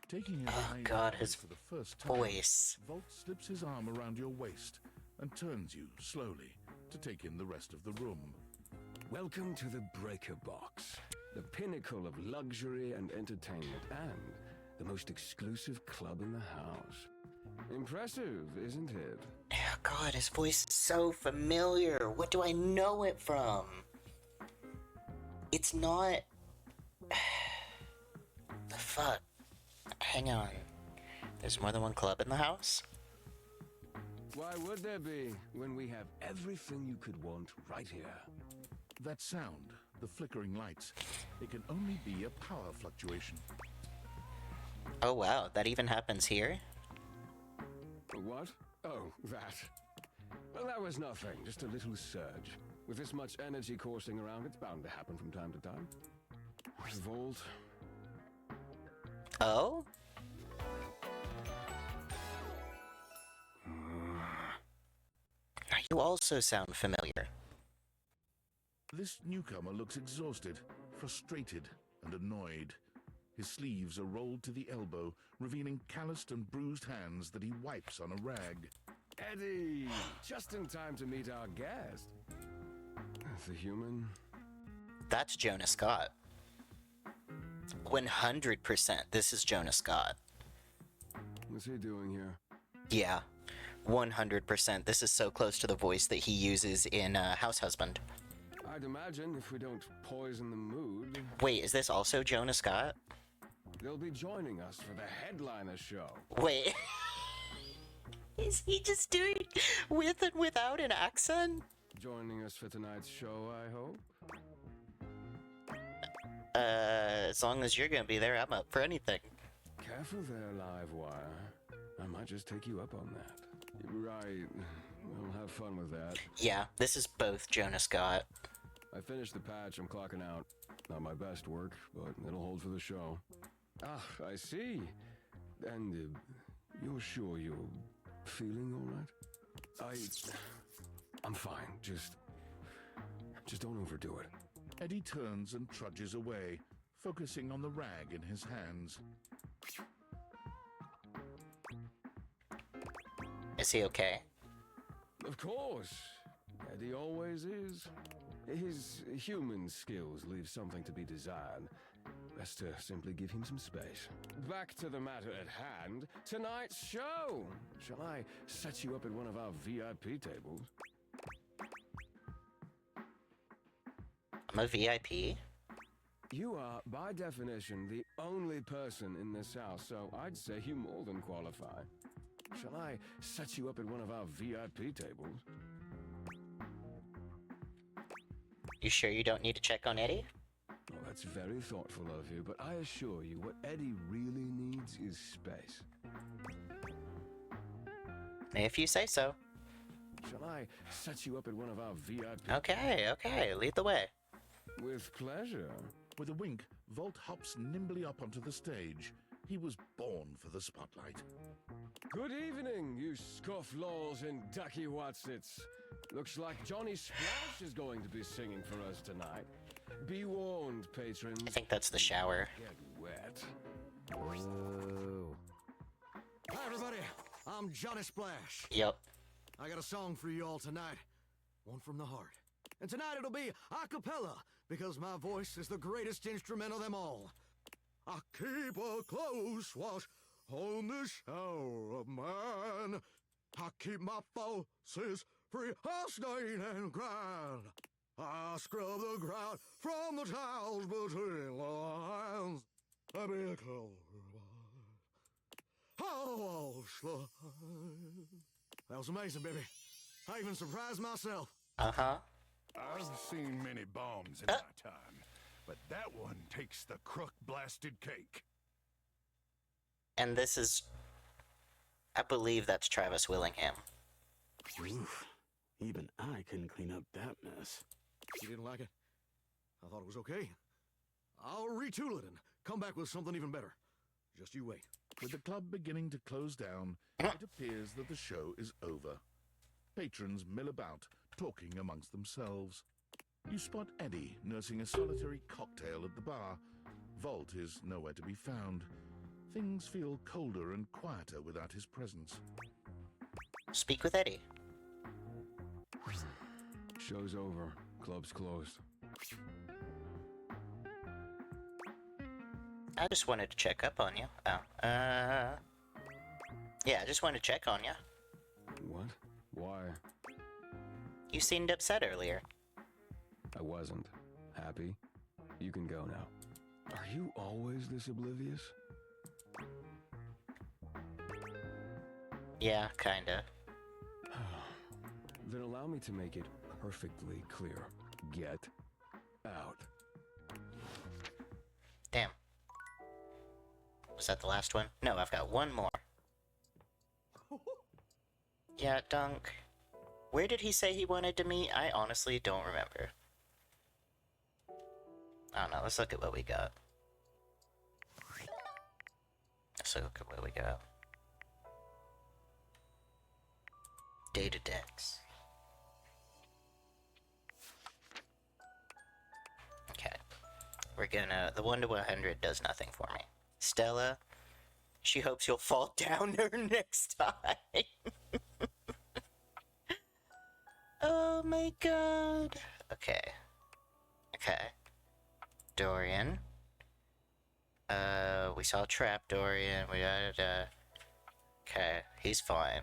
Speaker 2: Taking his eyes
Speaker 1: God, his
Speaker 2: for the first time,
Speaker 1: voice.
Speaker 2: Volt slips his arm around your waist and turns you slowly to take in the rest of the room.
Speaker 13: Welcome to the Breaker Box, the pinnacle of luxury and entertainment, and the most exclusive club in the house. Impressive, isn't it?
Speaker 1: Oh, God, his voice is so familiar. What do I know it from? It's not... The fuck? Hang on. There's more than one club in the house?
Speaker 13: Why would there be, when we have everything you could want right here?
Speaker 2: That sound, the flickering lights, it can only be a power fluctuation.
Speaker 1: Oh wow, that even happens here?
Speaker 13: What? Oh, that. Well, that was nothing, just a little surge. With this much energy coursing around, it's bound to happen from time to time. Volt.
Speaker 1: Oh? You also sound familiar.
Speaker 2: This newcomer looks exhausted, frustrated, and annoyed. His sleeves are rolled to the elbow, revealing calloused and bruised hands that he wipes on a rag.
Speaker 13: Eddie! Just in time to meet our guest. The human.
Speaker 1: That's Jonah Scott. 100% this is Jonah Scott.
Speaker 13: What's he doing here?
Speaker 1: Yeah, 100%. This is so close to the voice that he uses in House Husband.
Speaker 13: I'd imagine if we don't poison the mood...
Speaker 1: Wait, is this also Jonah Scott?
Speaker 13: They'll be joining us for the headliner show.
Speaker 1: Wait. Is he just doing with and without an accent?
Speaker 13: Joining us for tonight's show, I hope?
Speaker 1: As long as you're gonna be there, I'm up for anything.
Speaker 13: Careful there, Livewire. I might just take you up on that. Right. We'll have fun with that.
Speaker 1: Yeah, this is both Jonah Scott.
Speaker 13: I finished the patch, I'm clocking out. Not my best work, but it'll hold for the show. Ah, I see. And you're sure you're feeling all right? I'm fine. Just don't overdo it.
Speaker 2: Eddie turns and trudges away, focusing on the rag in his hands.
Speaker 1: Is he okay?
Speaker 13: Of course. Eddie always is. His human skills leave something to be desired. Best to simply give him some space. Back to the matter at hand. Tonight's show! Shall I set you up at one of our VIP tables?
Speaker 1: I'm a VIP?
Speaker 13: You are, by definition, the only person in this house, so I'd say you more than qualify. Shall I set you up at one of our VIP tables?
Speaker 1: You sure you don't need to check on Eddie?
Speaker 13: Well, that's very thoughtful of you, but I assure you, what Eddie really needs is space.
Speaker 1: If you say so.
Speaker 13: Shall I set you up at one of our VIP...
Speaker 1: Okay, lead the way.
Speaker 13: With pleasure.
Speaker 2: With a wink, Volt hops nimbly up onto the stage. He was born for the spotlight.
Speaker 13: Good evening, you scofflaws and ducky watsits. Looks like Johnny Splash is going to be singing for us tonight. Be warned, patrons.
Speaker 1: I think that's the shower.
Speaker 13: Get wet.
Speaker 6: Whoa. Hi, everybody. I'm Johnny Splash.
Speaker 1: Yep.
Speaker 6: I got a song for you all tonight. One from the heart. And tonight it'll be a cappella, because my voice is the greatest instrument of them all. I keep a close watch on this shower of mine. I keep my forces free of stain and grind. I scrub the ground from the tiles between the lines. I be a That was amazing, baby. I even surprised myself.
Speaker 1: Uh-huh.
Speaker 18: I've seen many bombs in my time, but that one takes the crook-blasted cake.
Speaker 1: And this is... I believe that's Travis Willingham.
Speaker 6: Oof. Even I couldn't clean up that mess. You didn't like it? I thought it was okay. I'll retool it and come back with something even better. Just you wait.
Speaker 2: With the club beginning to close down, it appears that the show is over. Patrons mill about, talking amongst themselves. You spot Eddie nursing a solitary cocktail at the bar. Volt is nowhere to be found. Things feel colder and quieter without his presence.
Speaker 1: Speak with Eddie.
Speaker 13: Show's over. Club's closed.
Speaker 1: I just wanted to check up on you. Yeah, I just wanted to check on you.
Speaker 13: What? Why?
Speaker 1: You seemed upset earlier.
Speaker 13: I wasn't. Happy? You can go now. Are you always this oblivious?
Speaker 1: Yeah, kinda.
Speaker 13: Then allow me to make it perfectly clear. Get out.
Speaker 1: Damn. Was that the last one? No, I've got one more. Yeah, Dunk. Where did he say he wanted to meet? I honestly don't remember. I don't know, let's look at what we got. Let's look at what we got. Data decks. Okay. We're gonna... The 1 to 100 does nothing for me. Stella, she hopes you'll fall down her next time. Oh my god. Okay. Okay. Dorian. We saw Trap Dorian. We got, okay, he's fine.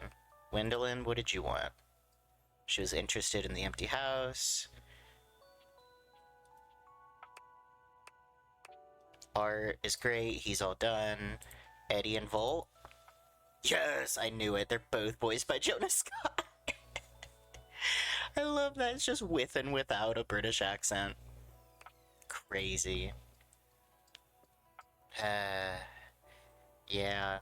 Speaker 1: Gwendolyn, what did you want? She was interested in the empty house. Art is great, he's all done. Eddie and Volt. Yes, I knew it. They're both boys by Jonas Scott. I love that. It's just with and without a British accent. Crazy. Yeah.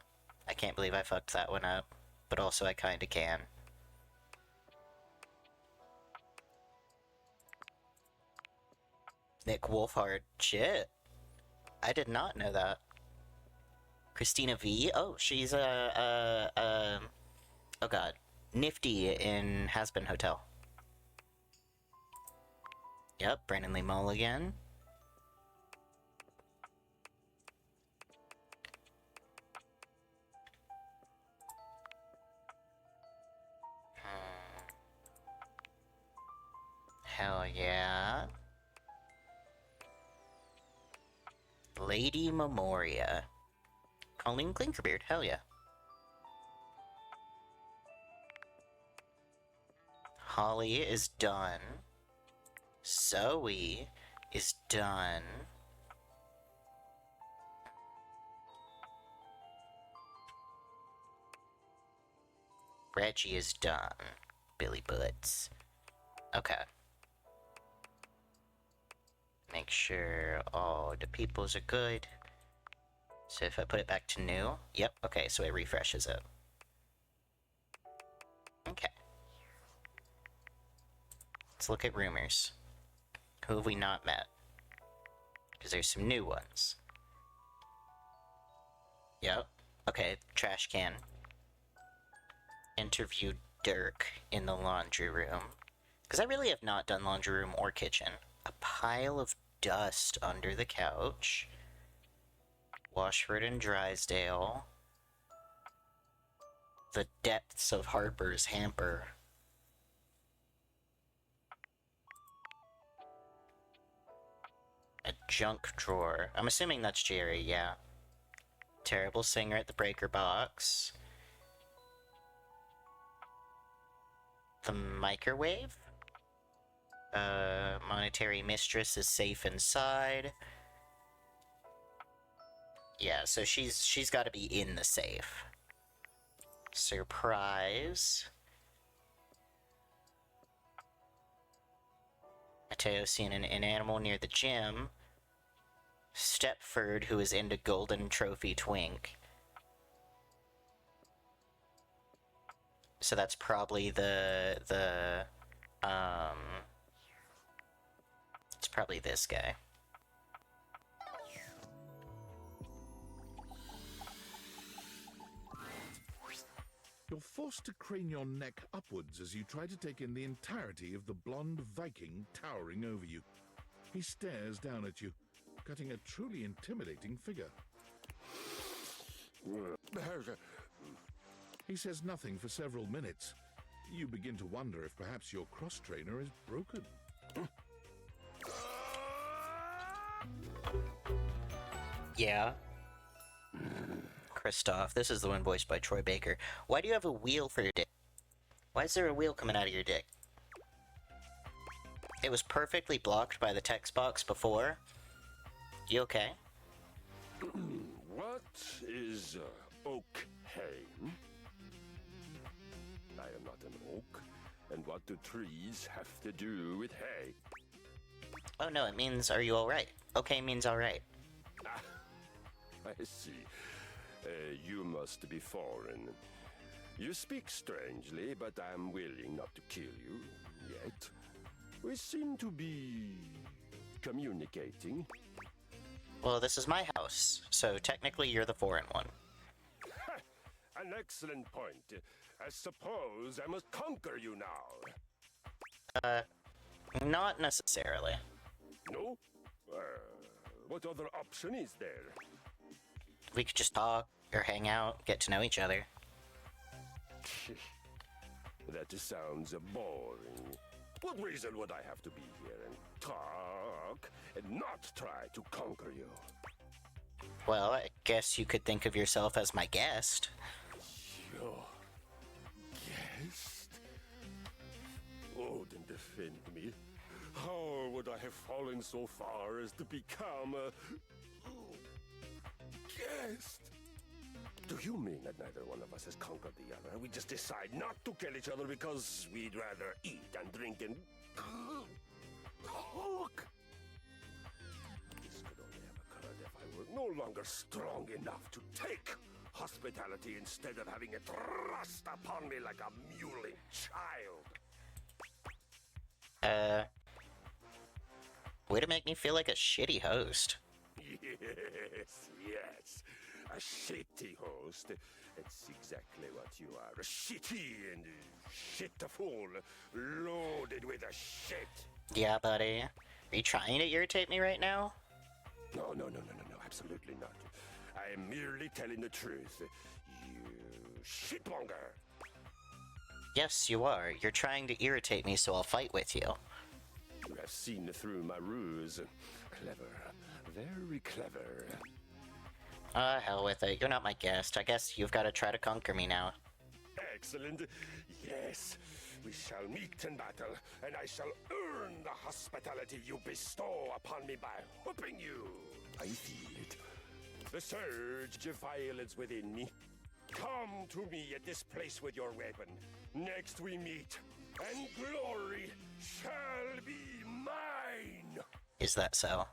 Speaker 1: I can't believe I fucked that one up. But also I kinda can. Nick Wolfhard. Shit. I did not know that. Christina V? Oh, she's oh god. Nifty in Has Been Hotel. Yep, Brandon Lee Mulligan. Hell yeah. Lady Memoria. Colleen Clinkerbeard, hell yeah. Holly is done. Zoe is done. Reggie is done. Billy Butts. Okay. Make sure all the peoples are good. So if I put it back to new, yep, okay, so it refreshes it. Okay. Let's look at rumors. Who have we not met? Because there's some new ones. Yep. Okay, trash can. Interview Dirk in the laundry room. Because I really have not done laundry room or kitchen. A pile of dust under the couch. Washford and Drysdale. The depths of Harper's hamper. A junk drawer. I'm assuming that's Jerry, yeah. Terrible singer at the breaker box. The microwave? Monetary mistress is safe inside. Yeah, so she's got to be in the safe. Surprise. Mateo seen an animal near the gym. Stepford, who is into golden trophy twink. So that's probably it's probably this guy.
Speaker 2: You're forced to crane your neck upwards as you try to take in the entirety of the blonde Viking towering over you. He stares down at you, cutting a truly intimidating figure. He says nothing for several minutes. You begin to wonder if perhaps your cross-trainer is broken.
Speaker 1: Yeah. Kristoff, this is the one voiced by Troy Baker. Why do you have a wheel for your dick? Why is there a wheel coming out of your dick? It was perfectly blocked by the text box before. You okay?
Speaker 15: What is okay? I am not an oak. And what do trees have to do with hay?
Speaker 1: Oh no, it means are you alright? Okay means alright.
Speaker 15: I see. You must be foreign. You speak strangely, but I'm willing not to kill you yet. We seem to be communicating.
Speaker 1: Well, this is my house, so technically you're the foreign one.
Speaker 15: An excellent point. I suppose I must conquer you now.
Speaker 1: Not necessarily.
Speaker 15: No? What other option is there?
Speaker 1: We could just talk, or hang out, get to know each other.
Speaker 15: That sounds boring. What reason would I have to be here and talk, and not try to conquer you?
Speaker 1: Well, I guess you could think of yourself as my guest.
Speaker 15: Your guest? Oh, then defend me. How would I have fallen so far as to become a guest? Do you mean that neither one of us has conquered the other? We just decide not to kill each other because we'd rather eat and drink and talk? This could only have occurred if I were no longer strong enough to take hospitality instead of having it thrust upon me like a mewling child.
Speaker 1: Way to make me feel like a shitty host.
Speaker 15: Yes. A shitty host. That's exactly what you are. A shitty and shitful, loaded with a shit.
Speaker 1: Yeah, buddy. Are you trying to irritate me right now?
Speaker 15: No, absolutely not. I am merely telling the truth. You shitmonger.
Speaker 1: Yes, you are. You're trying to irritate me, so I'll fight with you.
Speaker 15: You have seen through my ruse. Clever. Very clever.
Speaker 1: Hell with it. You're not my guest. I guess you've got to try to conquer me now.
Speaker 15: Excellent. Yes. We shall meet in battle, and I shall earn the hospitality you bestow upon me by whooping you. I feel it. The surge of violence within me. Come to me at this place with your weapon. Next we meet, and glory shall be mine.
Speaker 1: Is that so?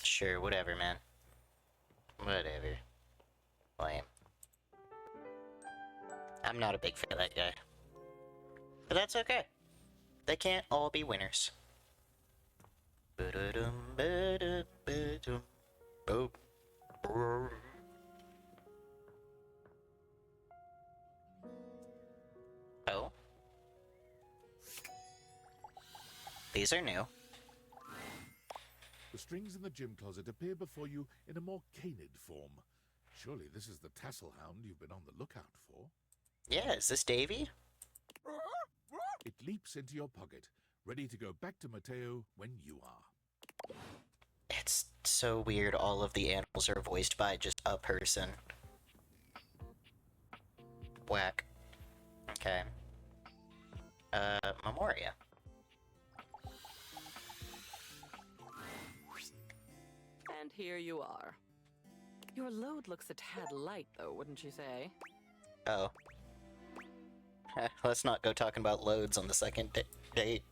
Speaker 1: Sure, whatever, man. Whatever. Lame. I'm not a big fan of that guy. But that's okay. They can't all be winners. Oh. These are new.
Speaker 2: The strings in the gym closet appear before you in a more canid form. Surely this is the tassel hound you've been on the lookout for.
Speaker 1: Yeah, is this Davy?
Speaker 2: It leaps into your pocket, ready to go back to Mateo when you are.
Speaker 1: It's so weird all of the animals are voiced by just a person. Whack. Okay. Memoria.
Speaker 23: And here you are. Your load looks a tad light, though, wouldn't you say?
Speaker 1: Oh. Let's not go talking about loads on the second date.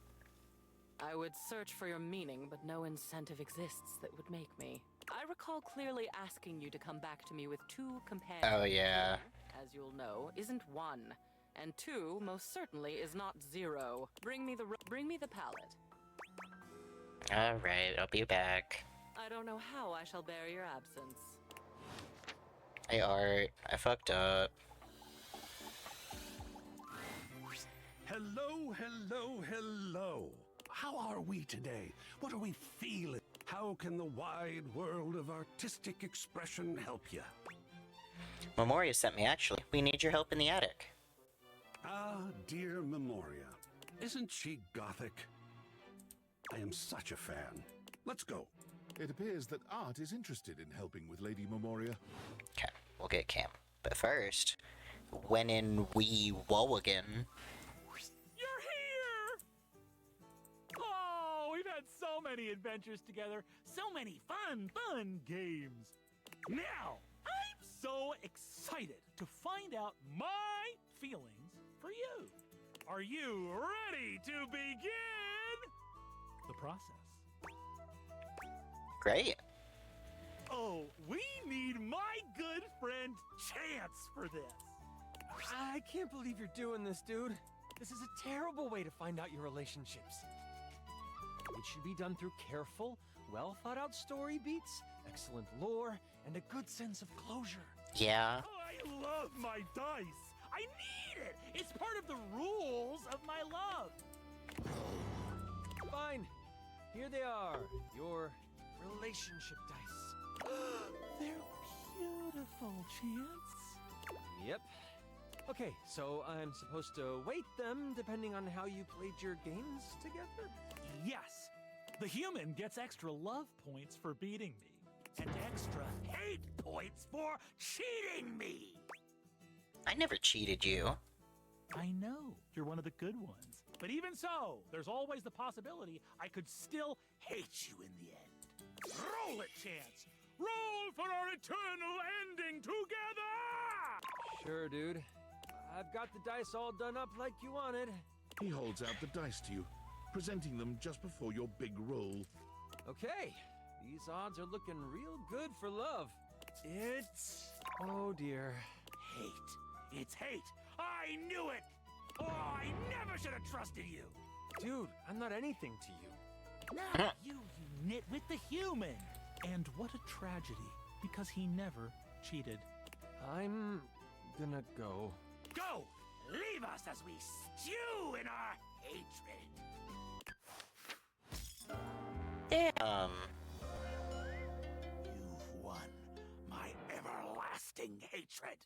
Speaker 23: I would search for your meaning, but no incentive exists that would make me. I recall clearly asking you to come back to me with 2 companions.
Speaker 1: Oh, yeah.
Speaker 23: As you'll know, isn't 1. And 2, most certainly, is not 0. Bring me the pallet.
Speaker 1: Alright, I'll be back.
Speaker 23: I don't know how I shall bear your absence.
Speaker 1: Hey, Art. I fucked up.
Speaker 11: Hello. How are we today? What are we feeling? How can the wide world of artistic expression help you?
Speaker 1: Memoria sent me, actually. We need your help in the attic.
Speaker 11: Ah, dear Memoria. Isn't she gothic? I am such a fan. Let's go.
Speaker 2: It appears that Art is interested in helping with Lady Memoria.
Speaker 1: Okay, we'll get Cam. But first, when in Wee Wowigan.
Speaker 21: You're here! Oh, we've had so many adventures together. So many fun games. Now, I'm so excited to find out my feelings for you. Are you ready to begin the process?
Speaker 1: Great.
Speaker 21: Oh, we need my good friend Chance for this.
Speaker 12: I can't believe you're doing this, dude. This is a terrible way to find out your relationships. It should be done through careful, well-thought-out story beats, excellent lore, and a good sense of closure.
Speaker 1: Yeah.
Speaker 21: Oh, I love my dice. I need it. It's part of the rules of my love.
Speaker 12: Fine. Here they are. Your relationship dice.
Speaker 21: They're beautiful, Chance.
Speaker 12: Yep. Okay, so I'm supposed to weight them depending on how you played your games together?
Speaker 21: Yes. The human gets extra love points for beating me, and extra hate points for cheating me.
Speaker 1: I never cheated you.
Speaker 21: I know. You're one of the good ones. But even so, there's always the possibility I could still hate you in the end. Roll it, Chance! Roll for our eternal ending together!
Speaker 12: Sure, dude. I've got the dice all done up like you wanted.
Speaker 2: He holds out the dice to you, presenting them just before your big roll.
Speaker 12: Okay, these odds are looking real good for love. It's... oh dear.
Speaker 21: Hate. It's hate. I knew it! Oh, I never should have trusted you!
Speaker 12: Dude, I'm not anything to you.
Speaker 21: Now you knit with the human! And what a tragedy, because he never cheated.
Speaker 12: I'm gonna go.
Speaker 21: Go! Leave us as we stew in our hatred.
Speaker 1: Damn.
Speaker 21: You've won my everlasting hatred.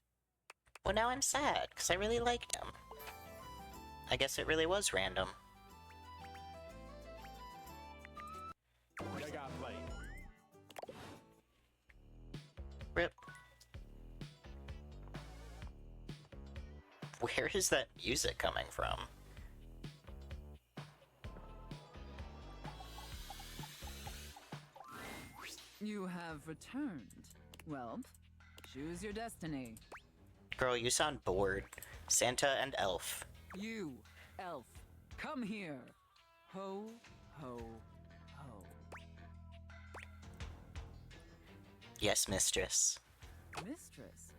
Speaker 1: Well, now I'm sad, because I really liked him. I guess it really was random.
Speaker 21: I got played.
Speaker 1: Rip. Where is that music coming from?
Speaker 14: You have returned. Well, choose your destiny.
Speaker 1: Girl, you sound bored. Santa and Elf.
Speaker 14: You, elf, come here. Ho, ho, ho.
Speaker 1: Yes, mistress.
Speaker 14: Mistress?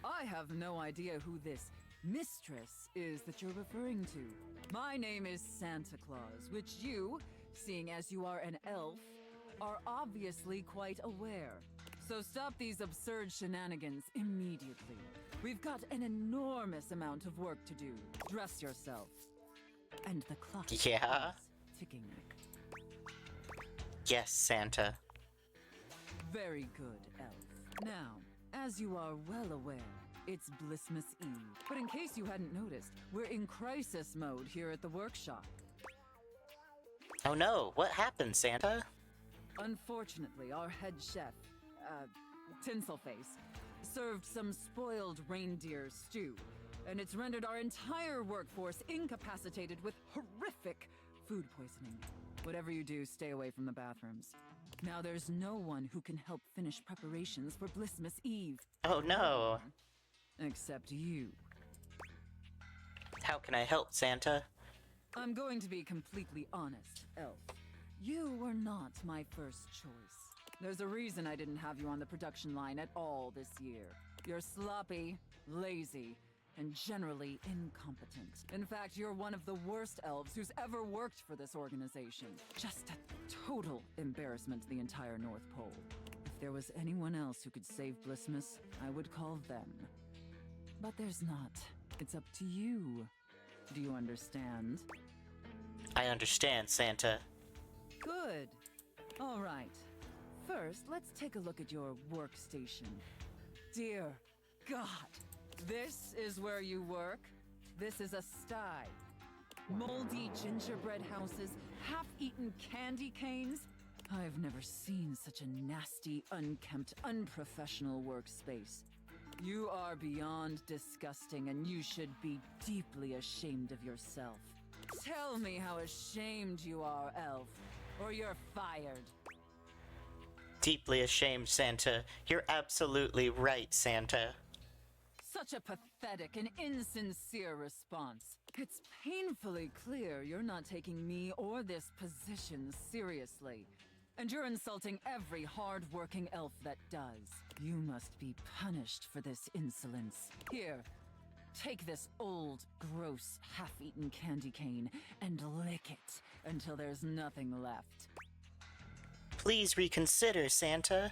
Speaker 14: I have no idea who this mistress is that you're referring to. My name is Santa Claus, which you, seeing as you are an elf, are obviously quite aware. So stop these absurd shenanigans immediately. We've got an enormous amount of work to do. Dress yourself. And the clock
Speaker 1: Yeah?
Speaker 14: is ticking.
Speaker 1: Yes, Santa.
Speaker 14: Very good, elf. Now, as you are well aware, it's Blissmas Eve. But in case you hadn't noticed, we're in crisis mode here at the workshop.
Speaker 1: Oh no, what happened, Santa?
Speaker 14: Unfortunately, our head chef, Tinselface, served some spoiled reindeer stew, and it's rendered our entire workforce incapacitated with horrific food poisoning. Whatever you do, stay away from the bathrooms. Now there's no one who can help finish preparations for Blissmas Eve.
Speaker 1: Oh no.
Speaker 14: Except you.
Speaker 1: How can I help, Santa?
Speaker 14: I'm going to be completely honest, Elf. You were not my first choice. There's a reason I didn't have you on the production line at all this year. You're sloppy, lazy, and generally incompetent. In fact, you're one of the worst elves who's ever worked for this organization. Just a total embarrassment to the entire North Pole. If there was anyone else who could save Blissmas, I would call them. But there's not. It's up to you. Do you understand?
Speaker 1: I understand, Santa.
Speaker 14: Good. All right. First, let's take a look at your workstation. Dear God, this is where you work? This is a sty. Moldy gingerbread houses, half-eaten candy canes? I've never seen such a nasty, unkempt, unprofessional workspace. You are beyond disgusting, and you should be deeply ashamed of yourself. Tell me how ashamed you are, Elf, or you're fired.
Speaker 1: Deeply ashamed, Santa. You're absolutely right, Santa.
Speaker 14: Such a pathetic and insincere response. It's painfully clear you're not taking me or this position seriously. And you're insulting every hard-working elf that does. You must be punished for this insolence. Here, take this old, gross, half-eaten candy cane and lick it until there's nothing left.
Speaker 1: Please reconsider, Santa.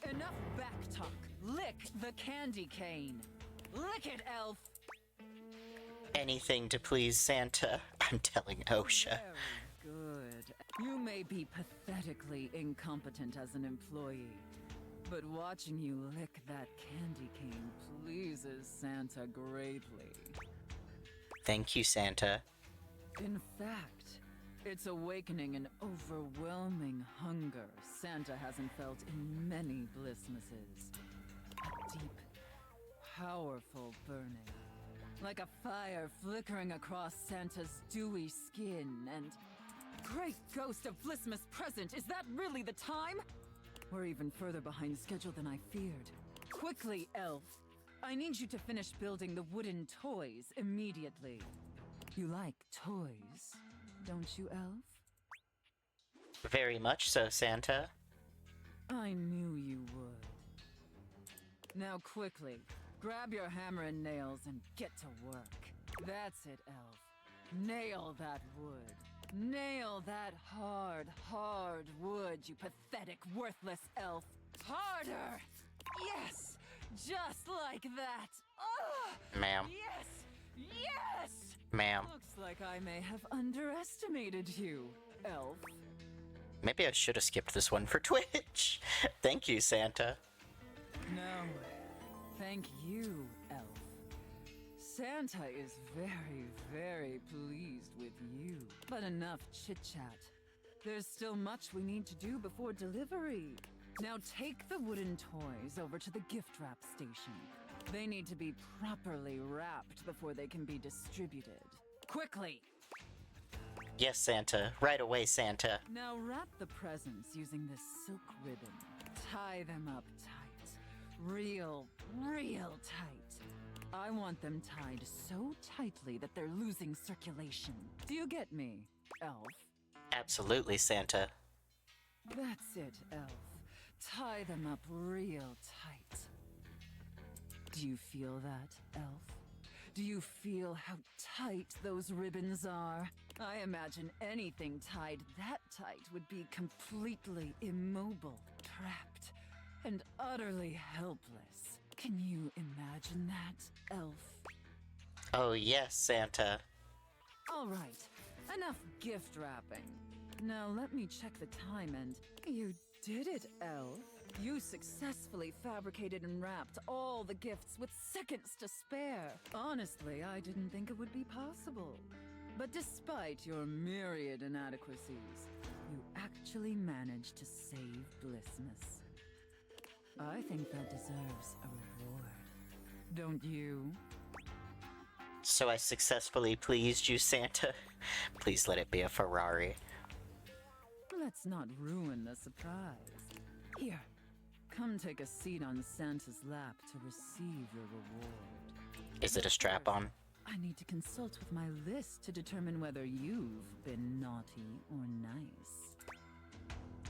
Speaker 14: Enough backtalk. Lick the candy cane. Lick it, elf.
Speaker 1: Anything to please Santa. I'm telling OSHA.
Speaker 14: Very good. You may be pathetically incompetent as an employee, but watching you lick that candy cane pleases Santa greatly.
Speaker 1: Thank you, Santa.
Speaker 14: In fact, it's awakening an overwhelming hunger Santa hasn't felt in many Blissmases. A deep, powerful burning. Like a fire flickering across Santa's dewy skin and... Great ghost of Blissmas present, is that really the time? We're even further behind schedule than I feared. Quickly, Elf. I need you to finish building the wooden toys immediately. You like toys, don't you, Elf?
Speaker 1: Very much so, Santa.
Speaker 14: I knew you would. Now quickly, grab your hammer and nails and get to work. That's it, Elf. Nail that wood. Nail that hard, hard wood, you pathetic, worthless elf. Harder! Yes! Just like that! Oh!
Speaker 1: Ma'am.
Speaker 14: Yes! Yes!
Speaker 1: Ma'am.
Speaker 14: Looks like I may have underestimated you, elf.
Speaker 1: Maybe I should have skipped this one for Twitch. Thank you, Santa.
Speaker 14: No, thank you, elf. Santa is very, very pleased with you. But enough chit-chat. There's still much we need to do before delivery. Now take the wooden toys over to the gift wrap station. They need to be properly wrapped before they can be distributed. Quickly!
Speaker 1: Yes, Santa. Right away, Santa.
Speaker 14: Now wrap the presents using this silk ribbon. Tie them up tight. Real tight. I want them tied so tightly that they're losing circulation. Do you get me, elf?
Speaker 1: Absolutely, Santa.
Speaker 14: That's it, elf. Tie them up real tight. Do you feel that, elf? Do you feel how tight those ribbons are? I imagine anything tied that tight would be completely immobile, trapped, and utterly helpless. Can you imagine that, elf?
Speaker 1: Oh, yes, Santa.
Speaker 14: All right, enough gift wrapping. Now let me check the time and... You did it, elf. You successfully fabricated and wrapped all the gifts with seconds to spare. Honestly, I didn't think it would be possible. But despite your myriad inadequacies, you actually managed to save Blissmas. I think that deserves a reward. Don't you?
Speaker 1: So I successfully pleased you, Santa. Please let it be a Ferrari.
Speaker 14: Let's not ruin the surprise. Here, come take a seat on Santa's lap to receive your reward.
Speaker 1: Is it a strap-on?
Speaker 14: I need to consult with my list to determine whether you've been naughty or nice.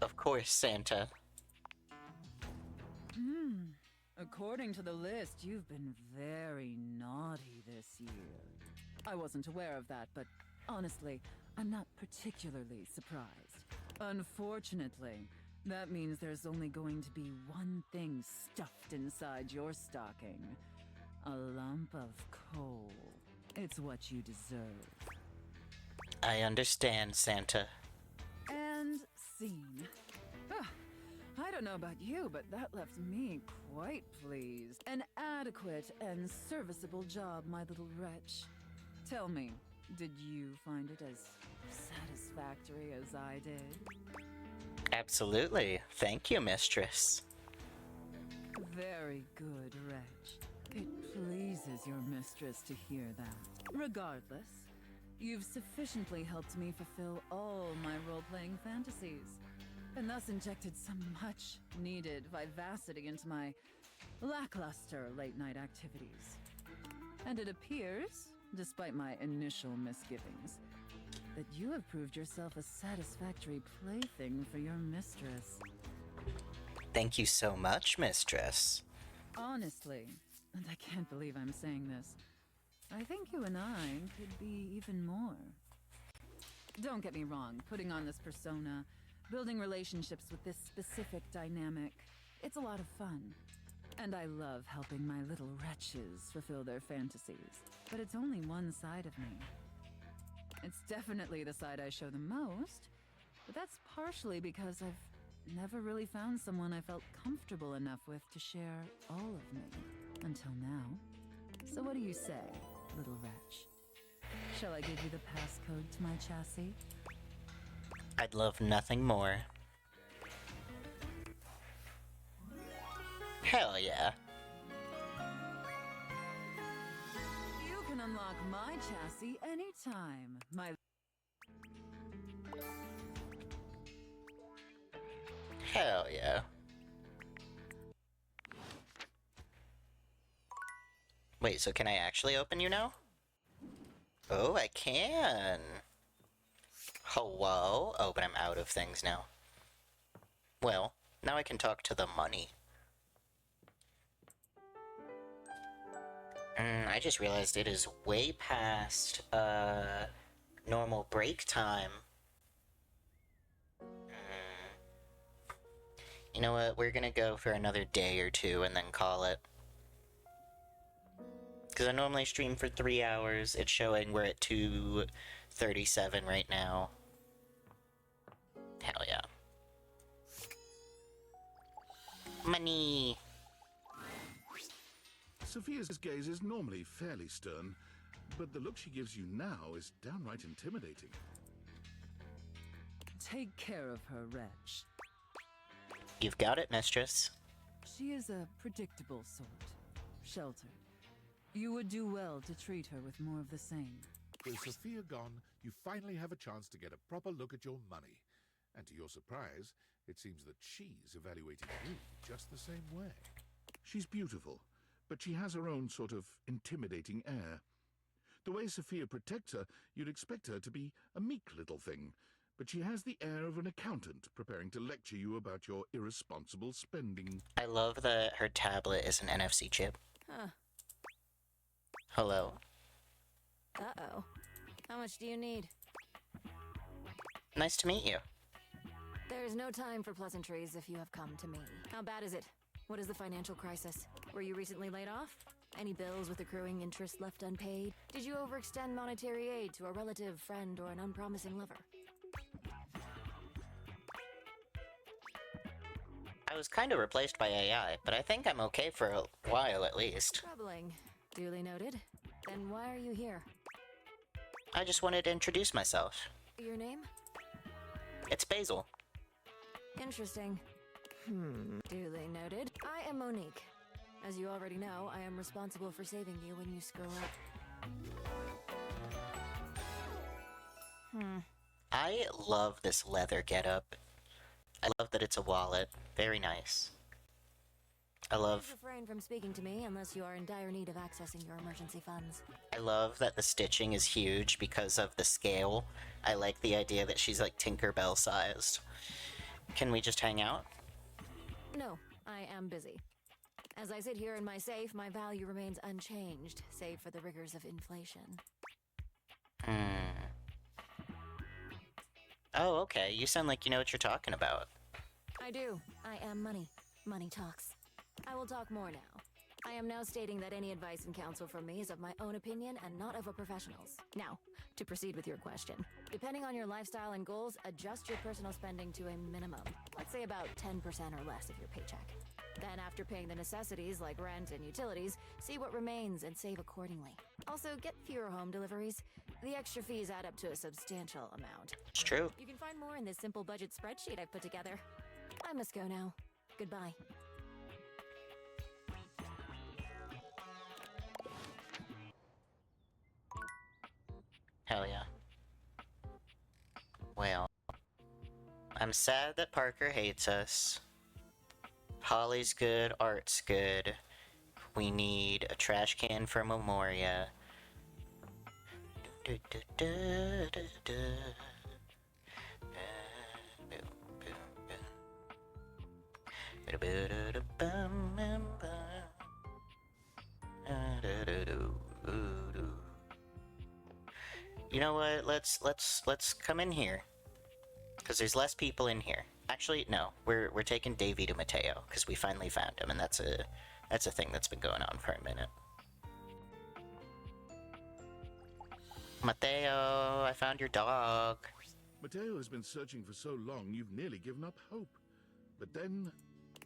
Speaker 1: Of course, Santa.
Speaker 14: According to the list, you've been very naughty this year. I wasn't aware of that, but honestly, I'm not particularly surprised. Unfortunately, that means there's only going to be one thing stuffed inside your stocking. A lump of coal. It's what you deserve.
Speaker 1: I understand, Santa.
Speaker 14: And scene. I don't know about you, but that left me quite pleased. An adequate and serviceable job, my little wretch. Tell me, did you find it as satisfactory as I did?
Speaker 1: Absolutely. Thank you, mistress.
Speaker 14: Very good, wretch. It pleases your mistress to hear that. Regardless, you've sufficiently helped me fulfill all my role-playing fantasies, and thus injected some much-needed vivacity into my lackluster late-night activities. And it appears, despite my initial misgivings, that you have proved yourself a satisfactory plaything for your mistress.
Speaker 1: Thank you so much, mistress.
Speaker 14: Honestly, and I can't believe I'm saying this, I think you and I could be even more. Don't get me wrong, putting on this persona, building relationships with this specific dynamic, it's a lot of fun. And I love helping my little wretches fulfill their fantasies. But it's only one side of me. It's definitely the side I show the most, but that's partially because I've never really found someone I felt comfortable enough with to share all of me. Until now. So what do you say, little wretch? Shall I give you the passcode to my chassis?
Speaker 1: I'd love nothing more. Hell yeah.
Speaker 14: You can unlock my chassis anytime, my...
Speaker 1: Hell yeah. Wait, so can I actually open you now? Oh, I can. Hello? Oh, but I'm out of things now. Well, now I can talk to the money. I just realized it is way past, normal break time. You know what, we're gonna go for another day or two and then call it. Because I normally stream for 3 hours. It's showing we're at 2:37 right now. Hell yeah. Money!
Speaker 2: Sophia's gaze is normally fairly stern, but the look she gives you now is downright intimidating.
Speaker 14: Take care of her, wretch.
Speaker 1: You've got it, mistress.
Speaker 14: She is a predictable sort. Sheltered. You would do well to treat her with more of the same.
Speaker 2: With Sophia gone, you finally have a chance to get a proper look at your money. And to your surprise, it seems that she's evaluating you just the same way. She's beautiful, but she has her own sort of intimidating air. The way Sophia protects her, you'd expect her to be a meek little thing, but she has the air of an accountant preparing to lecture you about your irresponsible spending.
Speaker 1: I love that her tablet is an NFC chip.
Speaker 7: Huh.
Speaker 1: Hello.
Speaker 7: Uh-oh. How much do you need?
Speaker 1: Nice to meet you.
Speaker 7: There's no time for pleasantries if you have come to me. How bad is it? What is the financial crisis? Were you recently laid off? Any bills with accruing interest left unpaid? Did you overextend monetary aid to a relative, friend, or an unpromising lover?
Speaker 1: I was kind of replaced by AI, but I think I'm okay for a while at least.
Speaker 7: Troubling. Duly noted. Then why are you here?
Speaker 1: I just wanted to introduce myself.
Speaker 7: Your name?
Speaker 1: It's Basil.
Speaker 7: Interesting. Duly noted. I am Monique. As you already know, I am responsible for saving you when you screw up.
Speaker 1: I love this leather getup. I love that it's a wallet. Very nice. I love
Speaker 7: Refrain from speaking to me unless you are in dire need of accessing your emergency funds.
Speaker 1: that the stitching is huge because of the scale. I like the idea that she's like Tinkerbell sized. Can we just hang out?
Speaker 7: No, I am busy. As I sit here in my safe, my value remains unchanged, save for the rigors of inflation.
Speaker 1: Oh, okay. You sound like you know what you're talking about.
Speaker 7: I do. I am money. Money talks. I will talk more now. I am now stating that any advice and counsel from me is of my own opinion and not of a professional's. Now, to proceed with your question. Depending on your lifestyle and goals, adjust your personal spending to a minimum. Let's say about 10% or less of your paycheck. Then after paying the necessities like rent and utilities, see what remains and save accordingly. Also, get fewer home deliveries. The extra fees add up to a substantial amount.
Speaker 1: It's true.
Speaker 7: You can find more in this simple budget spreadsheet I've put together. I must go now. Goodbye.
Speaker 1: Hell yeah. Well, I'm sad that Parker hates us. Holly's good, Art's good. We need a trash can for Memoria. You know what? Let's come in here, because there's less people in here. Actually, no. We're taking Davy to Mateo because we finally found him, and that's a thing that's been going on for a minute. Mateo, I found your dog.
Speaker 2: Mateo has been searching for so long you've nearly given up hope. But then...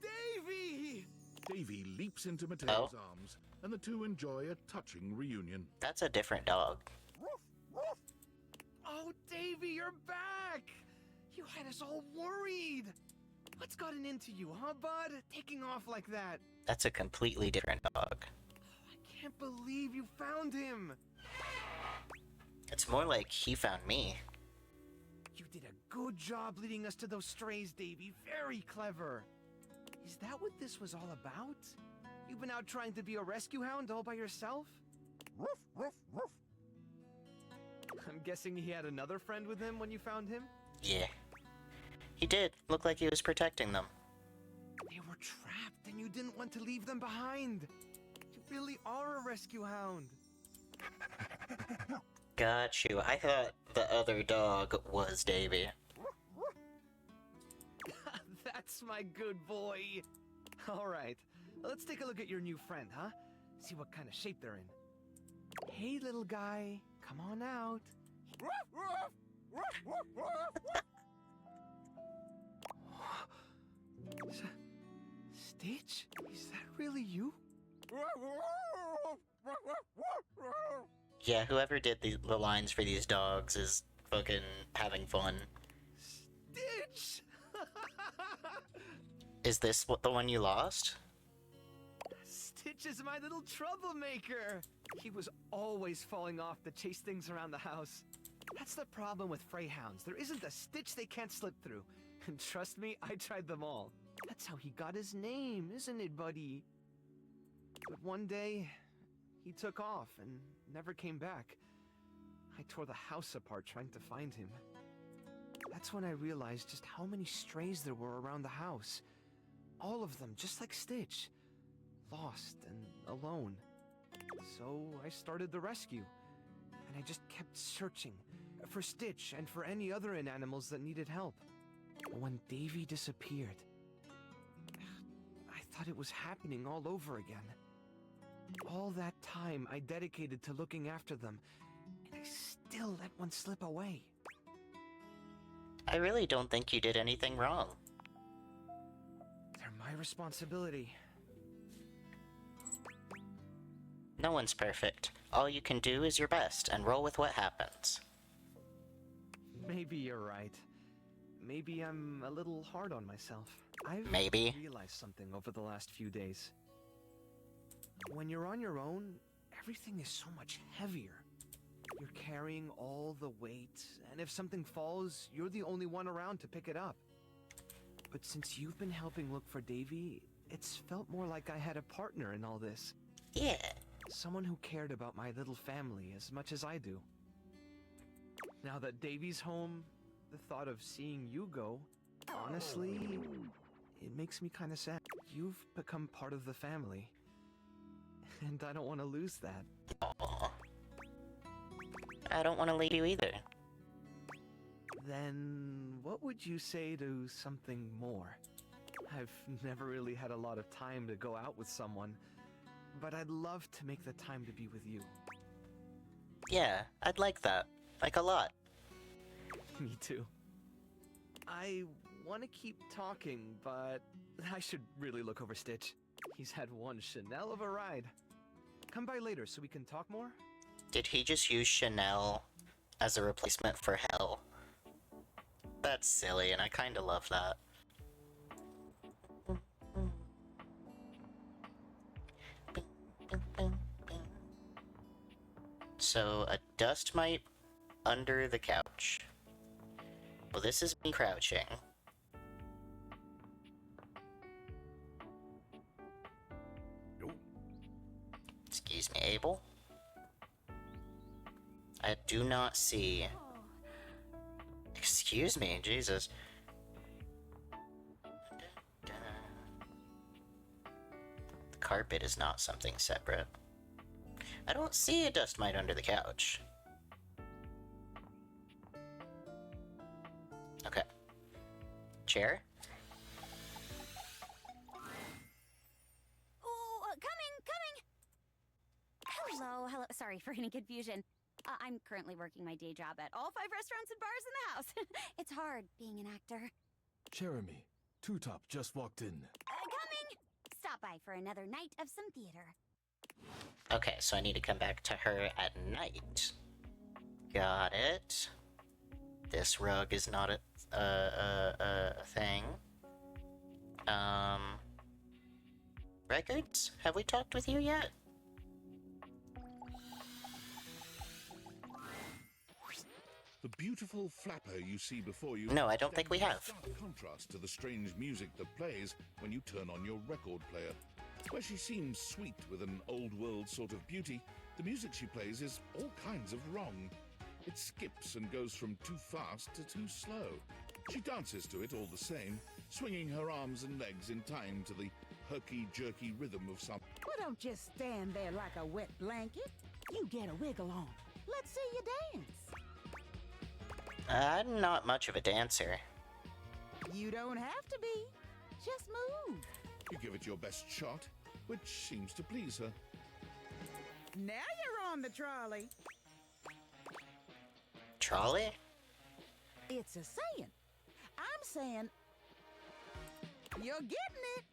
Speaker 6: Davy!
Speaker 2: Davy leaps into Mateo's arms, and the two enjoy a touching reunion.
Speaker 1: That's a different dog.
Speaker 12: Oh, Davy, you're back! You had us all worried. What's gotten into you, huh, bud? Taking off like that.
Speaker 1: That's a completely different dog.
Speaker 12: I can't believe you found him.
Speaker 1: It's more like he found me.
Speaker 12: You did a good job leading us to those strays, Davy. Very clever. Is that what this was all about? You've been out trying to be a rescue hound all by yourself? Ruff, ruff, ruff. I'm guessing he had another friend with him when you found him?
Speaker 1: Yeah. He did. Looked like he was protecting them.
Speaker 12: They were trapped and you didn't want to leave them behind. You really are a rescue hound.
Speaker 1: Got you. I thought the other dog was Davy.
Speaker 12: That's my good boy. All right, let's take a look at your new friend, huh? See what kind of shape they're in. Hey, little guy, come on out. Stitch? Is that really you?
Speaker 1: Yeah, whoever did the lines for these dogs is fucking having fun.
Speaker 12: Stitch!
Speaker 1: Is this the one you lost?
Speaker 12: Stitch is my little troublemaker. He was always falling off to chase things around the house. That's the problem with Freyhounds. There isn't a stitch they can't slip through. And trust me, I tried them all. That's how he got his name, isn't it, buddy? But one day, he took off and never came back. I tore the house apart trying to find him. That's when I realized just how many strays there were around the house. All of them, just like Stitch. Lost and alone. So I started the rescue. And I just kept searching for Stitch and for any other animals that needed help. When Davy disappeared, I thought it was happening all over again. All that time I dedicated to looking after them, and I still let one slip away.
Speaker 1: I really don't think you did anything wrong.
Speaker 12: They're my responsibility.
Speaker 1: No one's perfect. All you can do is your best and roll with what happens.
Speaker 12: Maybe you're right. Maybe I'm a little hard on myself. I've realized something over the last few days. When you're on your own, everything is so much heavier. You're carrying all the weight, and if something falls, you're the only one around to pick it up. But since you've been helping look for Davy, it's felt more like I had a partner in all this.
Speaker 1: Yeah.
Speaker 12: Someone who cared about my little family as much as I do. Now that Davy's home, the thought of seeing you go, honestly, it makes me kind of sad. You've become part of the family. And I don't want to lose that.
Speaker 1: Aww. I don't want to leave you either.
Speaker 12: Then what would you say to something more? I've never really had a lot of time to go out with someone, but I'd love to make the time to be with you.
Speaker 1: Yeah, I'd like that. Like a lot.
Speaker 12: Me too. I want to keep talking, but I should really look over Stitch. He's had one Chanel of a ride. Come by later so we can talk more?
Speaker 1: Did he just use Chanel as a replacement for hell? That's silly, and I kinda love that. So, a dust mite under the couch. Well, this is me crouching. Excuse me, Abel? I do not see... Excuse me, Jesus. The carpet is not something separate. I don't see a dust mite under the couch. Okay. Chair?
Speaker 8: Oh, coming! Hello. Sorry for any confusion. I'm currently working my day job at all 5 restaurants and bars in the house. It's hard being an actor.
Speaker 17: Jeremy, Two Top just walked in.
Speaker 8: Coming! Stop by for another night of some theater.
Speaker 1: Okay, so I need to come back to her at night. Got it. This rug is not a thing. Records? Have we talked with you yet?
Speaker 2: The beautiful flapper you see before you...
Speaker 1: No, I don't think we have.
Speaker 2: ...stark contrast to the strange music that plays when you turn on your record player. Where she seems sweet with an old-world sort of beauty, the music she plays is all kinds of wrong. It skips and goes from too fast to too slow. She dances to it all the same, swinging her arms and legs in time to the herky-jerky rhythm of some...
Speaker 19: Well, don't just stand there like a wet blanket. You get a wiggle on. Let's see you dance.
Speaker 1: I'm not much of a dancer.
Speaker 19: You don't have to be. Just move.
Speaker 2: You give it your best shot, which seems to please her.
Speaker 19: Now you're on the trolley.
Speaker 1: Trolley?
Speaker 19: It's a saying. I'm saying... You're getting it.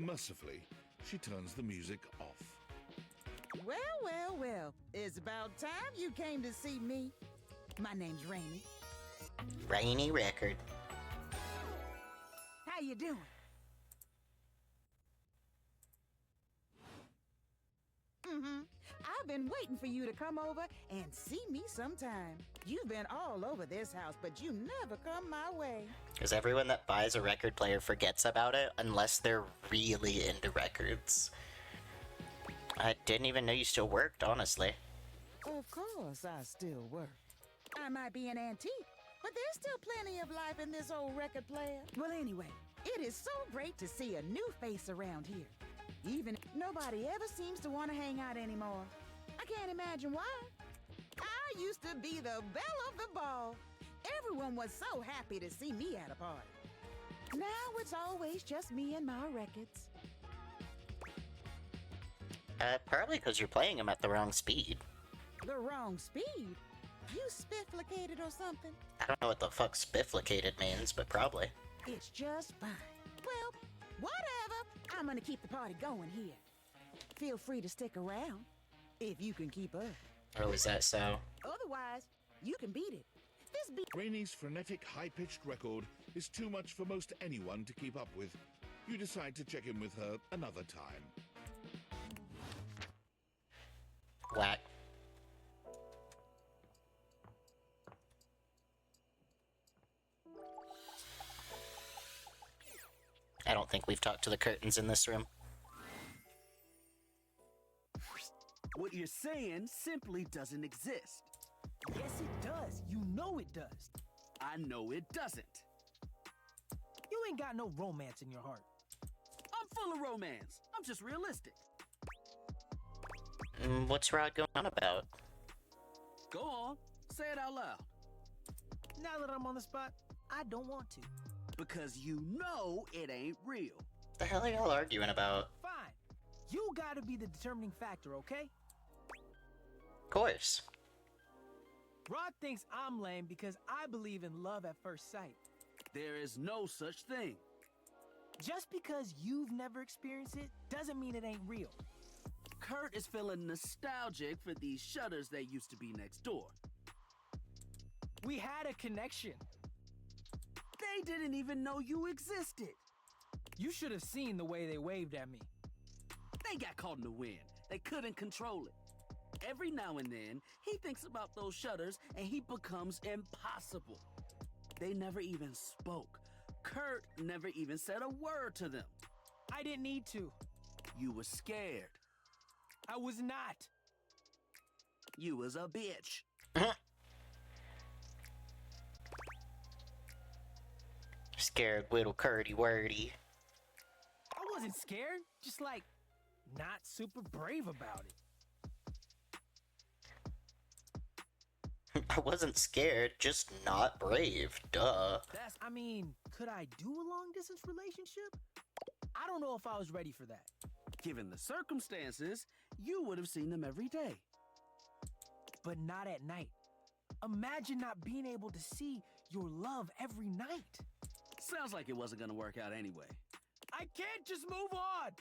Speaker 2: Mercifully, she turns the music off.
Speaker 19: Well, well, well. It's about time you came to see me. My name's Rainy.
Speaker 1: Rainy record.
Speaker 19: How you doing? I've been waiting for you to come over and see me sometime. You've been all over this house, but you never come my way.
Speaker 1: Because everyone that buys a record player forgets about it unless they're really into records. I didn't even know you still worked, honestly.
Speaker 19: Of course I still work. I might be an antique, but there's still plenty of life in this old record player. Well, anyway, it is so great to see a new face around here. Even nobody ever seems to want to hang out anymore. I can't imagine why. I used to be the belle of the ball. Everyone was so happy to see me at a party. Now it's always just me and my records.
Speaker 1: Probably because you're playing them at the wrong speed.
Speaker 19: The wrong speed? You spifflicated or something?
Speaker 1: I don't know what the fuck spifflicated means, but probably.
Speaker 19: It's just fine. Well, whatever. I'm gonna keep the party going here. Feel free to stick around, if you can keep up.
Speaker 1: Oh, is that so?
Speaker 19: Otherwise, you can beat it. This beat...
Speaker 2: Rainy's frenetic, high-pitched record is too much for most anyone to keep up with. You decide to check in with her another time.
Speaker 1: Whack. I don't think we've talked to the curtains in this room.
Speaker 3: What you're saying simply doesn't exist.
Speaker 4: Yes, it does. You know it does.
Speaker 3: I know it doesn't.
Speaker 4: You ain't got no romance in your heart.
Speaker 3: I'm full of romance. I'm just realistic.
Speaker 1: What's Rod going on about?
Speaker 3: Go on. Say it out loud.
Speaker 4: Now that I'm on the spot, I don't want to.
Speaker 3: Because you know it ain't real.
Speaker 1: The hell are y'all arguing about?
Speaker 4: Fine. You gotta be the determining factor, okay?
Speaker 1: Of course.
Speaker 4: Rod thinks I'm lame because I believe in love at first sight.
Speaker 3: There is no such thing.
Speaker 4: Just because you've never experienced it doesn't mean it ain't real.
Speaker 3: Kurt is feeling nostalgic for these shutters that used to be next door.
Speaker 4: We had a connection.
Speaker 3: They didn't even know you existed.
Speaker 4: You should have seen the way they waved at me.
Speaker 3: They got caught in the wind. They couldn't control it. Every now and then, he thinks about those shutters and he becomes impossible. They never even spoke. Kurt never even said a word to them.
Speaker 4: I didn't need to.
Speaker 3: You were scared.
Speaker 4: I was not.
Speaker 3: You was a bitch.
Speaker 1: Scared little Curdy wordy.
Speaker 4: I wasn't scared, just like, not super brave about it.
Speaker 1: I wasn't scared, just not brave. Duh.
Speaker 4: I mean, could I do a long-distance relationship? I don't know if I was ready for that.
Speaker 3: Given the circumstances, you would have seen them every day.
Speaker 4: But not at night. Imagine not being able to see your love every night.
Speaker 3: Sounds like it wasn't gonna work out anyway.
Speaker 4: I can't just move on.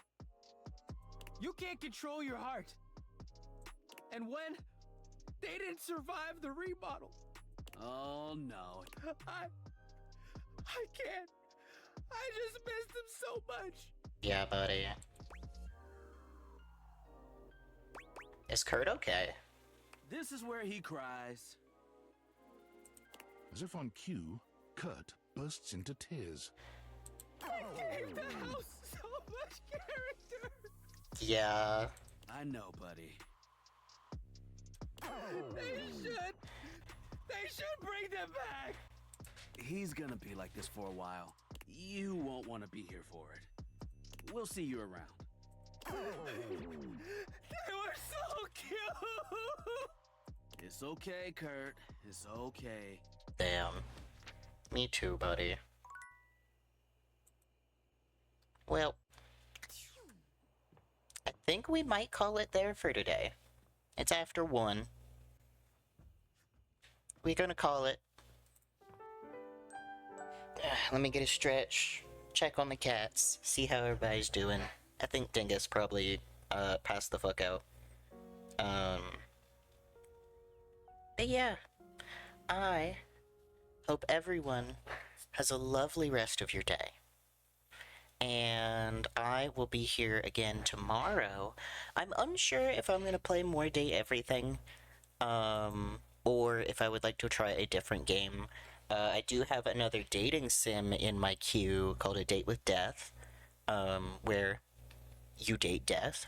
Speaker 4: You can't control your heart. And when they didn't survive the remodel.
Speaker 3: Oh no.
Speaker 4: I can't. I just missed them so much.
Speaker 1: Yeah, buddy. Is Kurt okay?
Speaker 3: This is where he cries.
Speaker 2: As if on cue, Kurt bursts into tears.
Speaker 4: I gave the house so much character.
Speaker 1: Yeah.
Speaker 3: I know, buddy.
Speaker 4: They should bring them back.
Speaker 3: He's gonna be like this for a while. You won't want to be here for it. We'll see you around.
Speaker 4: They were so cute.
Speaker 3: It's okay, Kurt. It's okay.
Speaker 1: Damn. Me too, buddy. Well, I think we might call it there for today. It's after 1. We're gonna call it. Let me get a stretch. Check on the cats. See how everybody's doing. I think Dingus probably passed the fuck out. But yeah. I hope everyone has a lovely rest of your day. And I will be here again tomorrow. I'm unsure if I'm gonna play More Day Everything, or if I would like to try a different game. I do have another dating sim in my queue called A Date with Death, where you date death,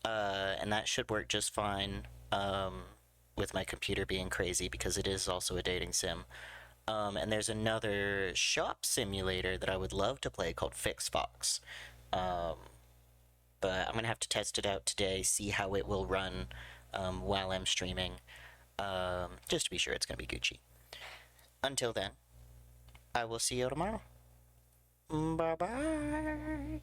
Speaker 1: and that should work just fine, with my computer being crazy, because it is also a dating sim. And there's another shop simulator that I would love to play called Fix Fox. But I'm gonna have to test it out today, see how it will run while I'm streaming, just to be sure it's gonna be Gucci. Until then, I will see you tomorrow. Bye-bye.